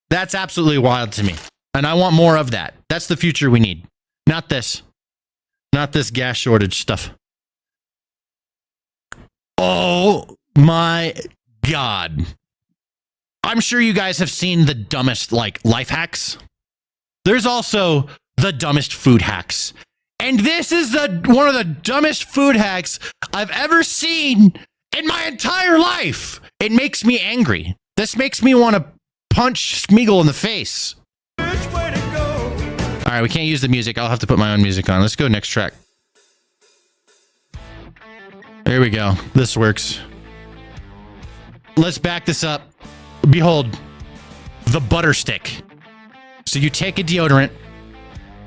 That's absolutely wild to me. And I want more of that. That's the future we need. Not this. Not this gas shortage stuff. Oh my God. I'm sure you guys have seen the dumbest like life hacks. There's also the dumbest food hacks. And this is one of the dumbest food hacks I've ever seen in my entire life. It makes me angry. This makes me want to punch Smeagol in the face. All right, we can't use the music. I'll have to put my own music on. Let's go next track. There we go. This works. Let's back this up. Behold, the butter stick. So you take a deodorant,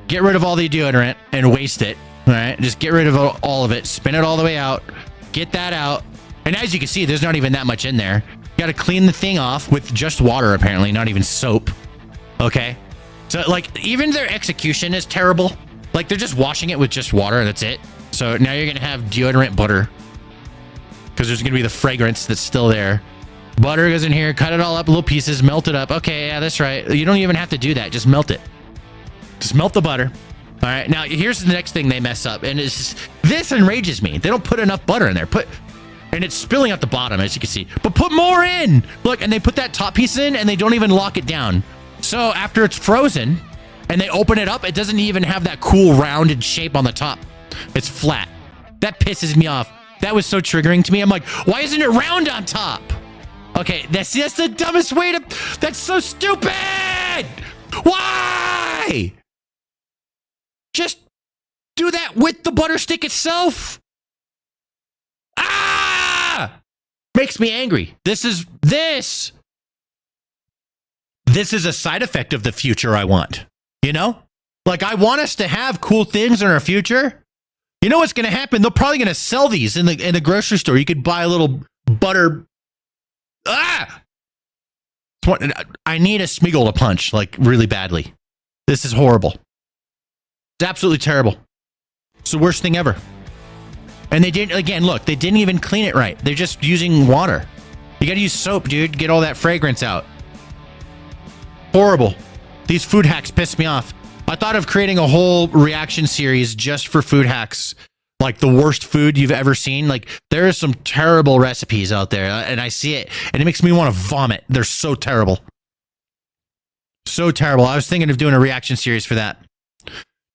get rid of all the deodorant and waste it. All right, just get rid of all of it, spin it all the way out, get that out. And as you can see, there's not even that much in there. You got to clean the thing off with just water, apparently, not even soap. Okay. So like even their execution is terrible. Like they're just washing it with just water and that's it. So now you're going to have deodorant butter because there's going to be the fragrance that's still there. Butter goes in here, cut it all up, little pieces, melt it up. Okay, yeah, that's right. You don't even have to do that. Just melt it. Just melt the butter. All right, now here's the next thing they mess up. And this enrages me. They don't put enough butter in there. And it's spilling out the bottom, as you can see. But put more in! Look, and they put that top piece in, and they don't even lock it down. So after it's frozen, and they open it up, it doesn't even have that cool rounded shape on the top. It's flat. That pisses me off. That was so triggering to me. I'm like, why isn't it round on top? Okay, that's the dumbest way to... That's so stupid! Why? Just do that with the butter stick itself. Ah! Makes me angry. This is a side effect of the future I want. You know? Like, I want us to have cool things in our future. You know what's going to happen? They're probably going to sell these in the grocery store. You could buy a little butter. Ah! I need a Smeagol to punch, like, really badly. This is horrible. It's absolutely terrible. It's the worst thing ever. And they didn't, again, look, they didn't even clean it right. They're just using water. You got to use soap, dude. Get all that fragrance out. Horrible. These food hacks piss me off. I thought of creating a whole reaction series just for food hacks. Like the worst food you've ever seen. Like, there are some terrible recipes out there, and I see it, and it makes me want to vomit. They're so terrible. So terrible. I was thinking of doing a reaction series for that.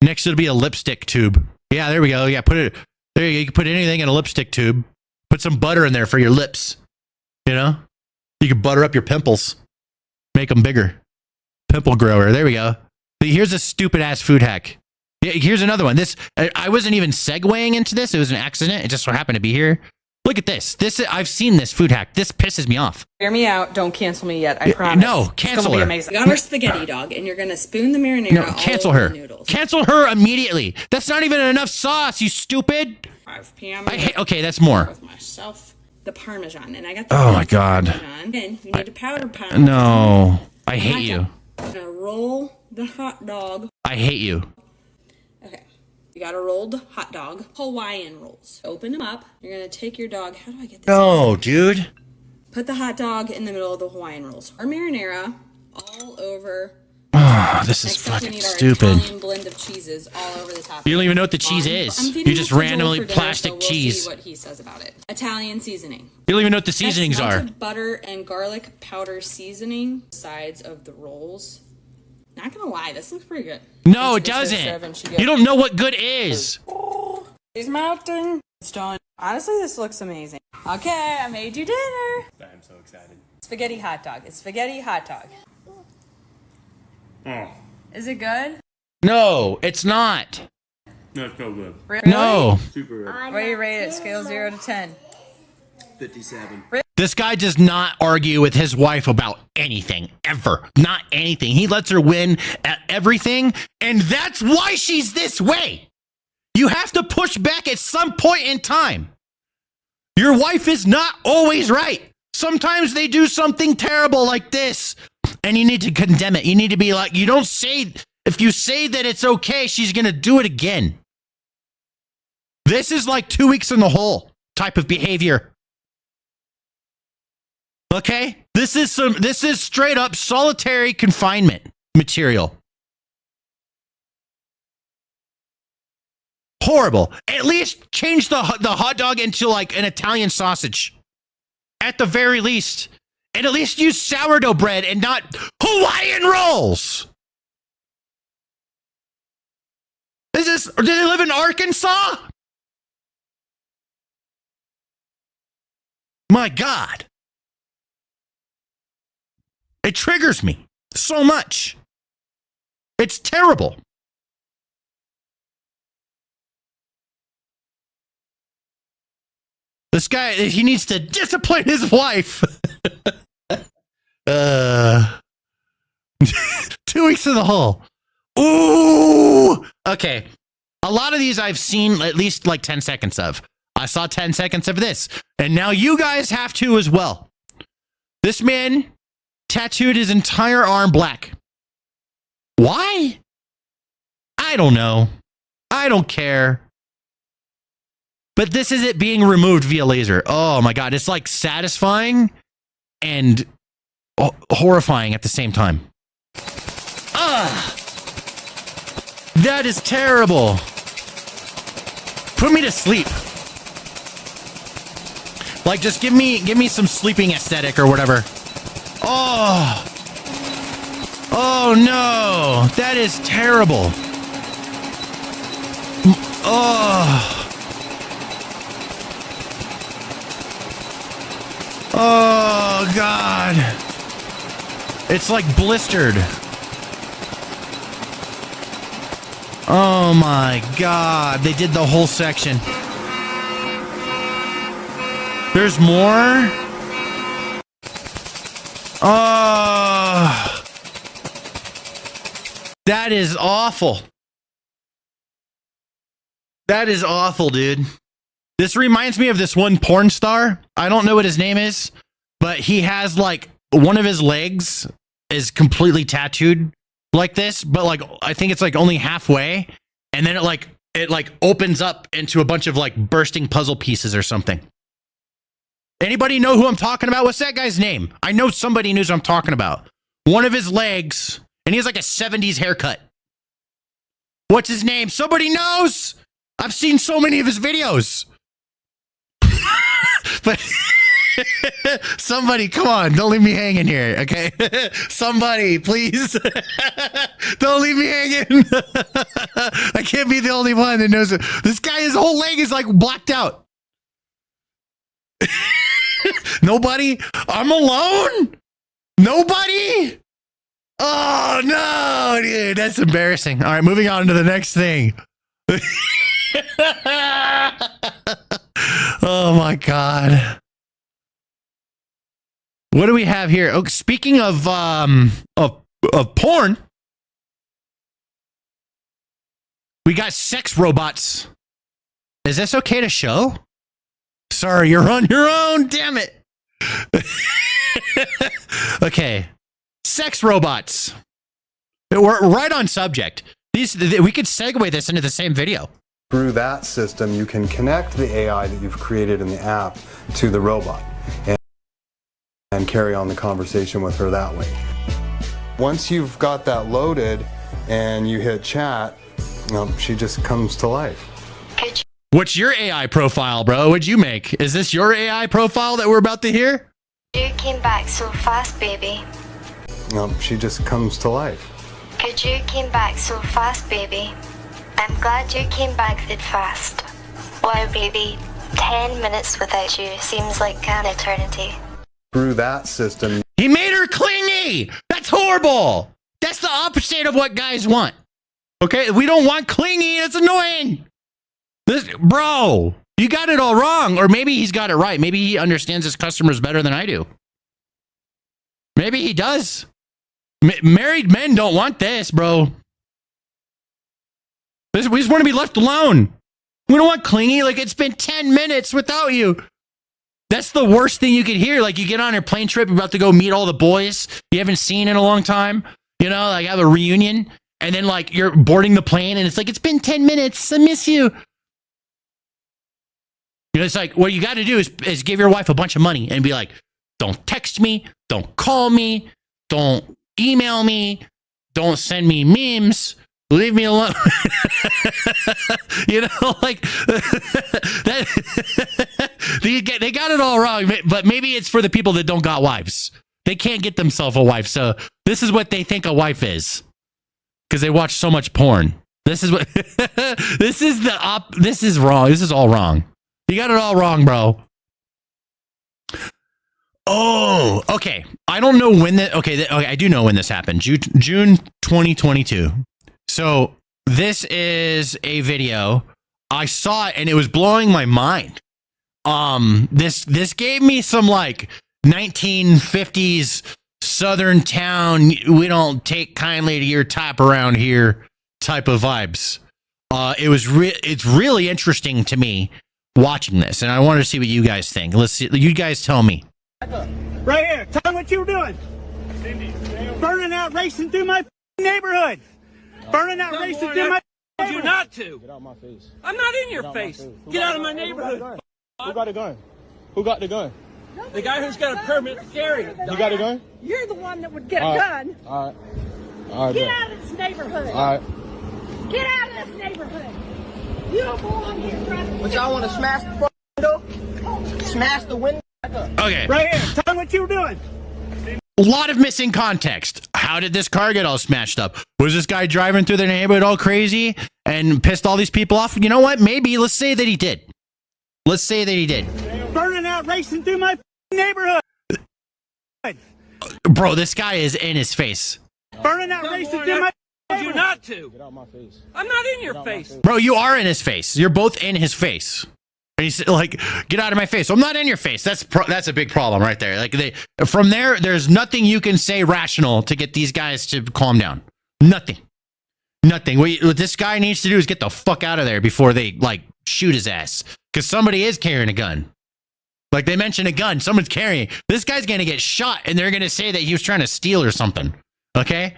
Next, it'll be a lipstick tube. Yeah, there we go. Yeah, put it there. You can put anything in a lipstick tube. Put some butter in there for your lips. You know, you can butter up your pimples, make them bigger. Pimple grower. There we go. But here's a stupid ass food hack. Yeah, here's another one. This I wasn't even segueing into this. It was an accident. It just so happened to be here. Look at this. I've seen this food hack. This pisses me off. Hear me out. Don't cancel me yet. I promise. No, cancel it's gonna her. Be amazing. You got our spaghetti dog, and you're gonna spoon the marinara. No, cancel all over her. the noodles. Cancel her immediately. That's not even enough sauce. You stupid. 5 p.m. Okay, that's more. With myself, the Parmesan, and I got the. Oh my god. Parmesan. And you need to powder pound. No, I hate you. I'm gonna roll the hot dog. I hate you. Okay. You got a rolled hot dog. Hawaiian rolls. Open them up. You're going to take your dog. How do I get this? No, dude. Put the hot dog in the middle of the Hawaiian rolls. Our marinara all over. Oh, this is fucking stupid. Italian blend of cheeses all over the top. You don't even know what the cheese is. You just randomly plastic cheese. See what he says about it. Italian seasoning. You don't even know what the seasonings are. Butter and garlic powder seasoning. Sides of the rolls. Not gonna lie, this looks pretty good. No, it doesn't. You don't know what good is. He's melting. It's done. Honestly, this looks amazing. Okay, I made you dinner. I'm so excited. Spaghetti hot dog. It's spaghetti hot dog. Oh. Is it good? No, it's not. That's so good. Really? No. Super good. What do you rate it? Scale 0 to 10. 57. This guy does not argue with his wife about anything, ever. Not anything. He lets her win at everything, and that's why she's this way. You have to push back at some point in time. Your wife is not always right. Sometimes they do something terrible like this, and you need to condemn it. You need to be like, you don't say, if you say that it's okay, she's going to do it again. This is like 2 weeks in the hole type of behavior. Okay? This is straight up solitary confinement material. Horrible. At least change the hot dog into like an Italian sausage. At the very least. And at least use sourdough bread and not Hawaiian rolls. Do they live in Arkansas? My God. It triggers me so much. It's terrible. This guy, he needs to discipline his wife. 2 weeks in the hole. Ooh. Okay. A lot of these I've seen at least like 10 seconds of. I saw 10 seconds of this. And now you guys have to as well. This man tattooed his entire arm black. Why? I don't know. I don't care. But this is it being removed via laser. Oh my God. It's like satisfying and horrifying at the same time. Ah, that is terrible. Put me to sleep. Like, just give me some sleeping aesthetic or whatever. Oh. Oh no. That is terrible. Oh. Oh God. It's like blistered. Oh my God. They did the whole section. There's more? Oh. That is awful. That is awful, dude. This reminds me of this one porn star. I don't know what his name is, but he has like one of his legs is completely tattooed like this, but like I think it's like only halfway, and then it opens up into a bunch of like bursting puzzle pieces or something. Anybody know who I'm talking about? What's that guy's name? I know somebody knows who I'm talking about. One of his legs, and he has like a 70s haircut. What's his name? Somebody knows? I've seen so many of his videos. But somebody, come on, don't leave me hanging here, okay? Somebody, please. Don't leave me hanging. I can't be the only one that knows it. This guy, his whole leg is like blacked out. Nobody? I'm alone? Nobody? Oh, no, dude. That's embarrassing. All right, moving on to the next thing. Oh, my God. What do we have here? Oh, speaking of porn, we got sex robots. Is this okay to show? Sorry, you're on your own. Damn it. Okay. Sex robots. We're right on subject. We could segue this into the same video. Through that system, you can connect the AI that you've created in the app to the robot and carry on the conversation with her that way. Once you've got that loaded and you hit chat, she just comes to life. What's your AI profile, bro? What'd you make? Is this your AI profile that we're about to hear? You came back so fast, baby. She just comes to life. Good, you came back so fast, baby. I'm glad you came back that fast. Wow, baby, 10 minutes without you seems like an eternity. Through that system. He made her clingy! That's horrible! That's the opposite of what guys want. Okay? We don't want clingy, it's annoying! Bro, you got it all wrong. Or maybe he's got it right. Maybe he understands his customers better than I do. Maybe he does. Married men don't want this, bro. We just want to be left alone. We don't want clingy. Like, it's been 10 minutes without you. That's the worst thing you could hear. Like, you get on a plane trip, you're about to go meet all the boys you haven't seen in a long time. You know, like have a reunion. And then, like, you're boarding the plane and it's like, it's been 10 minutes. I miss you. You know, it's like, what you got to do is give your wife a bunch of money and be like, don't text me, don't call me, don't email me, don't send me memes, leave me alone. You know, like, they got it all wrong, but maybe it's for the people that don't got wives. They can't get themselves a wife, so this is what they think a wife is, because they watch so much porn. This is what, this is wrong. This is all wrong. You got it all wrong, bro. Oh, okay. I don't know when that. Okay, I do know when this happened. June 2022. So this is a video. I saw it and it was blowing my mind. This gave me some like 1950s Southern town. We don't take kindly to your type around here type of vibes. It's really interesting to me watching this, and I wanted to see what you guys think. Let's see. You guys tell me. Right here. Tell me what you were doing. Burning out, racing through my neighborhood. Burning out, racing through my told you not to. Get out of my face. I'm not in your face. Get out of my neighborhood. Who got a gun? Who got the gun? The guy who's got a permit to carry it. You got a gun? You're the one that would get All a right. gun. All right. All right. Get bet. out of this neighborhood. All right. Get out of this neighborhood. You don't belong here, brother. But y'all want to smash the window? Smash the window? Okay. Right here. Tell me what you were doing. A lot of missing context. How did this car get all smashed up? Was this guy driving through the neighborhood all crazy and pissed all these people off? You know what? Maybe. Let's say that he did. Let's say that he did. Burning out, racing through my neighborhood. Bro, this guy is in his face. Burning out, racing through my neighborhood. You not to. Get out of my face. I'm not in your face. Bro, you are in his face. You're both in his face. And he's like, get out of my face. I'm not in your face. That's a big problem right there. Like from there, there's nothing you can say rational to get these guys to calm down. Nothing. What this guy needs to do is get the fuck out of there before they like shoot his ass. Because somebody is carrying a gun. Like they mentioned a gun. Someone's carrying. This guy's going to get shot and they're going to say that he was trying to steal or something. Okay?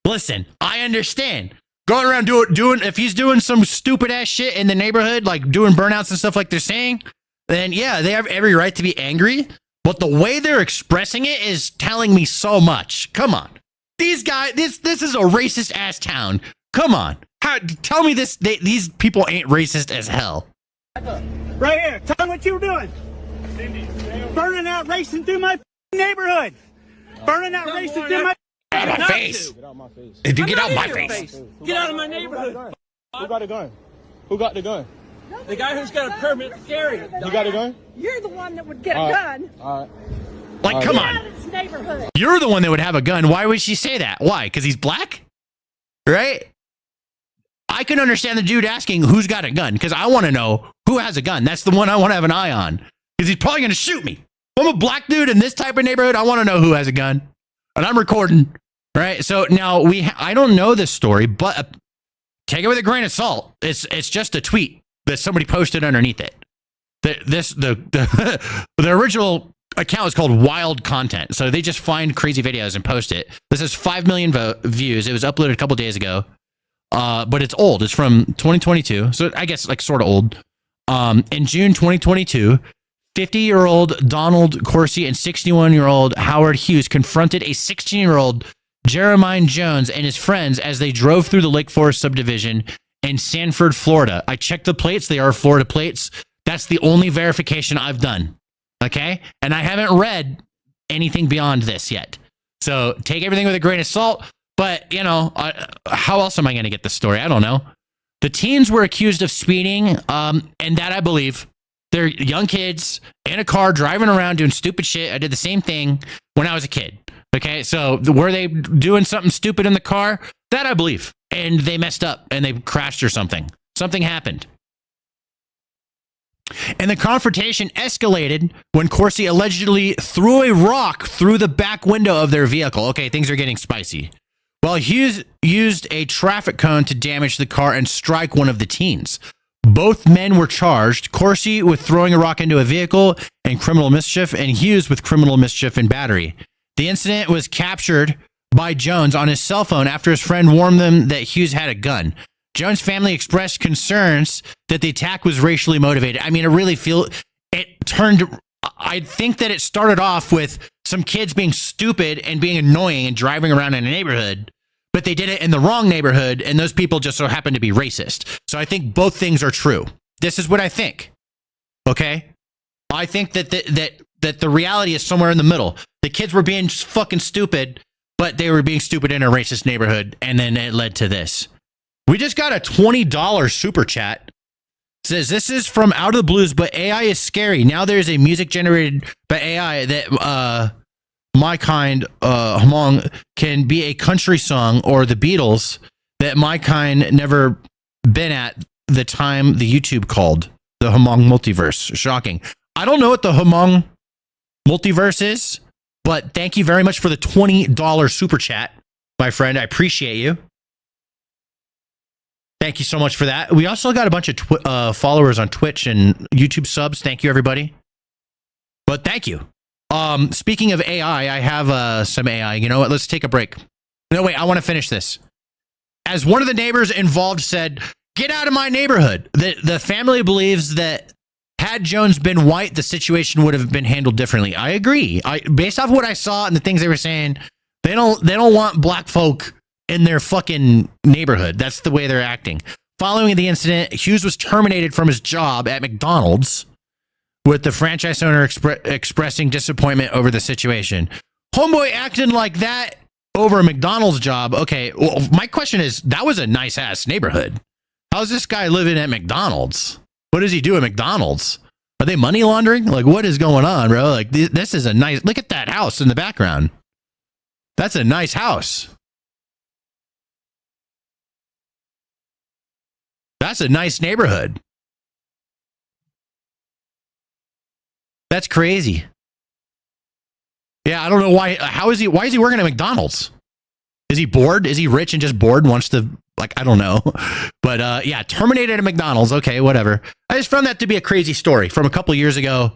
Listen, I understand. Going around doing if he's doing some stupid ass shit in the neighborhood, like doing burnouts and stuff like they're saying, then yeah, they have every right to be angry. But the way they're expressing it is telling me so much. Come on. These guys, this is a racist ass town. Come on. Tell me these people ain't racist as hell. Right here. Tell me what you were doing. Burning out, racing through my neighborhood. Burning out, racing through my Get out of my face. Get out of my face. Dude, get out of my your face. Get out of my neighborhood. Who got a gun? Who got the gun? The guy who's got a permit to carry it. You got a gun? You're the one that would get All a right. gun. All right. Like, come Get on. out of this neighborhood. You're the one that would have a gun. Why would she say that? Why? Because he's black? Right? I can understand the dude asking who's got a gun because I want to know who has a gun. That's the one I want to have an eye on because he's probably going to shoot me. If I'm a black dude in this type of neighborhood, I want to know who has a gun. And I'm recording. Right? So now I don't know this story, but take it with a grain of salt. It's just a tweet that somebody posted underneath it. The original account is called Wild Content. So they just find crazy videos and post it. This has 5 million views. It was uploaded a couple days ago. But it's old. It's from 2022. So I guess like sort of old. In June 2022, 50-year-old Donald Corsi and 61-year-old Howard Hughes confronted a 16-year-old Jeremiah Jones and his friends as they drove through the Lake Forest subdivision in Sanford, Florida. I checked the plates. They are Florida plates. That's the only verification I've done. Okay? And I haven't read anything beyond this yet. So take everything with a grain of salt. But, you know, how else am I going to get the story? I don't know. The teens were accused of speeding, and that I believe. They're young kids in a car driving around doing stupid shit. I did the same thing when I was a kid. Okay, so were they doing something stupid in the car? That I believe. And they messed up and they crashed or something. Something happened. And the confrontation escalated when Corsi allegedly threw a rock through the back window of their vehicle. Okay, things are getting spicy. While Hughes used a traffic cone to damage the car and strike one of the teens. Both men were charged, Corsi with throwing a rock into a vehicle and criminal mischief, and Hughes with criminal mischief and battery. The incident was captured by Jones on his cell phone after his friend warned them that Hughes had a gun. Jones' family expressed concerns that the attack was racially motivated. I mean, I think that it started off with some kids being stupid and being annoying and driving around in a neighborhood, but they did it in the wrong neighborhood, and those people just so happen to be racist. So I think both things are true. This is what I think. Okay? I think that the reality is somewhere in the middle. The kids were being fucking stupid, but they were being stupid in a racist neighborhood, and then it led to this. We just got a $20 super chat. It says, this is from Out of the Blues, but AI is scary. Now there's a music generated by AI that my kind, Hamong, can be a country song, or the Beatles that my kind never been at the time the YouTube called the Hamong multiverse. Shocking. I don't know what the Hamong multiverse is, but thank you very much for the $20 super chat, my friend. I appreciate you. Thank you so much for that. We also got a bunch of followers on Twitch and YouTube subs. Thank you, everybody. But thank you. Speaking of AI, I have some AI. You know what? Let's take a break. No, wait, I want to finish this. As one of the neighbors involved said, Get out of my neighborhood. The family believes that had Jones been white, the situation would have been handled differently. I agree. Based off what I saw and the things they were saying, they don't want black folk in their fucking neighborhood. That's the way they're acting. Following the incident, Hughes was terminated from his job at McDonald's, with the franchise owner expressing disappointment over the situation. Homeboy acting like that over a McDonald's job. Okay, well, my question is, that was a nice ass neighborhood. How's this guy living at McDonald's? What does he do at McDonald's? Are they money laundering? Like, what is going on, bro? Like, this is a nice, look at that house in the background. That's a nice house. That's a nice neighborhood. That's crazy. Yeah, I don't know why. Why is he working at McDonald's? Is he bored? Is he rich and just bored? Wants to, like, I don't know. But yeah, terminated at McDonald's. Okay, whatever. I just found that to be a crazy story from a couple years ago,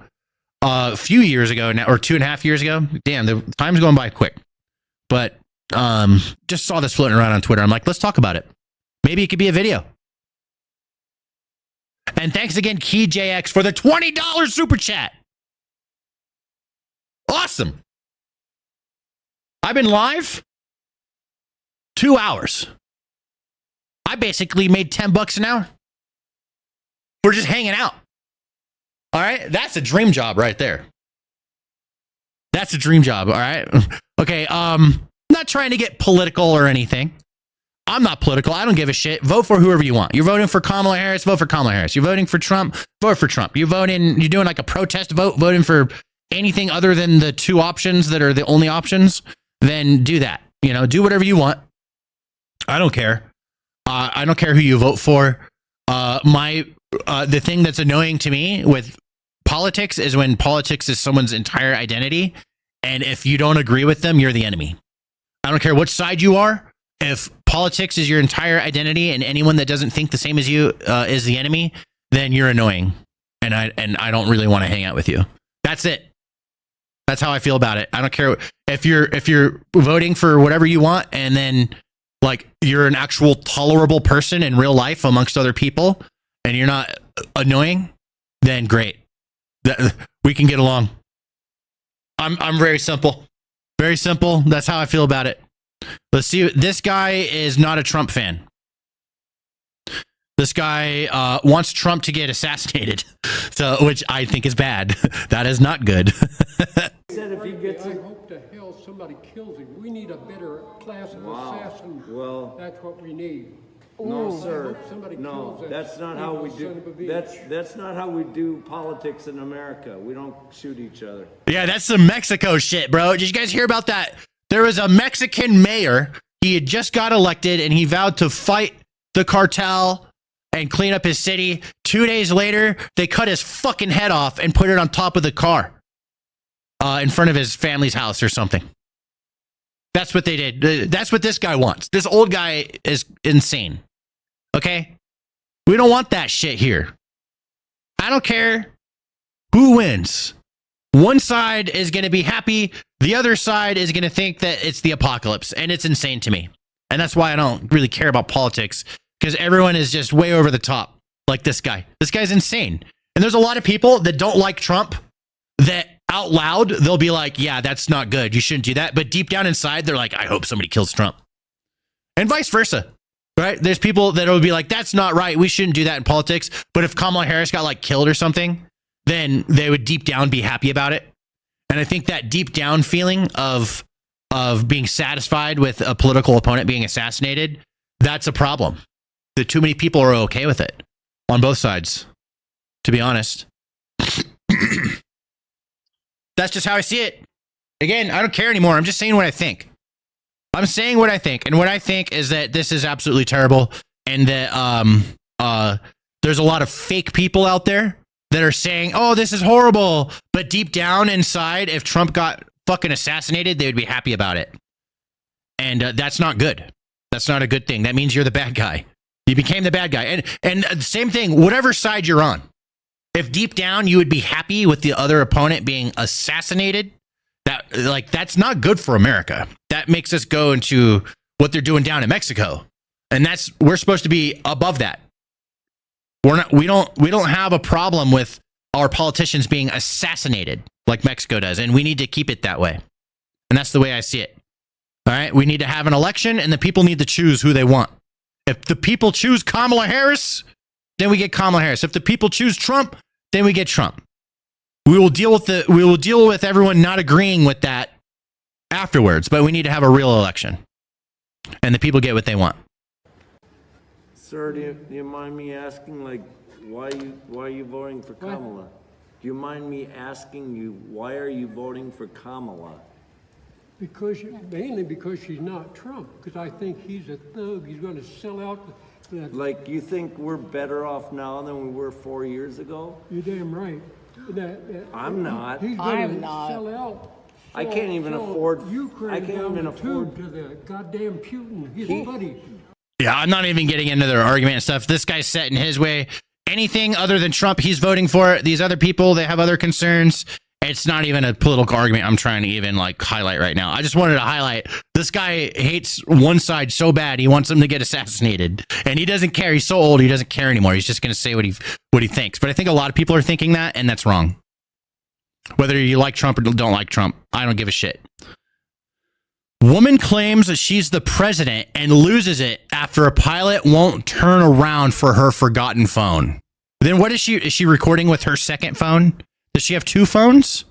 a few years ago now, or 2.5 years ago. Damn, the time's going by quick. But just saw this floating around on Twitter. I'm like, let's talk about it. Maybe it could be a video. And thanks again, KeyJX, for the $20 super chat. Awesome. I've been live 2 hours. I basically made $10 an hour. We're just hanging out. All right. That's a dream job right there. That's a dream job. All right. Okay. Not trying to get political or anything. I'm not political. I don't give a shit. Vote for whoever you want. You're voting for Kamala Harris, vote for Kamala Harris. You're voting for Trump, vote for Trump. You're doing like a protest vote, voting for anything other than the two options that are the only options, then do that. You know, do whatever you want. I don't care. I don't care who you vote for. The thing that's annoying to me with politics is when politics is someone's entire identity. And if you don't agree with them, you're the enemy. I don't care which side you are. If politics is your entire identity and anyone that doesn't think the same as you is the enemy, then you're annoying. And I don't really want to hang out with you. That's it. That's how I feel about it. I don't care if you're voting for whatever you want and then like you're an actual tolerable person in real life amongst other people and you're not annoying, then great. We can get along. I'm very simple. Very simple. That's how I feel about it. Let's see. This guy is not a Trump fan. This guy wants Trump to get assassinated, so which I think is bad. That is not good. Said if he gets I hope to hell somebody kills him. We need a better class of assassin. Well, that's what we need. No, sir. No, that's not how we do. That's not how we do politics in America. We don't shoot each other. Yeah, that's some Mexico shit, bro. Did you guys hear about that? There was a Mexican mayor. He had just got elected, and he vowed to fight the cartel and clean up his city. 2 days later, they cut his fucking head off and put it on top of the car in front of his family's house or something. That's what they did. That's what this guy wants. This old guy is insane. Okay? We don't want that shit here. I don't care who wins. One side is going to be happy. The other side is going to think that it's the apocalypse. And it's insane to me. And that's why I don't really care about politics. Because everyone is just way over the top. Like this guy. This guy's insane. And there's a lot of people that don't like Trump that out loud, they'll be like, yeah, that's not good. You shouldn't do that. But deep down inside, they're like, I hope somebody kills Trump. And vice versa. Right? There's people that will be like, that's not right. We shouldn't do that in politics. But if Kamala Harris got like killed or something, then they would deep down be happy about it. And I think that deep down feeling of being satisfied with a political opponent being assassinated, that's a problem. That too many people are okay with it on both sides, to be honest. That's just how I see it. Again, I don't care anymore. I'm just saying what I think. I'm saying what I think. And what I think is that this is absolutely terrible. And that there's a lot of fake people out there that are saying, oh, this is horrible. But deep down inside, if Trump got fucking assassinated, they would be happy about it. And that's not good. That's not a good thing. That means you're the bad guy. You became the bad guy. And same thing, whatever side you're on. If deep down you would be happy with the other opponent being assassinated, that's not good for America. That makes us go into what they're doing down in Mexico. And we're supposed to be above that. We don't have a problem with our politicians being assassinated like Mexico does, and we need to keep it that way. And that's the way I see it. All right, we need to have an election, and the people need to choose who they want. If the people choose Kamala Harris, then we get Kamala Harris. If the people choose Trump, then we get Trump. We will deal with everyone not agreeing with that afterwards, but we need to have a real election, and the people get what they want. Sir, do you mind me asking, like, why are you voting for Kamala? Do you mind me asking you, why are you voting for Kamala? Mainly because she's not Trump. Because I think he's a thug. He's going to sell out. Like, you think we're better off now than we were 4 years ago? You're damn right. I'm not. He's going to sell out. I can't even afford. Ukraine I can't even afford to the goddamn Putin. His buddy. Yeah, I'm not even getting into their argument and stuff. This guy's set in his way. Anything other than Trump, he's voting for. These other people, they have other concerns. It's not even a political argument I'm trying to even like highlight right now. I just wanted to highlight this guy hates one side so bad he wants them to get assassinated, and he doesn't care. He's so old he doesn't care anymore. He's just going to say what he thinks. But I think a lot of people are thinking that, and that's wrong. Whether you like Trump or don't like Trump, I don't give a shit. Woman claims that she's the president and loses it after a pilot won't turn around for her forgotten phone. Then what is she? Is she recording with her second phone? Does she have two phones?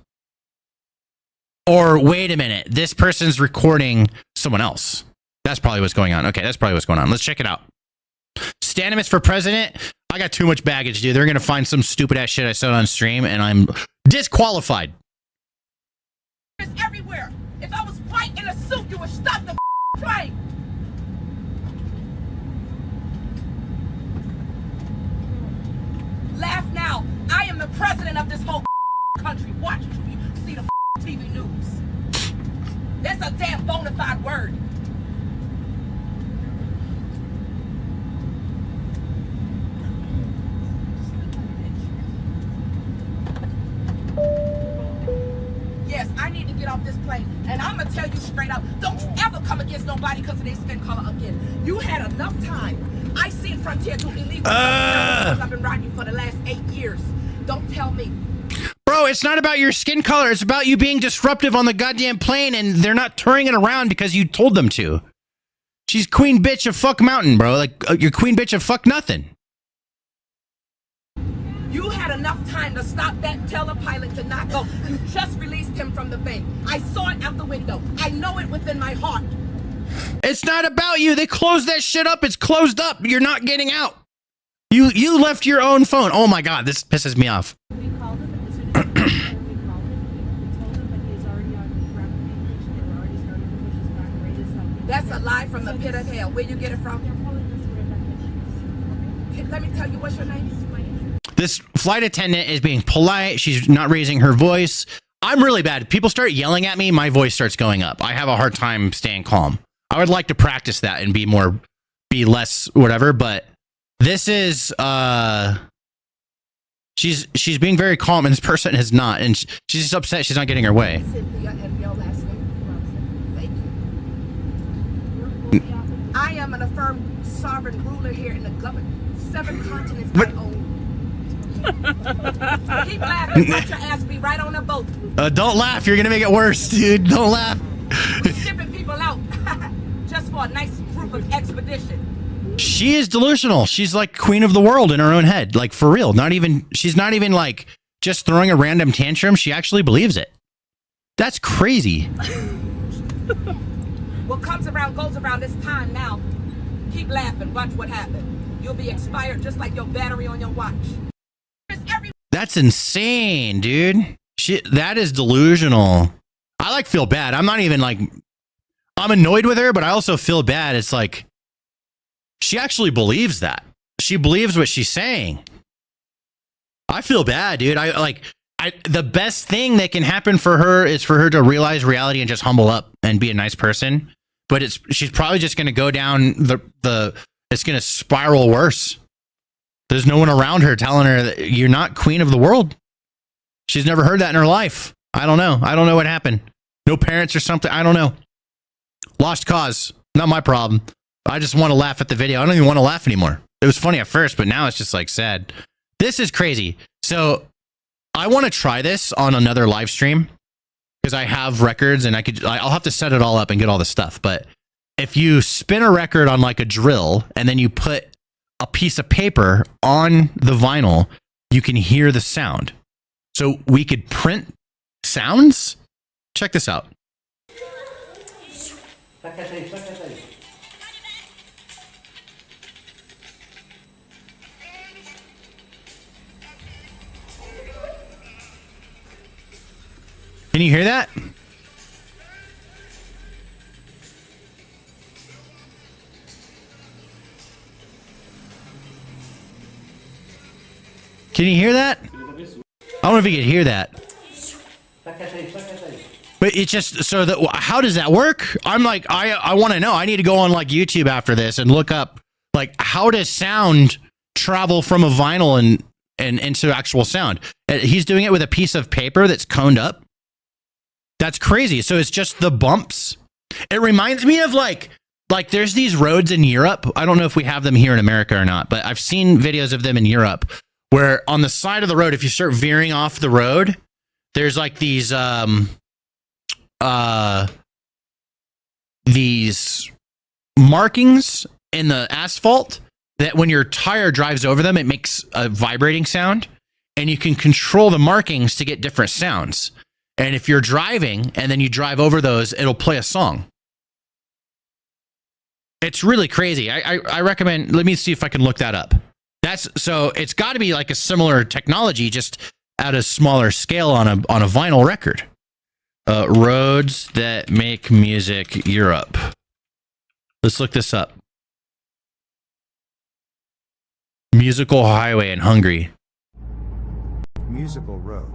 Or wait a minute, this person's recording someone else. That's probably what's going on. Okay, that's probably what's going on. Let's check it out. Standimus for president. I got too much baggage, dude. They're going to find some stupid ass shit I said on stream, and I'm disqualified. It's everywhere. If I was white in a suit, you would stop the plane. Laugh now. I am the president of this whole country. Watch you see the TV news. That's a damn bona fide word. Yes, I need to get off this plane, and I'm gonna tell you straight up, don't you ever come against nobody because of their skin color again. You had enough time. I seen Frontier do illegal because I've been riding you for the last 8 years. Don't tell me. Bro, it's not about your skin color. It's about you being disruptive on the goddamn plane, and they're not turning it around because you told them to. She's queen bitch of fuck mountain, bro. Like, you're queen bitch of fuck nothing. You had enough time to stop that telepilot to not go. You just released him from the bank. I saw it out the window. I know it within my heart. It's not about you. They closed that shit up. It's closed up. You're not getting out. You left your own phone. Oh my God, this pisses me off. That's a lie from the pit of hell. Where you get it from? Let me tell you, what's your name? This flight attendant is being polite. She's not raising her voice. I'm really bad. If people start yelling at me, my voice starts going up. I have a hard time staying calm. I would like to practice that and be less whatever, but this is she's being very calm, and this person is not, and she's just upset she's not getting her way. Cynthia, and your last name. Thank you. I am an affirmed sovereign ruler here in the government. 7 continents I own. Keep laughing. Watch your ass be right on a boat. Don't laugh. You're gonna make it worse, dude. Don't laugh. We're shipping people out just for a nice group of expedition. She is delusional. She's like queen of the world in her own head. Like, for real. She's not even like just throwing a random tantrum. She actually believes it. That's crazy. What comes around goes around. This time now. Keep laughing. Watch what happens. You'll be expired just like your battery on your watch. That's insane, dude. That is delusional. I like feel bad. I'm not even like, I'm annoyed with her, but I also feel bad. It's like, she actually believes that. She believes what she's saying. I feel bad, dude. The best thing that can happen for her is for her to realize reality and just humble up and be a nice person. But she's probably just going to go down it's going to spiral worse. There's no one around her telling her that you're not queen of the world. She's never heard that in her life. I don't know. I don't know what happened. No parents or something. I don't know. Lost cause. Not my problem. I just want to laugh at the video. I don't even want to laugh anymore. It was funny at first, but now it's just like sad. This is crazy. So I want to try this on another live stream because I have records and I'll have to set it all up and get all the stuff. But if you spin a record on like a drill and then you put a piece of paper on the vinyl, you can hear the sound. So we could print sounds. Check this out. Can you hear that? Can you hear that? I don't know if you can hear that. But it's just so that how does that work? I'm like, I want to know. I need to go on like YouTube after this and look up like how does sound travel from a vinyl and into actual sound. He's doing it with a piece of paper that's coned up. That's crazy. So it's just the bumps. It reminds me of like there's these roads in Europe. I don't know if we have them here in America or not, but I've seen videos of them in Europe where on the side of the road, if you start veering off the road, there's like these markings in the asphalt that when your tire drives over them, it makes a vibrating sound, and you can control the markings to get different sounds. And if you're driving and then you drive over those, it'll play a song. It's really crazy. I recommend, let me see if I can look that up. So it's got to be like a similar technology, just at a smaller scale on a vinyl record. Roads that make music, Europe. Let's look this up. Musical highway in Hungary. Musical road.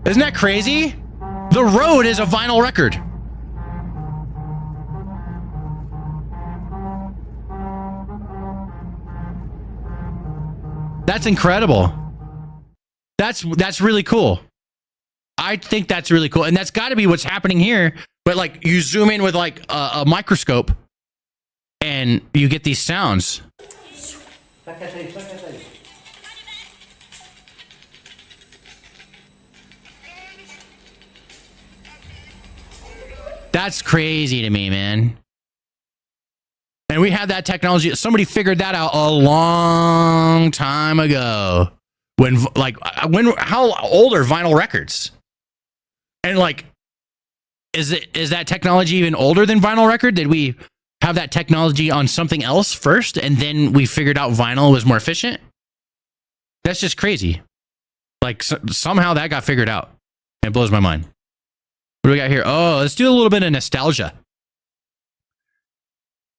Isn't that crazy? The road is a vinyl record. That's incredible. That's really cool. I think that's really cool. And that's got to be what's happening here. But like you zoom in with like a microscope and you get these sounds. That's crazy to me, man. And we had that technology. Somebody figured that out a long time ago. How old are vinyl records? And like, is that technology even older than vinyl record? Did we have that technology on something else first, and then we figured out vinyl was more efficient? That's just crazy. Like somehow that got figured out. It blows my mind. What do we got here? Oh, let's do a little bit of nostalgia.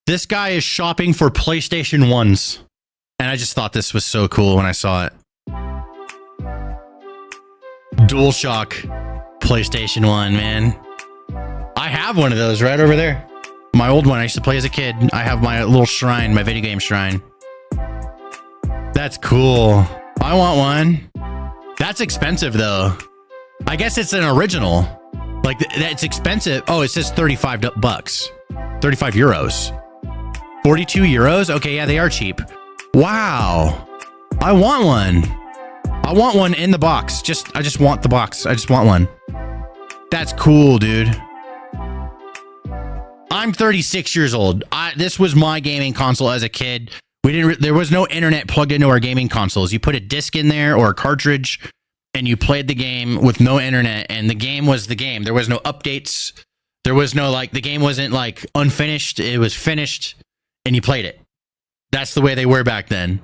This guy is shopping for PlayStation 1s. And I just thought this was so cool when I saw it. DualShock PlayStation 1, man. I have one of those right over there. My old one I used to play as a kid. I have my little shrine, my video game shrine. That's cool. I want one. That's expensive though. I guess it's an original. Like that's expensive. Oh, it says 35 bucks. 35 euros. 42 euros? Okay, yeah, they are cheap. Wow. I want one. I want one in the box. I just want the box. I just want one. That's cool, dude. I'm 36 years old. This was my gaming console as a kid. There was no internet plugged into our gaming consoles. You put a disc in there or a cartridge and you played the game with no internet, and the game was the game. There was no updates. There was no the game wasn't like unfinished. It was finished and you played it. That's the way they were back then.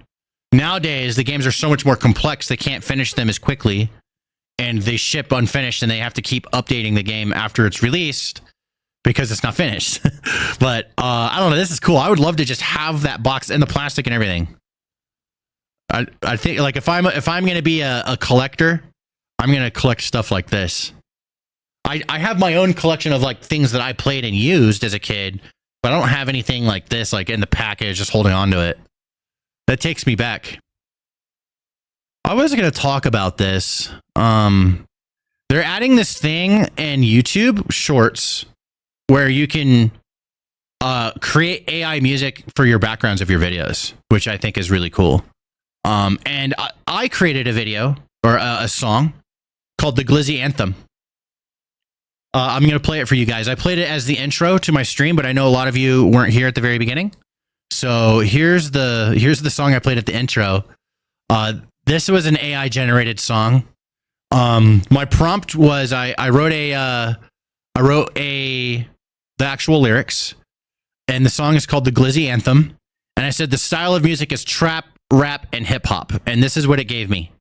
Nowadays, the games are so much more complex. They can't finish them as quickly, and they ship unfinished, and they have to keep updating the game after it's released because it's not finished. But I don't know. This is cool. I would love to just have that box and the plastic and everything. I think like if I'm going to be a collector, I'm going to collect stuff like this. I have my own collection of like things that I played and used as a kid, but I don't have anything like this, like in the package, just holding on to it. That takes me back. I was going to talk about this. They're adding this thing in YouTube Shorts where you can create AI music for your backgrounds of your videos, which I think is really cool. And I created a video or a song called the Glizzy Anthem. I'm going to play it for you guys. I played it as the intro to my stream, but I know a lot of you weren't here at the very beginning. So here's the song I played at the intro. This was an AI generated song. My prompt was I wrote the actual lyrics, and the song is called the Glizzy Anthem. And I said the style of music is trap, rap, and hip hop. And this is what it gave me.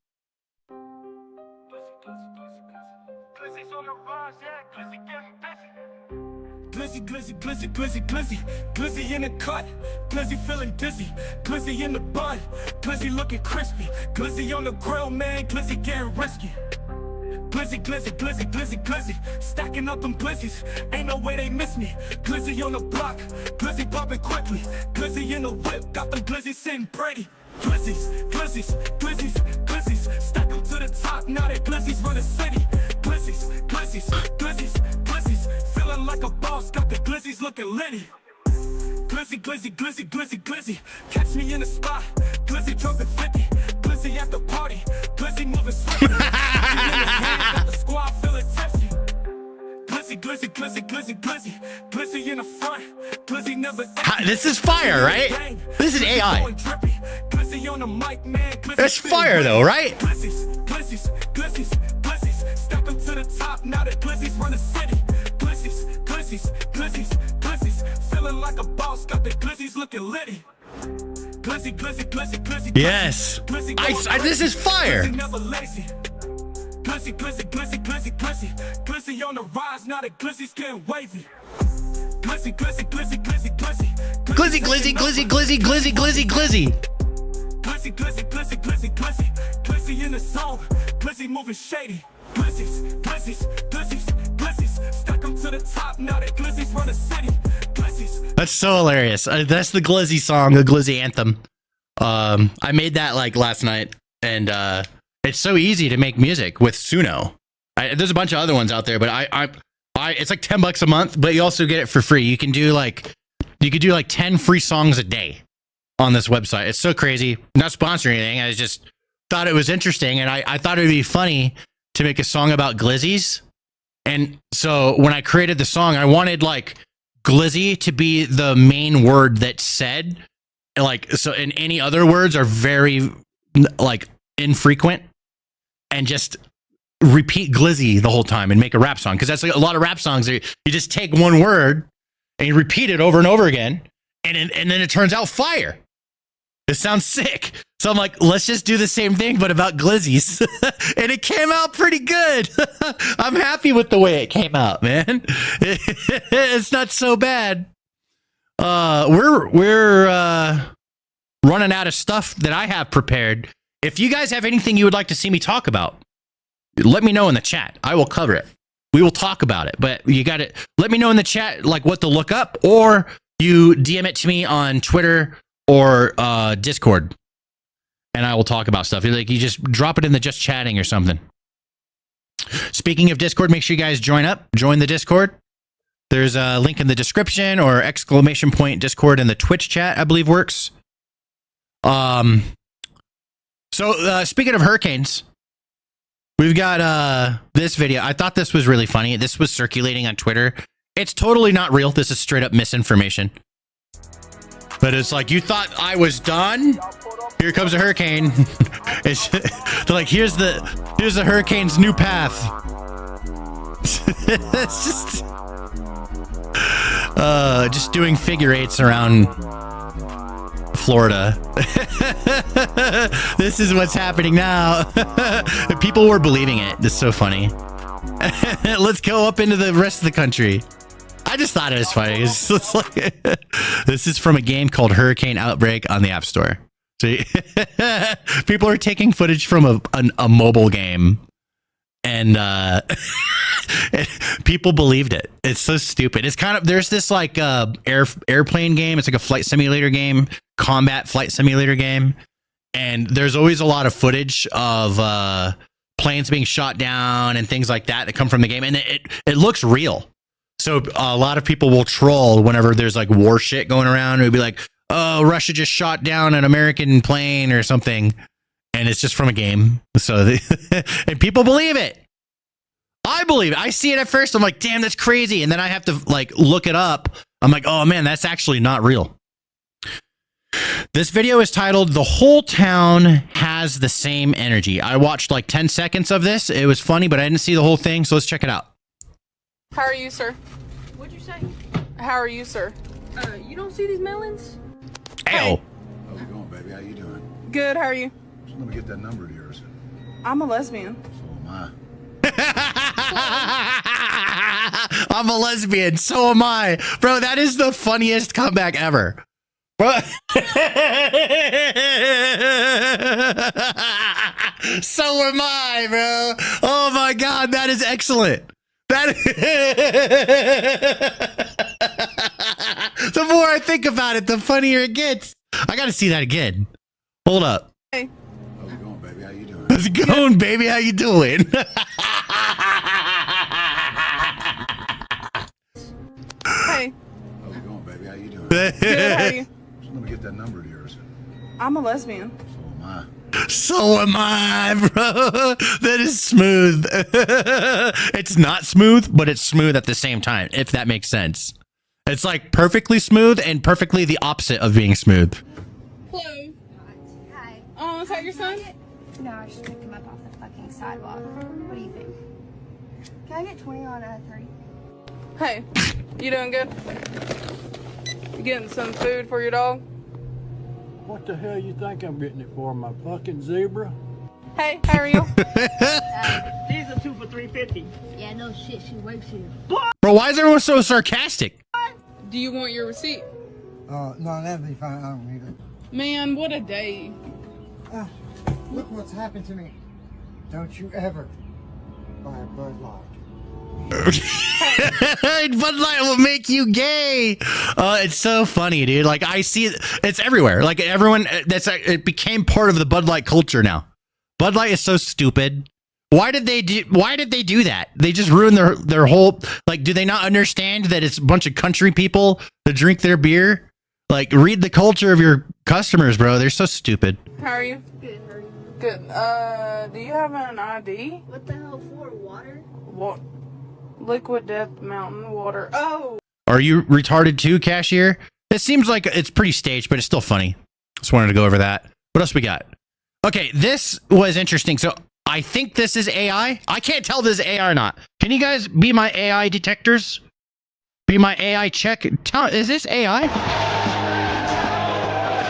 Glizzy, glizzy, glizzy, glizzy, glizzy, glizzy in the cut, glizzy feeling dizzy, glizzy in the bun, glizzy looking crispy, glizzy on the grill, man, glizzy getting risky. Glizzy, glizzy, glizzy, glizzy, glizzy, stacking up them glizzies, ain't no way they miss me. Glizzy on the block, glizzy bumping quickly, glizzy in the whip, got them glizzies sitting Brady. Glizzies, glizzies, glizzies, glizzies, stack them to the top, now they glizzies run the city. Glizzies, glizzies, glizzies, glizzies, feeling like a boss, got the glizzies looking litty. Glizzy, glizzy, glizzy, glizzy, glizzy, catch me in the spot, glizzy jumping 50, glizzy at the party, glizzy moving swiftly, glizzy in the hand, got the squad feeling tipsy. Glizzy, glizzy, glizzy, glizzy, glizzy, glizzy in the front, glizzy never empty. This is fire, right? This is AI. Glizzy on the mic, man, glizzy. It's fire though, right? Glizzies, glizzies, glizzies, glizzies, step them to the top, now the glizzies run the city. Glizzies, glizzies, glizzies, glizzies, feeling like a boss, got the glizzies looking litty. Glizzy, glizzy, glizzy, glizzy, Yes. glizzy, This is fire. glizzy never lazy. Glizzy, glizzy, glizzy, glizzy, glizzy, glizzy on the rise, now the glizzy's getting wavy. Glizzy, glizzy, glizzy, glizzy, glizzy, Glizzy, glizzy, glizzy, glizzy, glizzy, glizzy, glizzy. glizzy, glizzy, glizzy, glizzy, glizzy, glizzy in the zone, glizzy moving shady. Glizzies, glizzies, glizzies, glizzies, stack them to the top, now the glizzies run the city. Glizzies. That's so hilarious. That's the Glizzy song, the Glizzy Anthem. I made that like last night, and it's so easy to make music with Suno. There's a bunch of other ones out there, but I it's like $10 a month, but you also get it for free. You could do like 10 free songs a day on this website. It's so crazy. Not sponsoring anything. I just thought it was interesting, and I thought it would be funny to make a song about glizzies. And so when I created the song, I wanted like glizzy to be the main word that said, like, so, and any other words are very like infrequent, and just repeat glizzy the whole time and make a rap song. Because that's like a lot of rap songs. You just take one word and you repeat it over and over again, and then it turns out fire. It sounds sick. So I'm like, let's just do the same thing, but about glizzies. And it came out pretty good. I'm happy with the way it came out, man. It's not so bad. We're running out of stuff that I have prepared. If you guys have anything you would like to see me talk about, let me know in the chat. I will cover it. We will talk about it. But you got to let me know in the chat like what to look up, or you DM it to me on Twitter or Discord, and I will talk about stuff. Like, you just drop it in the just chatting or something. Speaking of Discord, make sure you guys join the Discord. There's a link in the description, or !Discord in the Twitch chat, I believe works. So speaking of hurricanes, we've got this video. I thought this was really funny. This was circulating on Twitter. It's totally not real. This is straight up misinformation. But it's like, you thought I was done? Here comes a hurricane. It's like, here's the hurricane's new path. It's just doing figure eights around Florida. This is what's happening now. People were believing it. It's so funny. Let's go up into the rest of the country. I just thought it was funny. It's like, this is from a game called Hurricane Outbreak on the App Store. So people are taking footage from a mobile game, and people believed it. It's so stupid. It's kind of, there's this like airplane game. It's like a flight simulator game, combat flight simulator game, And there's always a lot of footage of planes being shot down and things like that come from the game. And it looks real. So a lot of people will troll whenever there's like war shit going around. It would be like, oh, Russia just shot down an American plane or something. And it's just from a game. So and people believe it. I believe it. I see it at first. I'm like, damn, that's crazy. And then I have to like look it up. I'm like, oh man, that's actually not real. This video is titled "The Whole Town Has the Same Energy." I watched like 10 seconds of this. It was funny, but I didn't see the whole thing. So let's check it out. How are you, sir? What'd you say? How are you, sir? You don't see these melons? Ow. How's it going, baby? How you doing? Good, how are you? Just let me get that number of yours. I'm a lesbian. So am I. I'm a lesbian. So am I. Bro, that is the funniest comeback ever. Bro. So am I, bro. Oh my God, that is excellent. That the more I think about it, the funnier it gets. I gotta see that again. Hold up. Hey. How's it going, baby? How you doing? How's it going, baby? How you doing? Hey. How's it going, baby? How you doing? Good, how are you? Just let me get that number of yours. I'm a lesbian. So am I. So am I, bro. That is smooth. It's not smooth, but it's smooth at the same time, if that makes sense. It's like perfectly smooth and perfectly the opposite of being smooth. Hello. Hi. Oh, is that your son? No, I just picked him up off the fucking sidewalk. What do you think? Can I get 20 on 30? Hey, you doing good? You getting some food for your dog? What the hell you think I'm getting it for? My fucking zebra? Hey, how are you? These are 2 for $3.50. Yeah, no shit, she works here. Bro, why is everyone so sarcastic? Do you want your receipt? No, that'd be fine. I don't need it. Man, what a day. Look what's happened to me. Don't you ever buy a Bud Light. Bud Light will make you gay. It's so funny, dude. Like I see it, it's everywhere. Like everyone, it became part of the Bud Light culture now. Bud Light is so stupid. Why did they do that? They just ruined their whole, like, do they not understand that it's a bunch of country people that drink their beer? Like, read the culture of your customers, bro. They're so stupid. How are you? Good, how are you? Good. Do you have an ID? What the hell for? Water? What? Liquid Death Mountain Water. Oh! Are you retarded too, cashier? It seems like it's pretty staged, but it's still funny. Just wanted to go over that. What else we got? Okay, this was interesting. So I think this is AI. I can't tell if this is AI or not. Can you guys be my AI detectors? Be my AI check. Is this AI?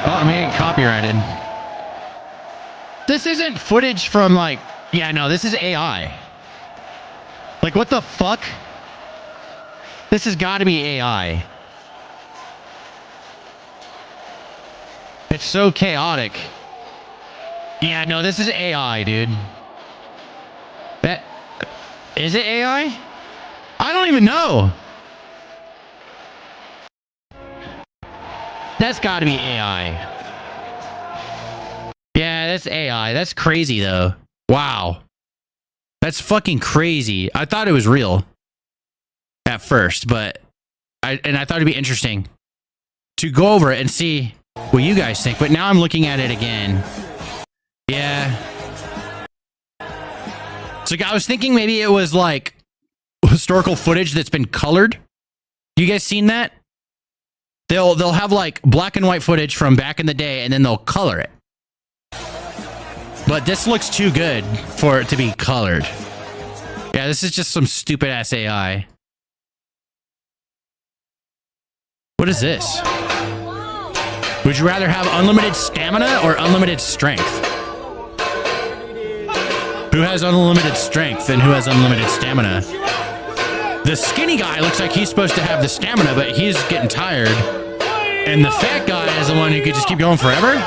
Oh, I'm getting copyrighted. This isn't footage from like, yeah, no, this is AI. Like, what the fuck? This has got to be AI. It's so chaotic. Yeah, no, this is AI, dude. Is it AI? I don't even know. That's got to be AI. Yeah, that's AI. That's crazy, though. Wow. That's fucking crazy. I thought it was real at first, but I thought it'd be interesting to go over it and see what you guys think. But now I'm looking at it again. Yeah. So I was thinking maybe it was like historical footage that's been colored. You guys seen that? They'll have like black and white footage from back in the day, and then they'll color it. But this looks too good for it to be colored. Yeah, this is just some stupid ass AI. What is this? Would you rather have unlimited stamina or unlimited strength? Who has unlimited strength and who has unlimited stamina? The skinny guy looks like he's supposed to have the stamina, but he's getting tired. And the fat guy is the one who could just keep going forever?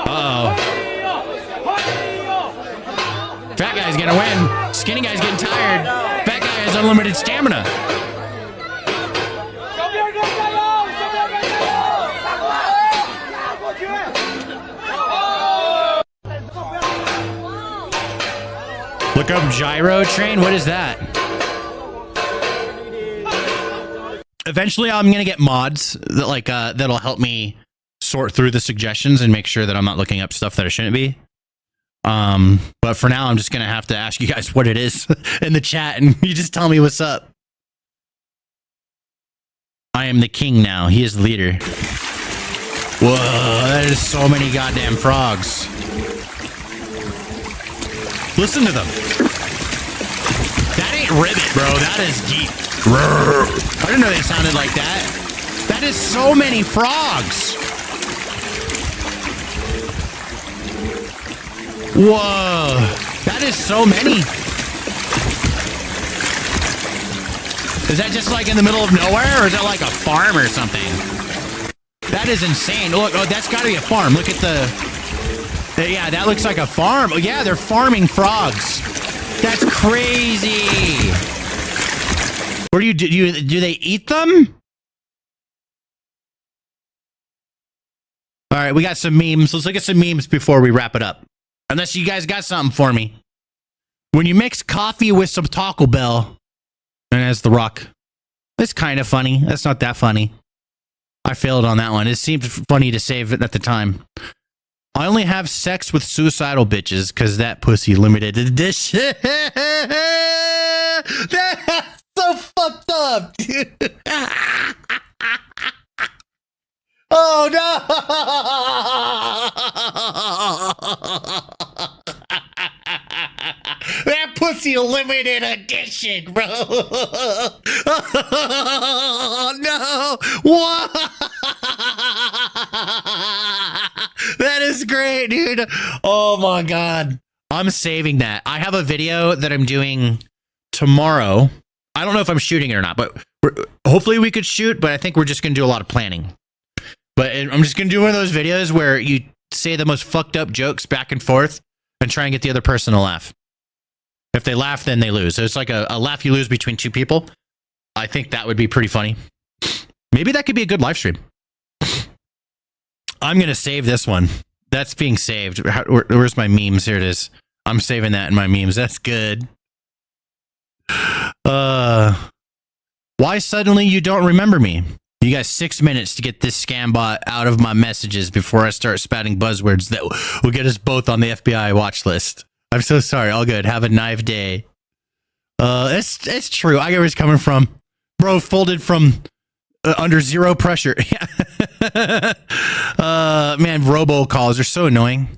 Uh-oh. Fat guy's gonna win. Skinny guy's getting tired. Fat guy has unlimited stamina. Look up gyro train. What is that? Eventually, I'm gonna get mods that like that'll help me sort through the suggestions and make sure that I'm not looking up stuff that I shouldn't be. But for now, I'm just gonna have to ask you guys what it is in the chat, and you just tell me what's up. I am the king now. He is the leader. Whoa, that is so many goddamn frogs. Listen to them. That ain't ribbit, bro. That is deep. I didn't know they sounded like that. That is so many frogs. Whoa. That is so many. Is that just like in the middle of nowhere, or is that like a farm or something? That is insane. Look, oh, that's got to be a farm. Look at the... Yeah, that looks like a farm. Oh, yeah, they're farming frogs. That's crazy. What do they eat them? All right, we got some memes. Let's look at some memes before we wrap it up. Unless you guys got something for me. When you mix coffee with some Taco Bell, and as The Rock, it's kind of funny. That's not that funny. I failed on that one. It seemed funny to save it at the time. I only have sex with suicidal bitches because that pussy limited edition. That's so fucked up, dude. Oh no! That pussy limited edition, bro. Oh no! What? That is great, dude. Oh my god. I'm saving that. I have a video that I'm doing tomorrow. I don't know if I'm shooting it or not, but hopefully we could shoot, but I think we're just going to do a lot of planning. But I'm just going to do one of those videos where you say the most fucked up jokes back and forth and try and get the other person to laugh. If they laugh, then they lose. So it's like a laugh you lose between two people. I think that would be pretty funny. Maybe that could be a good live stream. I'm going to save this one. That's being saved. Where's my memes? Here it is. I'm saving that in my memes. That's good. Why suddenly you don't remember me? You got 6 minutes to get this scam bot out of my messages before I start spouting buzzwords that will get us both on the FBI watch list. I'm so sorry. All good. Have a nice day. It's true. I get where it's coming from. Bro, folded from under zero pressure. Man, robocalls are so annoying.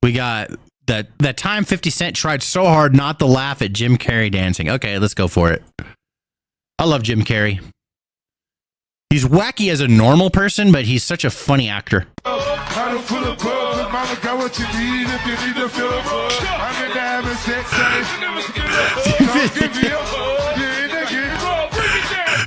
We got that time 50 Cent tried so hard not to laugh at Jim Carrey dancing. Okay, let's go for it. I love Jim Carrey. He's wacky as a normal person, but he's such a funny actor.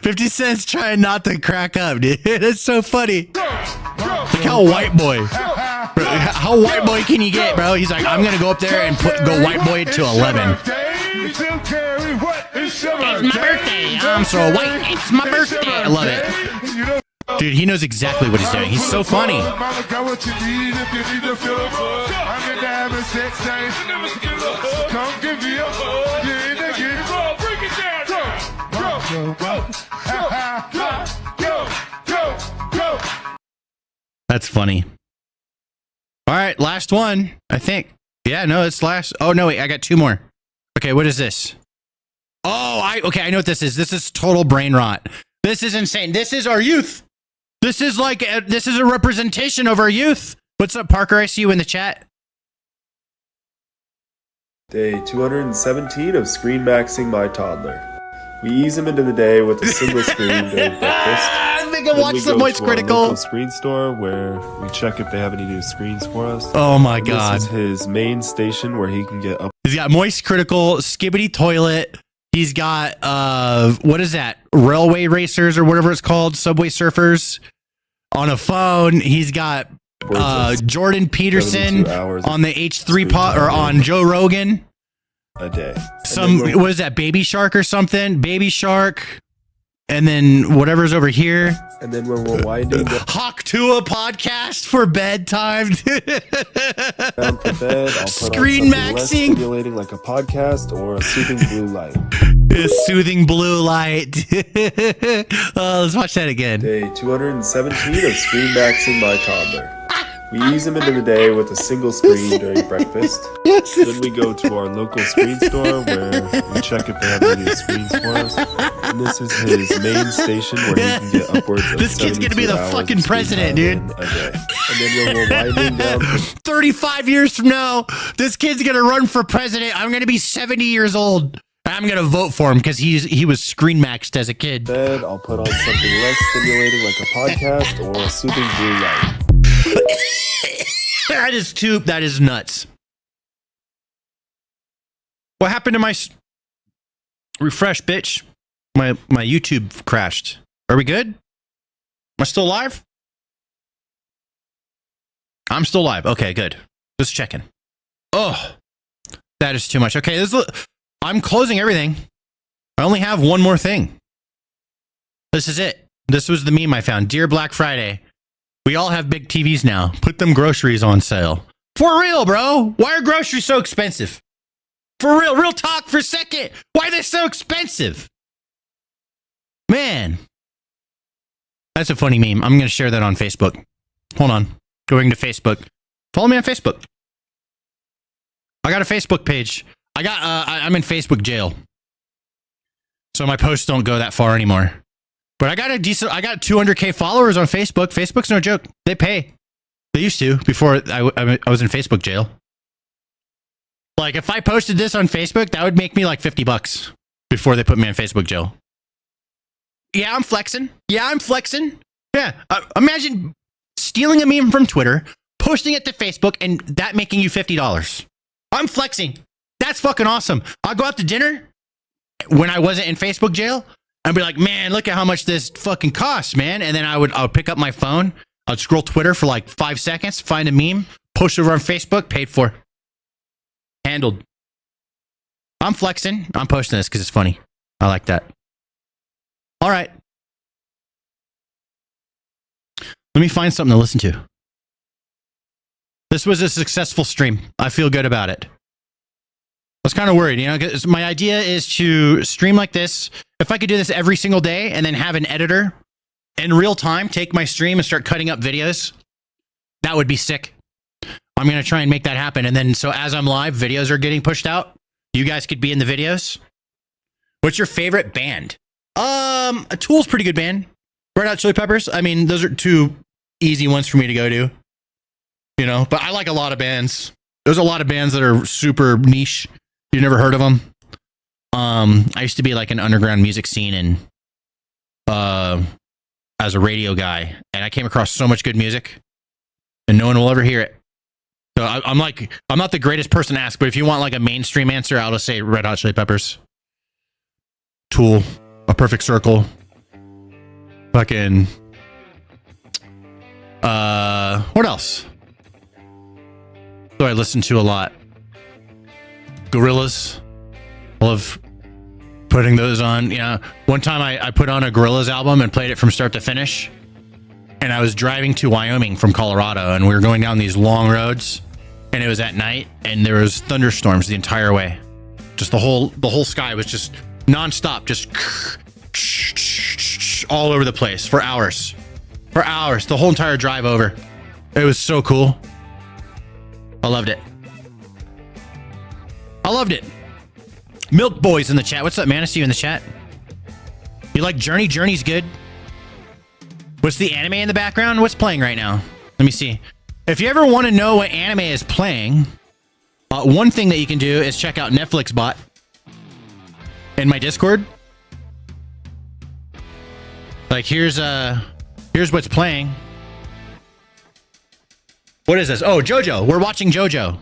50 Cent's trying not to crack up, dude. It's so funny. Look how white boy. How white boy can you get, bro? He's like, I'm going to go up there and go white boy to 11. It's my birthday. I'm so white. It's my birthday. I love it. Dude, he knows exactly what he's doing. He's so funny. That's funny. All right, last one, I think. Yeah, no, it's last. Oh, no, wait, I got two more. Okay, what is this? Oh, okay, I know what this is. This is total brain rot. This is insane. This is our youth. This is like, this is a representation of our youth. What's up, Parker? I see you in the chat. Day 217 of screen maxing my toddler. We ease him into the day with a single screen during breakfast. They can watch the Moist Critical screen store where we check if they have any new screens for us. Oh my god! This is his main station where he can get up. He's got Moist Critical, Skibbity Toilet. He's got what is that? Railway Racers or whatever it's called, Subway Surfers. On a phone, he's got Jordan Peterson on the H3 pod or on Joe Rogan. A day. What is that? Baby Shark or something? Baby Shark. And then whatever's over here. And then when we're winding down Hawk Tua podcast for bedtime. for bed, I'll put Screen on something less maxing. stimulating like a podcast or a soothing blue light. Soothing blue light. Let's watch that again. Day 217 of screen maxing my toddler. We ease him into the day with a single screen during breakfast. Then we go to our local screen store where we check if they have any screens for us. And this is his main station where he can get upwards of This kid's gonna be the 72 hours fucking of screen president, time dude. a day. And then when we're winding down 35 years from now, this kid's gonna run for president. I'm gonna be 70 years old. I'm gonna vote for him because he was screen maxed as a kid. bed, I'll put on something less stimulating like a podcast or a soothing blue light. That is nuts. What happened to my refresh, bitch? My YouTube crashed. Are we good? Am I still live? I'm still live. Okay, good. Just checking. Oh, that is too much. Okay, I'm closing everything. I only have one more thing. This is it. This was the meme I found. Dear Black Friday, we all have big TVs now. Put them groceries on sale. For real, bro. Why are groceries so expensive? For real talk for a second. Why are they so expensive? Man. That's a funny meme. I'm going to share that on Facebook. Hold on. Going to Facebook. Follow me on Facebook. I got a Facebook page. I'm in Facebook jail. So my posts don't go that far anymore. But I got 200K followers on Facebook. Facebook's no joke. They pay. They used to before I was in Facebook jail. Like if I posted this on Facebook, that would make me like $50 before they put me in Facebook jail. Yeah, I'm flexing. Yeah. Imagine stealing a meme from Twitter, posting it to Facebook, and that making you $50. I'm flexing. That's fucking awesome. I'll go out to dinner when I wasn't in Facebook jail. I'd be like, man, look at how much this fucking costs, man. And then I would pick up my phone. I'd scroll Twitter for like 5 seconds, find a meme, post it over on Facebook, paid for. Handled. I'm flexing. I'm posting this because it's funny. I like that. All right. Let me find something to listen to. This was a successful stream. I feel good about it. I was kind of worried, because my idea is to stream like this. If I could do this every single day and then have an editor in real time take my stream and start cutting up videos, that would be sick. I'm going to try and make that happen. And then so as I'm live, videos are getting pushed out. You guys could be in the videos. What's your favorite band? A Tool's pretty good band. Red Hot Chili Peppers. I mean, those are two easy ones for me to go to. But I like a lot of bands. There's a lot of bands that are super niche. You never heard of them? I used to be like an underground music scene and as a radio guy, and I came across so much good music, and no one will ever hear it. So I'm not the greatest person to ask, but if you want like a mainstream answer, I'll just say Red Hot Chili Peppers, Tool, A Perfect Circle, fucking what else do I listen to a lot? Gorillaz. Love putting those on. One time I put on a Gorillaz album and played it from start to finish. And I was driving to Wyoming from Colorado, and we were going down these long roads, and it was at night, and there was thunderstorms the entire way. Just the whole sky was just nonstop, just all over the place for hours. The whole entire drive over. It was so cool. I loved it. Milk Boy's in the chat. What's up, man? I see you in the chat. You like Journey? Journey's good. What's the anime in the background? What's playing right now? Let me see. If you ever want to know what anime is playing, one thing that you can do is check out Netflix bot in my Discord. Like here's what's playing. What is this? Oh, JoJo. We're watching JoJo.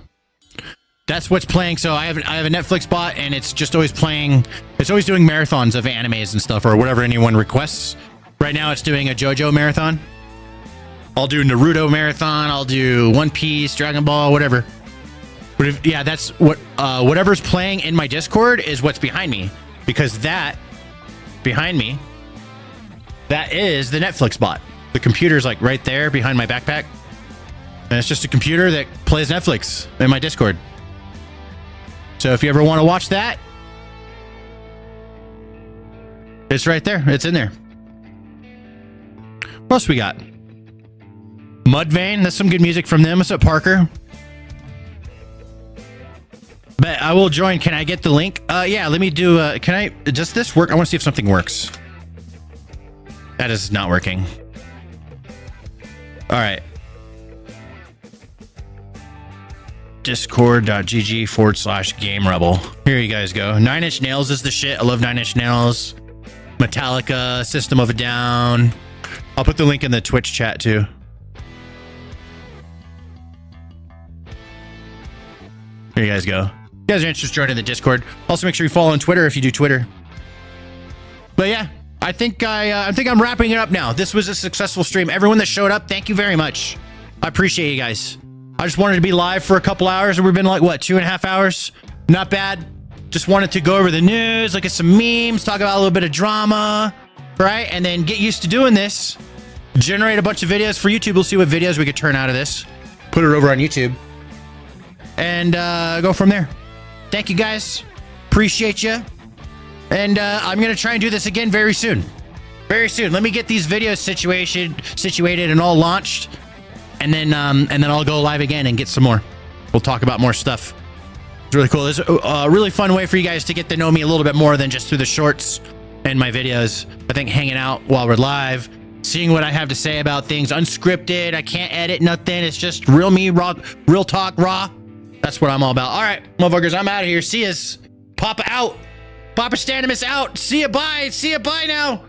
That's what's playing. So I have a Netflix bot, and it's just always playing. It's always doing marathons of animes and stuff, or whatever anyone requests. Right now, it's doing a JoJo marathon. I'll do Naruto marathon. I'll do One Piece, Dragon Ball, whatever. But that's what whatever's playing in my Discord is what's behind me, because that behind me That is the Netflix bot. The computer's like right there behind my backpack. And it's just a computer that plays Netflix in my Discord. So if you ever want to watch that, it's right there. It's in there. What else we got? Mudvayne. That's some good music from them. What's up, Parker? But I will join. Can I get the link? Yeah, let me do... does this work? I want to see if something works. That is not working. All right. Discord.gg/Game Rebel. Here you guys go. 9 Inch Nails is the shit. I love 9 Inch Nails. Metallica, System of a Down. I'll put the link in the Twitch chat too. Here you guys go. If you guys are interested, join in the Discord. Also, make sure you follow on Twitter if you do Twitter. But yeah, I think I'm wrapping it up now. This was a successful stream. Everyone that showed up, thank you very much. I appreciate you guys. I just wanted to be live for a couple hours, and we've been like, what, 2.5 hours? Not bad. Just wanted to go over the news, look at some memes, talk about a little bit of drama, right? And then get used to doing this. Generate a bunch of videos for YouTube. We'll see what videos we could turn out of this. Put it over on YouTube. And go from there. Thank you, guys. Appreciate you. And I'm going to try and do this again very soon. Very soon. Let me get these videos situated and all launched. And then I'll go live again and get some more. We'll talk about more stuff. It's really cool. It's a really fun way for you guys to get to know me a little bit more than just through the shorts and my videos. I think hanging out while we're live, seeing what I have to say about things, unscripted. I can't edit nothing. It's just real me, raw, real talk, raw. That's what I'm all about. All right, motherfuckers, I'm out of here. See yas. Papa out. Papa Stanimus out. See ya. Bye. See ya. Bye now.